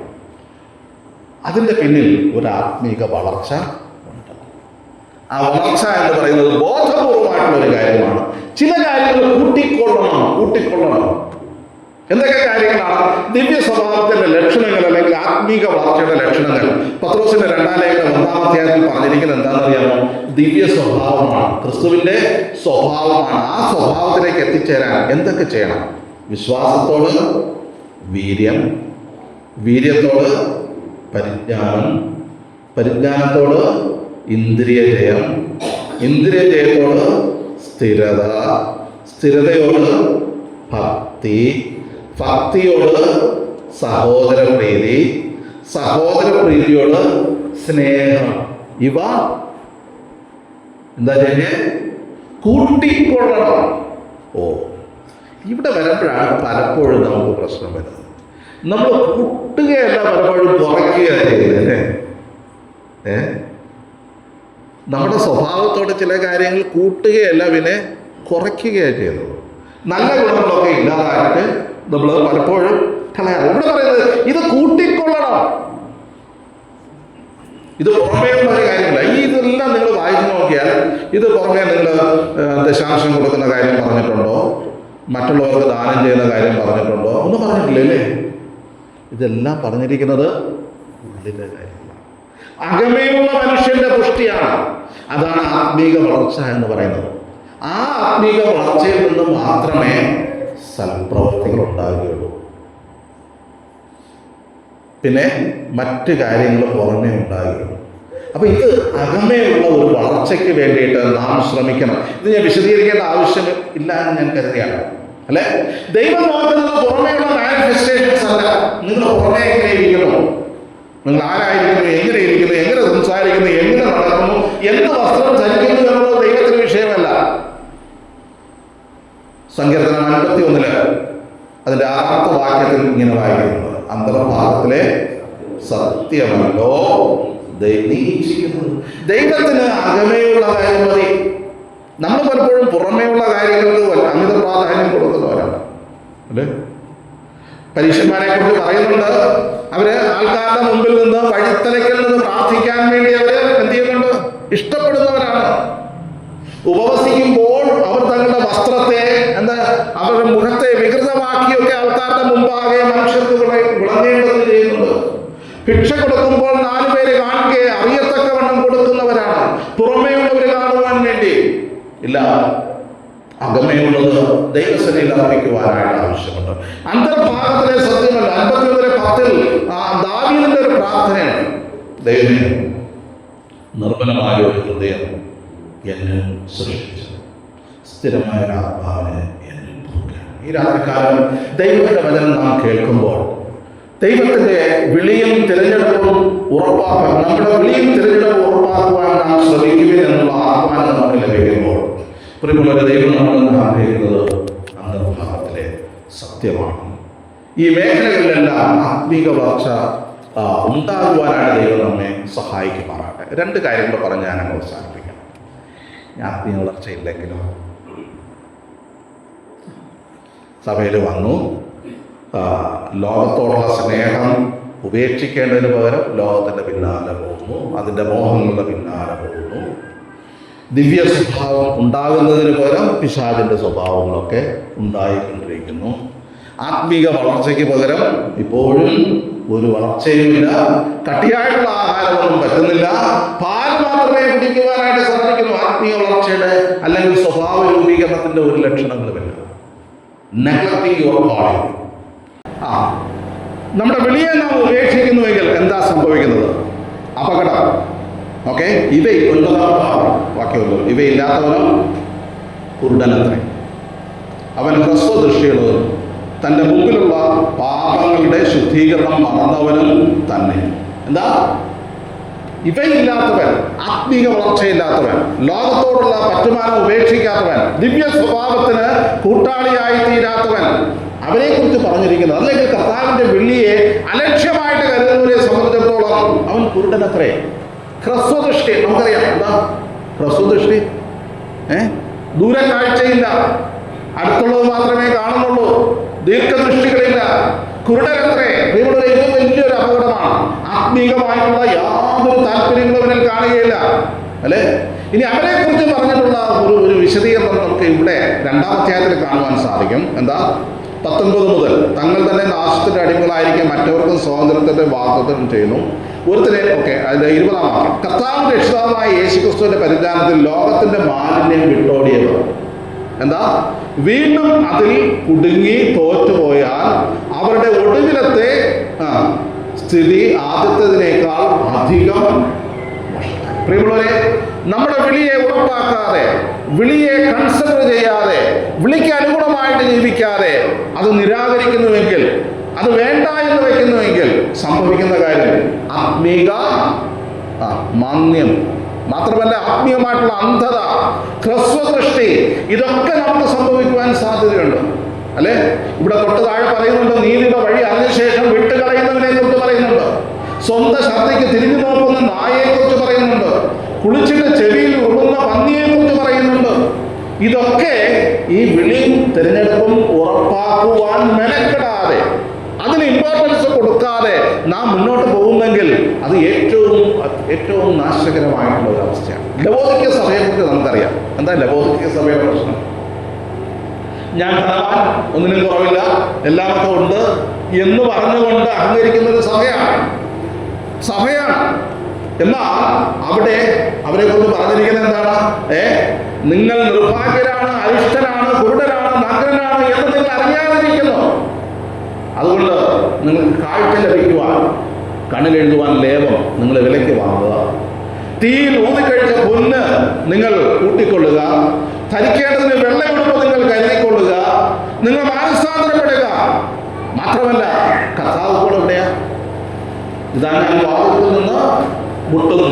അതിൻ്റെ പിന്നിൽ ഒരു ആത്മീക വളർച്ച ഉണ്ട്. ആ വളർച്ച എന്ന് പറയുന്നത് ബോധപൂർവമായിട്ടുള്ള ഒരു കാര്യമാണ്. ചില കാര്യങ്ങൾ കൂട്ടിക്കൊള്ളണം. എന്തൊക്കെ കാര്യങ്ങളാണ്? ദിവ്യ സ്വഭാവത്തിന്റെ ലക്ഷണങ്ങൾ അല്ലെങ്കിൽ ആത്മീക വളർച്ചയുടെ ലക്ഷണങ്ങൾ പത്രോസിന്റെ 2-ാം ലേഖനം 1-ാം അധ്യായത്തിൽ പറഞ്ഞിരിക്കുന്നത് എന്താണെന്നറിയാമോ? ദിവ്യ സ്വഭാവമാണ്, ക്രിസ്തുവിന്റെ സ്വഭാവമാണ്. ആ സ്വഭാവത്തിലേക്ക് എത്തിച്ചേരാൻ എന്തൊക്കെ ചെയ്യണം? വിശ്വാസത്തോട് വീര്യം, വീര്യത്തോട് പരിജ്ഞാനം, പരിജ്ഞാനത്തോട് ഇന്ദ്രിയജയം, ഇന്ദ്രിയജയത്തോട് സ്ഥിരത, സ്ഥിരതയോട് ഭക്തി, ഭക്തിയോട് സഹോദരപ്രീതി, സഹോദരപ്രീതിയോട് സ്നേഹം. ഇവ എന്താ ചെയ്യുക? കൂട്ടിക്കൊള്ളണം. ഇവിടെ വരുമ്പോഴാണ് പലപ്പോഴും നമുക്ക് പ്രശ്നം വരുന്നത്. നമ്മൾ കൂട്ടുകയല്ല, പലപ്പോഴും കുറയ്ക്കുകയാണ് ചെയ്യുന്നത് അല്ലേ? നമ്മുടെ സ്വഭാവത്തോടെ ചില കാര്യങ്ങൾ കൂട്ടുകയല്ല, പിന്നെ കുറയ്ക്കുകയാണ് ചെയ്യുന്നത്. നല്ല ഗുണങ്ങളൊക്കെ ഇല്ലാതായിട്ട് നമ്മൾ പലപ്പോഴും കളയാറ്. ഇവിടെ പറയുന്നത് ഇത് കൂട്ടിക്കൊള്ളണം. ഇത് പുറമേയുള്ള ഒരു കാര്യമില്ല. ഇതെല്ലാം നിങ്ങൾ വായിച്ചു നോക്കിയാൽ ഇത് പുറമേ നിങ്ങൾ ദശാംശം കൊടുക്കുന്ന കാര്യം പറഞ്ഞിട്ടുണ്ടോ? മറ്റുള്ളവർക്ക് ദാനം ചെയ്യുന്ന കാര്യം പറഞ്ഞിട്ടുണ്ടോ? ഒന്നും പറഞ്ഞിട്ടില്ലേ? ഇതെല്ലാം പറഞ്ഞിരിക്കുന്നത് ഉള്ളിലെ കാര്യങ്ങളാണ്. അകമേയുള്ള മനുഷ്യന്റെ പുഷ്ടിയാണ്. അതാണ് ആത്മീക വളർച്ച എന്ന് പറയുന്നത്. ആ ആത്മീക വളർച്ചയിൽ നിന്ന് മാത്രമേ സൽപ്രവർത്തികൾ ഉണ്ടാകുകയുള്ളൂ. പിന്നെ മറ്റു കാര്യങ്ങൾ പുറമേ ഉണ്ടാകുകയുള്ളൂ. അപ്പൊ ഇത് അകമേയുള്ള ഒരു വളർച്ചയ്ക്ക് വേണ്ടിയിട്ട് നാം ശ്രമിക്കണം. ഇത് ഞാൻ വിശദീകരിക്കേണ്ട ആവശ്യം ഇല്ല എന്ന് ഞാൻ കരുതിയാണ്, അല്ലെ? ദൈവം നോക്കുന്നത് പുറമേയുള്ള മാനിഫെസ്റ്റേഷൻസ് അല്ല. നിങ്ങൾ പുറമേ എങ്ങനെ ഇരിക്കുന്നു, നിങ്ങൾ ആരായിരിക്കുന്നു, എങ്ങനെ ഇരിക്കുന്നു, എങ്ങനെ സംസാരിക്കുന്നു, എങ്ങനെ നടക്കുന്നു, എന്ത് വസ്ത്രം ധരിക്കുന്നു എന്നുള്ളത് ദൈവത്തിന് വിഷയമല്ല. സങ്കീർത്തനം 51 അതിന്റെ 6-ാമത്തെ വാക്യത്തിൽ ഇങ്ങനെ വായിക്കുന്നത്, അന്തർഭാഗത്തിലെ സത്യമല്ലോ ദൈവത്തിന് അകമേയുള്ള കാര്യം മതി. നമ്മൾ പലപ്പോഴും പുറമേയുള്ള കാര്യങ്ങൾക്ക് അമിത പ്രാധാന്യം കൊടുക്കുന്നവരാണ്, അല്ലേ? പരീക്ഷന്മാരെ കുറിച്ച് പറയുന്നുണ്ട്, അവര് ആൾക്കാരുടെ മുമ്പിൽ നിന്ന് വഴിത്തലയ്ക്കൽ നിന്ന് പ്രാർത്ഥിക്കാൻ വേണ്ടി അവര് എന്ത് ചെയ്യുന്നുണ്ട്? ഇഷ്ടപ്പെടുന്നവരാണ്. ഉപവസിക്കുമ്പോൾ അവർ തങ്ങളുടെ വസ്ത്രത്തെ അവരുടെ മുഖത്തെ വികൃതമാക്കിയൊക്കെ ആൾക്കാരുടെ മുമ്പാകെ മനുഷ്യർക്ക് വിളങ്ങേണ്ടത് ചെയ്യുന്നുണ്ട്. ഭിക്ഷ കൊടുക്കുമ്പോൾ 4 പേര് കാണുകയെ അറിയത്തക്കവണ്ണം കൊടുക്കുന്നവരാണ്. പുറമേയുള്ളവർ കാണുവാൻ വേണ്ടി ഇല്ല, അകമേയുള്ളത് ദൈവസേനയിൽ അർപ്പിക്കുവാനായിട്ട് ആവശ്യമുണ്ട്. അന്തർഭാഗത്തിലെ സത്യമല്ല. 51:10 ദാവീദിന്റെ ഒരു പ്രാർത്ഥനയാണ്, ദൈവമേ നിർമ്മലമായ ഒരു ഹൃദയം എന്നെ സൃഷ്ടിച്ചു, സ്ഥിരമായ ആത്മാവിനെ എന്നെ പുതുക്കണം. ഈ രാത്രികാലം ദൈവത്തിന്റെ വചനം നാം കേൾക്കുമ്പോൾ ദൈവത്തിന്റെ വിളിയും തിരഞ്ഞെടുപ്പും ഉറപ്പാക്കാൻ, നമ്മുടെ വിളിയും തിരഞ്ഞെടുപ്പും ഉറപ്പാക്കുവാൻ നാം ശ്രമിക്കുവിൻ എന്നുള്ള ആഹ്വാനം നമുക്ക് ലഭിക്കുമ്പോൾ പ്രിയമുള്ളവരെ, ദൈവം നമ്മളെന്ന് ആഗ്രഹിക്കുന്നത് അന്തർഭാഗത്തിലെ സത്യമാണ്. ഈ മേഖലകളിലെല്ലാം ആത്മീക വളർച്ച ഉണ്ടാകുവാനാണ് ദൈവം നമ്മെ സഹായിക്കുമാറാകട്ടെ. 2 കാര്യങ്ങൾ പറഞ്ഞ് ഞാൻ അവസാനിപ്പിക്കാം. ആത്മീയ വളർച്ച ഇല്ലെങ്കിലോ സഭയിൽ വന്നു ലോകത്തോടുള്ള സ്നേഹം ഉപേക്ഷിക്കേണ്ടതിന് പകരം ലോകത്തിൻ്റെ പിന്നാലെ പോകുന്നു, അതിൻ്റെ മോഹങ്ങളുടെ പിന്നാലെ പോകുന്നു. ദിവ്യ സ്വഭാവം ഉണ്ടാകുന്നതിന് പകരം പിശാചിൻ്റെ സ്വഭാവങ്ങളൊക്കെ ഉണ്ടായിക്കൊണ്ടിരിക്കുന്നു. ആത്മീക വളർച്ചയ്ക്ക് പകരം ഇപ്പോഴും ഒരു വളർച്ചയുമില്ല. കട്ടിയായിട്ടുള്ള ആഹാരമൊന്നും പറ്റുന്നില്ല. പാൽ മാത്രമേ കുടിക്കുവാനായിട്ട് സാധിക്കുന്നു. ആത്മീയ വളർച്ചയുടെ അല്ലെങ്കിൽ സ്വഭാവ രൂപീകരണത്തിൻ്റെ ഒരു ലക്ഷണങ്ങളുമില്ല. Neglecting your calling. നമ്മുടെ വിളിയെ നാം ഉപേക്ഷിക്കുന്നുവെങ്കിൽ എന്താ സംഭവിക്കുന്നത്? അപകടം. ഓക്കെ, വാക്യമല്ലോ, ഇവയില്ലാത്തവനോ കുരുടനത്രേ, അവൻ ഹ്രസ്വദൃഷ്ടിയുള്ളവൻ, തൻ്റെ മുമ്പിലുള്ള പാപങ്ങളുടെ ശുദ്ധീകരണം മറന്നവനും തന്നെ. എന്താ? ഇവയില്ലാത്തവൻ, ആത്മീക വളർച്ചയില്ലാത്തവൻ, ലോകത്തോടുള്ള പറ്റുമാനം ഉപേക്ഷിക്കാത്തവൻ, ദിവ്യ സ്വഭാവത്തിന് കൂട്ടാളിയായി തീരാത്തവൻ, അവരെ കുറിച്ച് പറഞ്ഞിരിക്കുന്നത്. അല്ലെങ്കിൽ കർത്താവിൻ്റെ വിളിയെ അലക്ഷ്യമായിട്ട് കരുതുന്നവരെ സംബന്ധിച്ചിടത്തോളം അവൻ കുരുടനത്രേ. ഹ്രസ്വദൃഷ്ടി, നമുക്കറിയാം എന്താ ഹ്രസ്വദൃഷ്ടി? ദൂരക്കാഴ്ചയില്ല, അടുത്തുള്ളത് മാത്രമേ കാണുന്നുള്ളൂ, ദീർഘദൃഷ്ടികളില്ല, കുരുടനത്രേ. ഇത് വലിയൊരു അപകടമാണ്. ആത്മീകമായിട്ടുള്ള യാതൊരു താല്പര്യങ്ങളും അവനിൽ കാണുകയില്ല, അല്ലേ? ഇനി അവരെ കുറിച്ച് പറഞ്ഞിട്ടുള്ള ഒരു വിശദീകരണം നമുക്ക് ഇവിടെ 2-ാം അധ്യായത്തിൽ കാണുവാൻ സാധിക്കും. എന്താ? 19 മുതൽ തങ്ങൾ തന്നെ നാശത്തിന്റെ അടിമകളായിരിക്കും മറ്റവർക്കും സ്വാതന്ത്ര്യത്തിന്റെ വാഗ്ദത്തം ചെയ്യുന്നു. ഒരുത്തരെ അതിന്റെ 20-ാം വാക്യം, കർത്താവും രക്ഷിതാവുമായ യേശുക്രിസ്തുവിന്റെ പരിജ്ഞാനത്തിൽ ലോകത്തിന്റെ മാലിന്യം വിട്ടോടിയവർ. എന്താ? വീണ്ടും അതിൽ കുടുങ്ങി തോറ്റുപോയാൽ അവരുടെ ഒടുവിലത്തെ സ്ഥിതി ആദ്യത്തേതിനേക്കാൾ അധികം. പ്രിയമുള്ളവരെ, നമ്മുടെ വിളിയെ ഉറപ്പാക്കാതെ, വിളിയെ കൺസിഡർ ചെയ്യാതെ, വിളിക്ക് അനുഗുണമായിട്ട് ജീവിക്കാതെ അത് നിരാകരിക്കുന്നുവെങ്കിൽ, അത് വേണ്ട എന്ന് വയ്ക്കുന്നുവെങ്കിൽ സംഭവിക്കുന്ന കാര്യം ആത്മീക മാന്യം, മാത്രമല്ല ആത്മീയമായിട്ടുള്ള അന്ധത, ഹ്രസ്വദൃഷ്ടി, ഇതൊക്കെ നമുക്ക് സംഭവിക്കുവാൻ സാധ്യതയുണ്ട്, അല്ലെ? ഇവിടെ തൊട്ട് താഴെ പറയുന്നുണ്ട്, നീതിയുടെ വഴി അറിഞ്ഞ ശേഷം വിട്ടുകളയുന്നവനെ കുറിച്ച് പറയുന്നുണ്ട്, സ്വന്തം ഛർദ്ദിക്ക് തിരിഞ്ഞു നോക്കുന്ന നായയെ കുറിച്ച് പറയുന്നുണ്ട്, കുളിച്ചിട്ട് ചെവിയിൽ ഉറുന്ന പന്നിയെ കുറിച്ച് പറയുന്നുണ്ട്. ഇതൊക്കെ ഈ വിളിയും തിരഞ്ഞെടുപ്പും ഉറപ്പാക്കുവാൻ മെനക്കെടാതെ, അതിന് ഇമ്പോർട്ടൻസ് കൊടുക്കാതെ നാം മുന്നോട്ട് പോകുന്നെങ്കിൽ അത് ഏറ്റവും നാശകരമായിട്ടുള്ള ഒരു അവസ്ഥയാണ്. ലവോദിക്യ സഭയെക്കുറിച്ച് നമുക്കറിയാം. എന്താ ലവോദിക്യ സഭയുടെ പ്രശ്നം? ഞാൻ ധനവാൻ, ഒന്നിനും കുറവില്ല, എല്ലാമൊക്കെ ഉണ്ട് എന്ന് പറഞ്ഞുകൊണ്ട് അഹങ്കരിക്കുന്ന ഒരു സഭയാണ്. എന്നാൽ അവിടെ അവരെ കൊണ്ട് പറഞ്ഞിരിക്കുന്നത് എന്താണ്? നിങ്ങൾ നിർഭാഗ്യരാണ്, അരിഷ്ടനാണ്, കുരുടനാണ്, നഗ്നനാണ് എന്ന് നിങ്ങൾ അറിയാതിരിക്കുന്നു. അതുകൊണ്ട് നിങ്ങൾക്ക് കാഴ്ച ലഭിക്കുവാൻ, കണ്ണിലെഴുതുവാൻ ലേപം നിങ്ങൾ വിലയ്ക്ക് വാങ്ങുക, തീയിൽ ഊതിക്കഴിച്ച പൊന്ന് നിങ്ങൾ കൂട്ടിക്കൊള്ളുക, ധരിക്കേണ്ടതിന് വെള്ളയുടുപ്പ് നിങ്ങൾ കരുതിക്കൊള്ളുക, നിങ്ങൾ മാനസാന്തരപ്പെടുക. മാത്രമല്ല കർത്താവ് കൂടെ എവിടെയാ? ഇതാ ഞാൻ വാതിൽക്കൽ നിന്ന് മുട്ടുന്നു,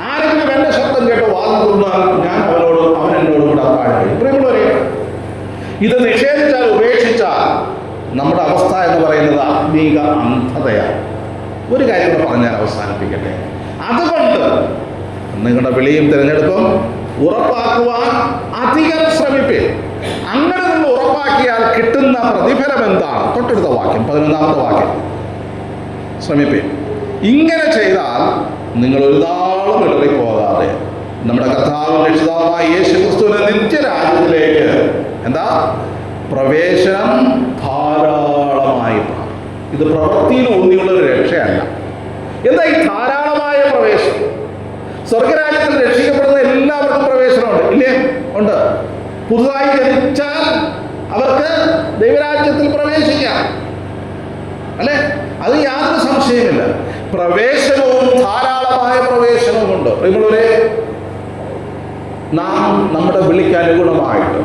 ആരെങ്കിലും എന്റെ ശബ്ദം കേട്ട് വാതിൽ തുറന്നാൽ ഞാൻ അവൻ എന്നോട് കൂടെ താഴെ. പ്രിയമുള്ളവരെ, ഇത് നിഷേധിച്ചാൽ, ഉപേക്ഷിച്ചാൽ നമ്മുടെ അവസ്ഥ എന്ന് പറയുന്നത് ആത്മീക അന്ധതയാണ്. ഒരു കാര്യം കൂടെ പറഞ്ഞാൽ അവസാനിപ്പിക്കട്ടെ. അതുകൊണ്ട് നിങ്ങളുടെ വിളിയും തിരഞ്ഞെടുപ്പും ഉറപ്പാക്കുവാൻ അധികം ശ്രമിപ്പേ. അങ്ങനെ നിങ്ങൾ ഉറപ്പാക്കിയാൽ കിട്ടുന്ന പ്രതിഫലം എന്താണ്? തൊട്ടടുത്ത വാക്യം, 11-ാമത്തെ വാക്യം, ശ്രമിപ്പേ. ഇങ്ങനെ ചെയ്താൽ നിങ്ങൾ ഒരു നാളും ഇടറിപ്പോകാതെ നമ്മുടെ കർത്താവും രക്ഷിതാവുമായ യേശുക്രിസ്തുവിന്റെ നിത്യരാജ്യത്തിലേക്ക് എന്താ പ്രവേശനം ധാരാളമായി. ഇത് പ്രവൃത്തിയിൽ ഊന്നിയുള്ള ഒരു രക്ഷയല്ല. എന്താ ഈ ധാരാളമായ പ്രവേശനം? സ്വർഗരാജ്യത്തിൽ രക്ഷിക്കപ്പെടുന്ന എല്ലാവർക്കും പ്രവേശനമുണ്ട്, ഇല്ലേ? ഉണ്ട്. പുതുതായി ജനിച്ചാൽ അവർക്ക് ദൈവരാജ്യത്തിൽ പ്രവേശിക്കാം, അല്ലെ? അത് യാതൊരു സംശയമില്ല. പ്രവേശനവും ധാരാളമായ പ്രവേശനവും ഉണ്ട്. പ്രിയമുള്ളവരെ, നാം നമ്മുടെ വിളിക്ക് അനുഗുണമായിട്ട്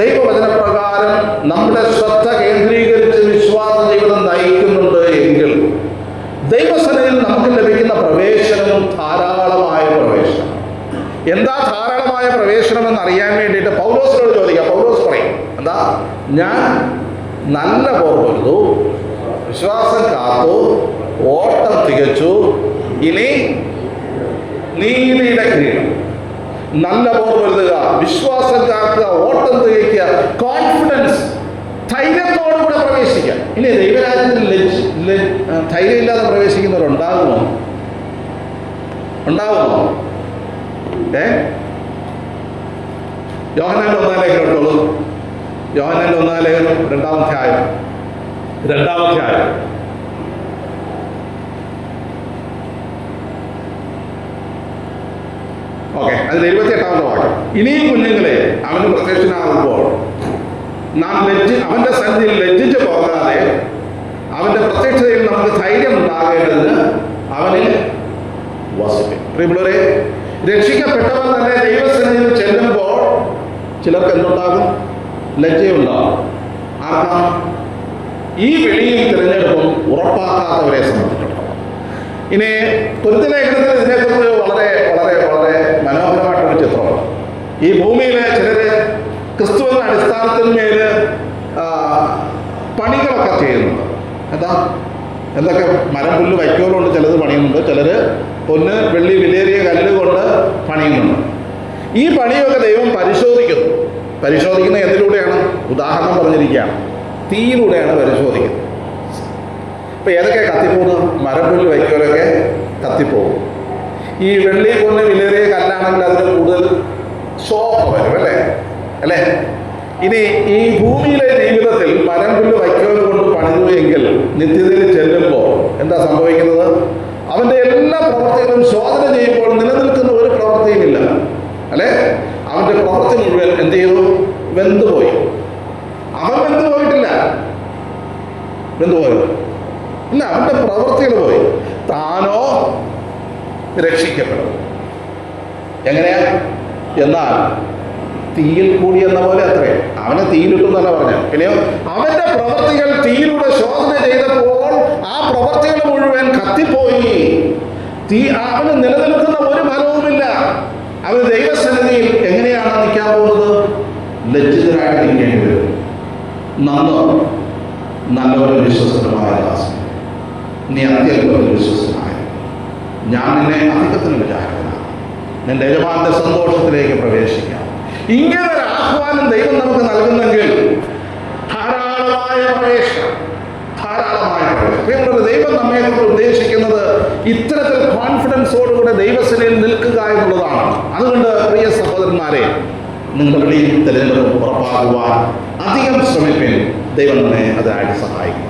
ദൈവവചനപ്രകാരം നമ്മുടെ ശ്രദ്ധ കേന്ദ്രീകരിച്ച് വിശ്വാസ ജീവിതം നയിക്കുന്നുണ്ട് എങ്കിൽ ദൈവസന്നിധിയിൽ നമുക്ക് ലഭിക്കുന്ന പ്രവേശനം ധാരാളമായ പ്രവേശനം. എന്താ ധാരാളമായ പ്രവേശനം എന്ന് അറിയാൻ വേണ്ടിയിട്ട് പൗലോസിനോട് ചോദിക്കാം. പൗലോസ് പറയും, എന്താ? ഞാൻ നല്ല പോർ പൊരുതു, വിശ്വാസം കാത്തു, ഓട്ടം തികച്ചു, ഇനി നീതിയുടെ കിരീടം. നല്ല പോർ പൊരുതുക, വിശ്വാസം കാക്കുക, ഓട്ടം തികയ്ക്കുക, കോൺഫിഡൻസ്, ധൈര്യത്തോടുകൂടെ പ്രവേശിക്കുക. ഇനി ദൈവരാജ്യത്തിൽ ധൈര്യമില്ലാതെ പ്രവേശിക്കുന്നവരുണ്ടാകുമോ? യോഹന്നാന്റെ 1-ാം ലേഖനം എടുത്തോളൂ. യോഹന്നാന്റെ 1-ാം ലേഖനം 2-ാം അധ്യായം. ഓക്കെ, അതിൽ 28-ാമത്തെ വാക്യം. ഇനിയും കുഞ്ഞുങ്ങളെ, അവന് പ്രത്യക്ഷനാകുമ്പോൾ നാം അവന്റെ സന്നിധിയിൽ ലജ്ജിച്ചു പോകാതെ അവന്റെ പ്രത്യക്ഷതയിൽ നമുക്ക് ധൈര്യം ഉണ്ടാകേണ്ടതിന് അവനിൽ വസിക്കും. പ്രിയമുള്ളവരെ, രക്ഷിക്കപ്പെട്ടവർ തന്നെ ദൈവസന്നിധിയിൽ ചെല്ലുമ്പോൾ ചിലർക്ക് എന്തുണ്ടാകും? ലജ്ജയുണ്ടാകും. ആർക്കാണ്? ഈ വെളിയും തിരഞ്ഞെടുപ്പും ഉറപ്പാക്കാത്തവരെ സംബന്ധിച്ചിടത്തോളം. ഇനി കൊരിന്ത്യർ ലേഖനത്തിൽ ഇതിനെക്കുറിച്ച് വളരെ വളരെ വളരെ മനോഹരമായിട്ടൊരു ചിത്രമാണ്. ഈ ഭൂമിയിലെ ചിലര് ക്രിസ്തുവിന്റെ അടിസ്ഥാനത്തിന്മേൽ പണികളൊക്കെ ചെയ്യുന്നുണ്ട്. എന്തൊക്കെ മരം പുല്ല് വൈക്കോലുകൊണ്ട് ചിലത് പണിയുന്നുണ്ട്, ചിലര് പൊന്ന് വെള്ളി വിലയേറിയ കല്ല് കൊണ്ട് പണിയുന്നുണ്ട്. ഈ പണിയൊക്കെ ദൈവം പരിശോധിക്കുന്ന എന്തിലൂടെയാണ്? ഉദാഹരണം പറഞ്ഞിരിക്കുകയാണ്, തീയിലൂടെയാണ് പരിശോധിക്കുന്നത്. ഇപ്പൊ ഏതൊക്കെ കത്തിപ്പോകുന്നു? മരം പുല്ല് വൈക്കോലൊക്കെ കത്തിപ്പോകും. ഈ വെള്ളി പൊന്ന് വിലയേറിയ കല്ലാണെങ്കിൽ അതിന് കൂടുതൽ ശോഭ വരും, അല്ലേ? ഇനി ഈ ഭൂമിയിലെ ജീവിതത്തിൽ മരം പുല്ല് വൈക്കോല് കൊണ്ട് പണിതു എങ്കിൽ നിത്യതയിൽ ചെല്ലുമ്പോൾ എന്താ സംഭവിക്കുന്നത്? അവന്റെ എല്ലാ പ്രവർത്തികളും ശോധന ചെയ്യുമ്പോൾ നിലനിൽക്കുന്ന ഒരു പ്രവൃത്തിയുമില്ല, അല്ലെ? അവന്റെ പ്രവൃത്തി മുഴുവൻ എന്ത് ചെയ്തു? വെന്തുപോയി. അവൻ വെന്തുപോയിട്ടില്ല. വെന്തുപോയോ? ഇല്ല, അവന്റെ പ്രവൃത്തികൾ പോയി. താനോ രക്ഷിക്കപ്പെടും. എങ്ങനെയാ? എന്നാൽ തീയിൽ കൂടി എന്ന പോലെ അത്രേ. അവനെ തീയിലിട്ടെന്നല്ല പറഞ്ഞു. പിന്നെയോ അവന്റെ പ്രവൃത്തികൾ തീയിലൂടെ ശോധന ചെയ്തപ്പോൾ ആ പ്രവൃത്തികൾ മുഴുവൻ കത്തിപ്പോയി. അവന് നിലനിൽക്കുന്ന ഒരു ഫലവുമില്ല. അവന് ദൈവസന്നിധിയിൽ എങ്ങനെയാണ് നിൽക്കാൻ പോകുന്നത്? ലജ്ജിതരായിട്ട് നിൽക്കേണ്ടി വരും. നല്ലൊരു വിശ്വസ്തമായ ദാസൻ, നീ അത്യല്പത്തിൽ വിശ്വസ്തനായ, ഞാൻ നിന്നെ അധികത്തിന് വിചാരിക്കണം, നിന്റെ യജമാന്റെ സന്തോഷത്തിലേക്ക് പ്രവേശിക്കാം. ഇങ്ങനെ ഒരു ആഹ്വാനം ദൈവം നമുക്ക് നൽകുന്നെങ്കിൽ ധാരാളമായ പ്രവേശനം. ദൈവം നമ്മെ ഉദ്ദേശിക്കുന്നത് ഇത്തരത്തിൽ കോൺഫിഡൻസോടുകൂടെ ദൈവസേനയിൽ നിൽക്കുക എന്നുള്ളതാണ്. അതുകൊണ്ട് പ്രിയ സഹോദരന്മാരെ, നിങ്ങളുടെ തിരഞ്ഞെടുപ്പ് ഉറപ്പാക്കുവാൻ അധികം ശ്രമിപ്പിൻ. ദൈവം നമ്മെ അതിനായിട്ട് സഹായിക്കും.